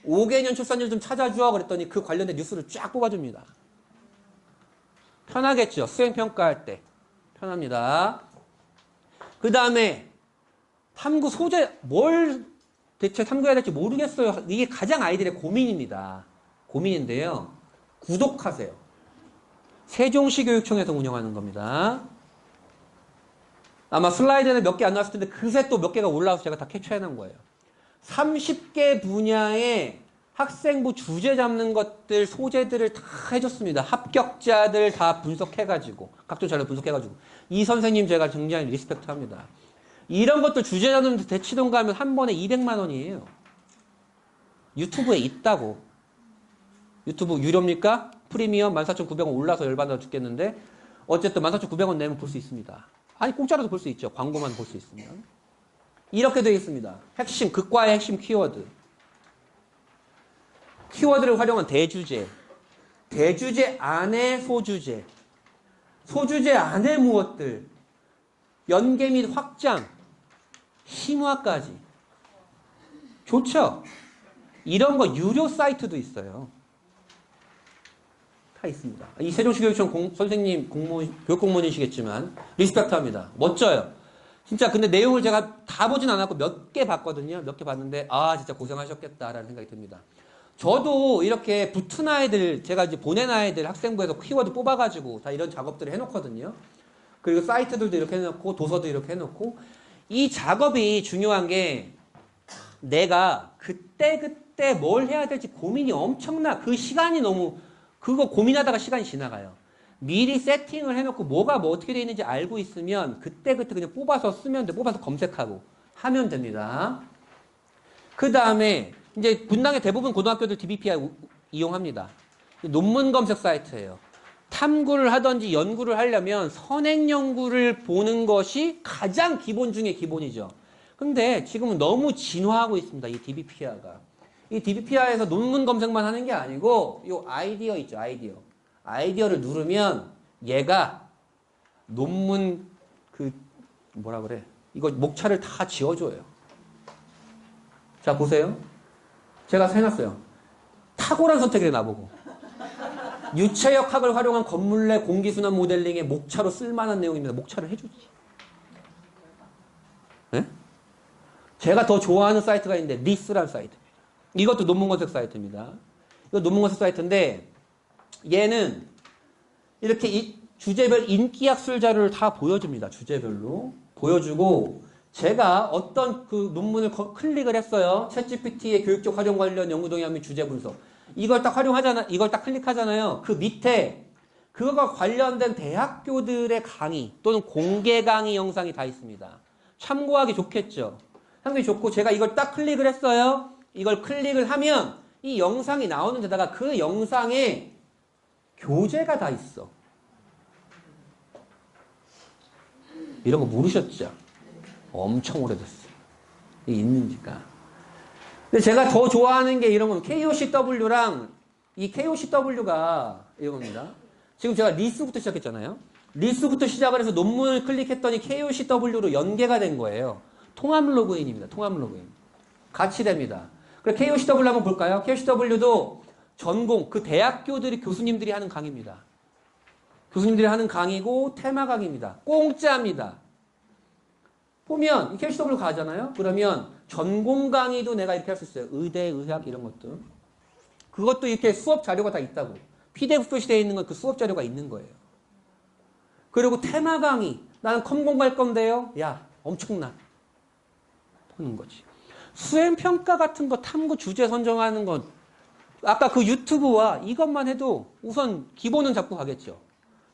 Speaker 2: 5개년 출산율 좀 찾아줘. 그랬더니 그 관련된 뉴스를 쫙 뽑아줍니다. 편하겠죠? 수행평가할 때. 편합니다. 그 다음에 탐구 소재, 뭘 대체 탐구해야 될지 모르겠어요. 이게 가장 아이들의 고민입니다. 고민인데요. 구독하세요. 세종시 교육청에서 운영하는 겁니다. 아마 슬라이드는 몇 개 안 나왔을 텐데 그새 또 몇 개가 올라와서 제가 다 캡처해 놓은 거예요. 30개 분야의 학생부 주제 잡는 것들, 소재들을 다 해줬습니다. 합격자들 다 분석해가지고, 각종 자료 분석해가지고. 이 선생님 제가 굉장히 리스펙트 합니다. 이런 것들 주제 잡는 데 대치동 가면 한 번에 200만 원이에요. 유튜브에 있다고. 유튜브 유료입니까? 프리미엄 14,900원 올라서 열받아 죽겠는데 어쨌든 14,900원 내면 볼 수 있습니다. 아니 공짜로도 볼 수 있죠. 광고만 볼 수 있으면. 이렇게 되어 있습니다. 핵심, 극과의 핵심 키워드. 키워드를 활용한 대주제. 대주제 안에 소주제. 소주제 안에 무엇들. 연계 및 확장, 심화까지. 좋죠? 이런 거 유료 사이트도 있어요. 다 있습니다. 이 세종시교육청 선생님 교육 공무원이시겠지만 리스펙트합니다. 멋져요. 진짜 근데 내용을 제가 다 보진 않았고 몇 개 봤거든요. 몇 개 봤는데 아 진짜 고생하셨겠다라는 생각이 듭니다. 저도 이렇게 붙은 아이들 제가 이제 보낸 아이들 학생부에서 키워드 뽑아가지고 다 이런 작업들을 해놓거든요. 그리고 사이트들도 이렇게 해놓고 도서도 이렇게 해놓고 이 작업이 중요한 게 내가 그때 뭘 해야 될지 고민이 엄청나. 그 시간이 너무 그거 고민하다가 시간이 지나가요. 미리 세팅을 해놓고 뭐가 뭐 어떻게 되어 있는지 알고 있으면 그때 그냥 뽑아서 쓰면 돼. 뽑아서 검색하고 하면 됩니다. 그 다음에 이제 분당의 대부분 고등학교들 DBPI 이용합니다. 논문 검색 사이트예요. 탐구를 하든지 연구를 하려면 선행 연구를 보는 것이 가장 기본 중에 기본이죠. 근데 지금은 너무 진화하고 있습니다. 이 DBPI가. 이 DBPI에서 논문 검색만 하는 게 아니고 이 아이디어 있죠. 아이디어를 누르면 얘가 논문 뭐라 그래? 이거 목차를 다 지워줘요. 자 보세요. 제가 해놨어요. 탁월한 선택이래 나보고. 유체역학을 활용한 건물 내 공기순환 모델링의 목차로 쓸만한 내용입니다. 목차를 해주지. 네? 제가 더 좋아하는 사이트가 있는데 리스라는 사이트입니다. 이것도 논문 검색 사이트입니다. 이거 논문 검색 사이트인데 얘는 이렇게 이 주제별 인기학술 자료를 다 보여줍니다. 주제별로 보여주고 제가 어떤 그 논문을 클릭을 했어요. 챗GPT의 교육적 활용 관련 연구 동향 및 주제 분석. 이걸 딱 활용하잖아. 이걸 딱 클릭하잖아요. 그 밑에 그거가 관련된 대학교들의 강의 또는 공개 강의 영상이 다 있습니다. 참고하기 좋겠죠. 상당히 좋고 제가 이걸 딱 클릭을 했어요. 이걸 클릭을 하면 이 영상이 나오는 데다가 그 영상에 교재가 다 있어. 이런 거 모르셨죠? 엄청 오래됐어요. 이게 있는지가. 근데 제가 더 좋아하는 게 이런 겁니다. KOCW랑 이 KOCW가 이겁니다. 지금 제가 리스부터 시작했잖아요. 리스부터 시작을 해서 논문을 클릭했더니 KOCW로 연계가 된 거예요. 통합 로그인입니다. 통합 로그인. 같이 됩니다. 그래 KOCW 한번 볼까요? KOCW도 전공, 그 대학교들이 교수님들이 하는 강의입니다. 교수님들이 하는 강의고 테마 강의입니다. 공짜입니다. 보면 KOCW 가잖아요. 그러면 전공 강의도 내가 이렇게 할 수 있어요. 의대, 의학 이런 것도. 그것도 이렇게 수업 자료가 다 있다고. PDF 표시되어 있는 건 그 수업 자료가 있는 거예요. 그리고 테마 강의. 나는 컴공 갈 건데요. 야, 엄청나. 보는 거지. 수행평가 같은 거 탐구 주제 선정하는 건 아까 그 유튜브와 이것만 해도 우선 기본은 잡고 가겠죠.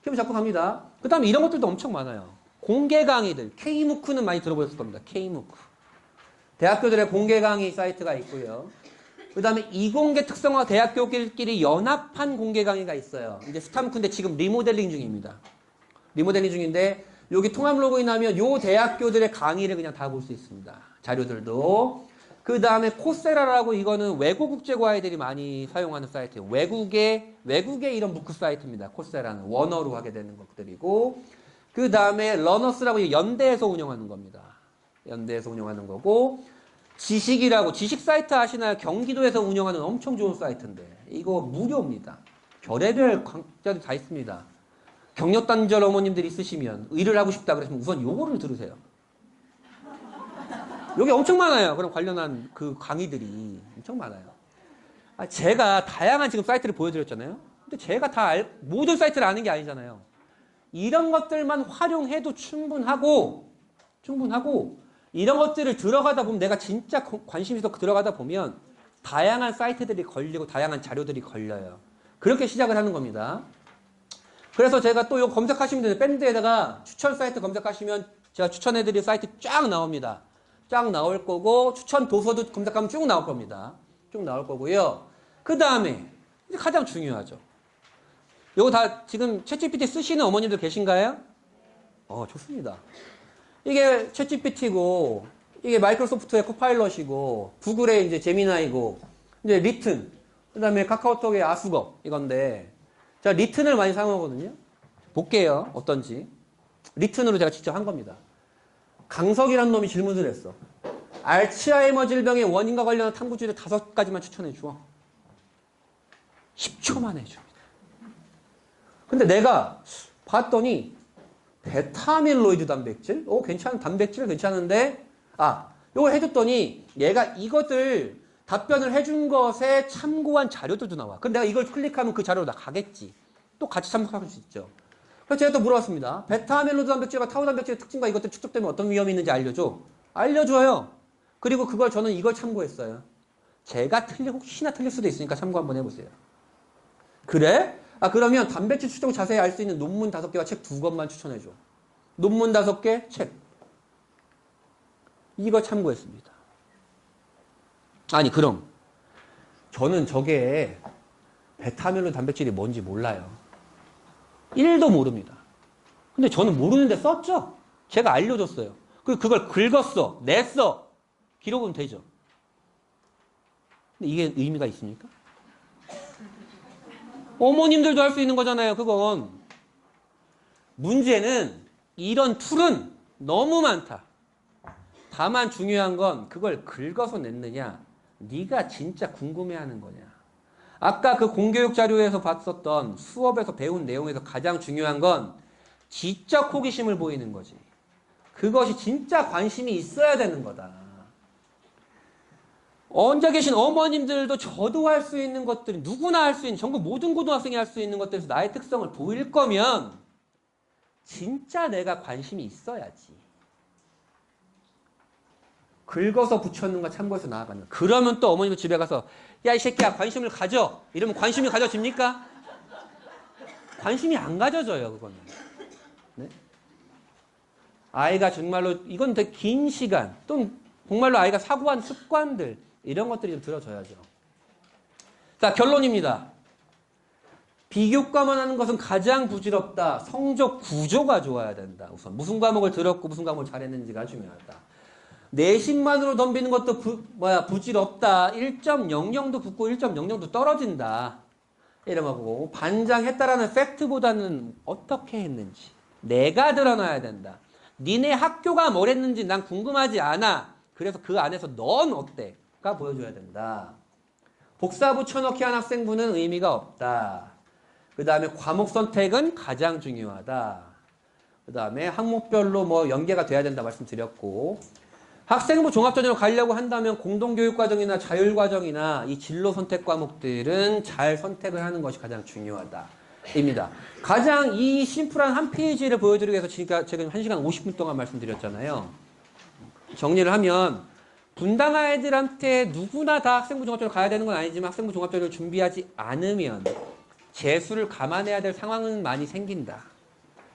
Speaker 2: 기본 잡고 갑니다. 그 다음에 이런 것들도 엄청 많아요. 공개 강의들. K무크는 많이 들어보셨을 겁니다. K무크. 대학교들의 공개 강의 사이트가 있고요. 그 다음에 이공계 특성화 대학교끼리 연합한 공개 강의가 있어요. 이제 스탐크인데 지금 리모델링 중입니다. 리모델링 중인데 여기 통합 로그인하면 요 대학교들의 강의를 그냥 다 볼 수 있습니다. 자료들도. 그 다음에 코세라라고 이거는 외국 국제과외들이 많이 사용하는 사이트예요. 외국의 이런 무크 사이트입니다. 코세라는 원어로 하게 되는 것들이고 그 다음에 러너스라고 연대에서 운영하는 겁니다. 연대에서 운영하는 거고 지식이라고 지식 사이트 아시나요? 경기도에서 운영하는 엄청 좋은 사이트인데 이거 무료입니다. 별의별 강좌도 다 있습니다. 경력단절 어머님들이 있으시면 의를 하고 싶다 그러시면 우선 요거를 들으세요. 여기 엄청 많아요. 그럼 관련한 그 강의들이 엄청 많아요. 제가 다양한 지금 사이트를 보여드렸잖아요. 근데 제가 다 모든 사이트를 아는 게 아니잖아요. 이런 것들만 활용해도 충분하고 이런 것들을 들어가다 보면 내가 진짜 관심 있어 들어가다 보면 다양한 사이트들이 걸리고 다양한 자료들이 걸려요. 그렇게 시작을 하는 겁니다. 그래서 제가 또 이거 검색하시면 되는데 밴드에다가 추천 사이트 검색하시면 제가 추천해드릴 사이트 쫙 나옵니다. 쫙 나올 거고 추천 도서도 검색하면 쭉 나올 겁니다. 쭉 나올 거고요. 그 다음에 이제 가장 중요하죠. 이거 다 지금 챗GPT 쓰시는 어머님들 계신가요? 좋습니다. 이게 챗GPT고 이게 마이크로소프트의 코파일럿이고 구글의 이제 제미나이고 이제 리튼 그 다음에 카카오톡의 아수거 이건데 제가 리튼을 많이 사용하거든요. 볼게요. 어떤지. 리튼으로 제가 직접 한 겁니다. 강석이라는 놈이 질문을 했어. 알츠하이머 질병의 원인과 관련한 탐구주제 5가지만 추천해 줘. 10초 만에 해줍니다. 근데 내가 봤더니 베타아밀로이드 단백질? 단백질 괜찮은데? 요걸 해줬더니 얘가 이것들 답변을 해준 것에 참고한 자료들도 나와. 그럼 내가 이걸 클릭하면 그 자료로 나 가겠지. 또 같이 참고할 수 있죠. 그래서 제가 또 물어봤습니다. 베타아밀로이드 단백질과 타우 단백질의 특징과 이것들 축적되면 어떤 위험이 있는지 알려줘. 알려줘요. 그리고 그걸 저는 이걸 참고했어요. 제가 혹시나 틀릴 수도 있으니까 참고 한번 해보세요. 그래? 그러면 단백질 추적을 자세히 알 수 있는 논문 5개와 책 2권만 추천해줘. 논문 5개, 책. 이거 참고했습니다. 아니, 그럼 저는 저게 베타아밀로이드 단백질이 뭔지 몰라요. 1도 모릅니다. 근데 저는 모르는데 썼죠? 제가 알려줬어요. 그리고 그걸 긁었어, 냈어. 기록은 되죠. 근데 이게 의미가 있습니까? 어머님들도 할 수 있는 거잖아요, 그건. 문제는 이런 툴은 너무 많다. 다만 중요한 건 그걸 긁어서 냈느냐, 네가 진짜 궁금해하는 거냐. 아까 그 공교육 자료에서 봤었던 수업에서 배운 내용에서 가장 중요한 건 지적 호기심을 보이는 거지. 그것이 진짜 관심이 있어야 되는 거다. 앉아 계신 어머님들도 저도 할 수 있는 것들이, 누구나 할 수 있는, 전국 모든 고등학생이 할 수 있는 것들에서 나의 특성을 보일 거면 진짜 내가 관심이 있어야지. 긁어서 붙였는가 참고해서 나아가는. 그러면 또 어머님 집에 가서 야, 이 새끼야, 관심을 가져. 이러면 관심이 가져집니까? 관심이 안 가져져요, 그거는. 네? 아이가 정말로, 이건 되게 긴 시간, 또 정말로 아이가 사고한 습관들, 이런 것들이 좀 들어줘야죠. 자, 결론입니다. 비교과만 하는 것은 가장 부질없다. 성적 구조가 좋아야 된다. 우선 무슨 과목을 들었고 무슨 과목을 잘했는지가 중요하다. 내신만으로 덤비는 것도 부질없다. 1.00도 붙고 1.00도 떨어진다. 이런 거고, 반장했다라는 팩트보다는 어떻게 했는지 내가 드러나야 된다. 니네 학교가 뭘 했는지 난 궁금하지 않아. 그래서 그 안에서 넌 어때?가 보여줘야 된다. 복사 붙여넣기 한 학생부는 의미가 없다. 그 다음에 과목 선택은 가장 중요하다. 그 다음에 항목별로 연계가 돼야 된다 말씀드렸고, 학생부 종합전형을 가려고 한다면 공동교육과정이나 자율과정이나 이 진로 선택 과목들은 잘 선택을 하는 것이 가장 중요하다. 입니다. 가장 이 심플한 한 페이지를 보여드리기 위해서 제가 1시간 50분 동안 말씀드렸잖아요. 정리를 하면 분당 아이들한테 누구나 다 학생부 종합전형 가야 되는 건 아니지만 학생부 종합전형을 준비하지 않으면 재수를 감안해야 될 상황은 많이 생긴다.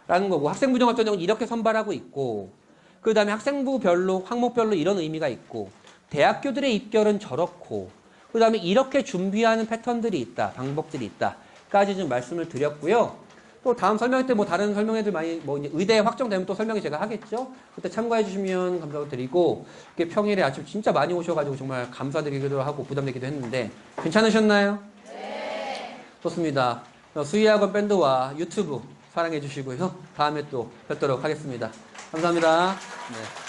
Speaker 2: 라는 거고, 학생부 종합전형은 이렇게 선발하고 있고, 그 다음에 학생부별로, 항목별로 이런 의미가 있고, 대학교들의 입결은 저렇고, 그 다음에 이렇게 준비하는 패턴들이 있다, 방법들이 있다 까지 좀 말씀을 드렸고요. 또 다음 설명회 때 다른 설명회들 많이 이제 의대 확정되면 또 설명이 제가 하겠죠. 그때 참고해 주시면 감사드리고, 이렇게 평일에 아침 진짜 많이 오셔가지고 정말 감사드리기도 하고 부담되기도 했는데 괜찮으셨나요? 네. 좋습니다. 수의학원 밴드와 유튜브 사랑해 주시고요. 다음에 또 뵙도록 하겠습니다. 감사합니다. 네.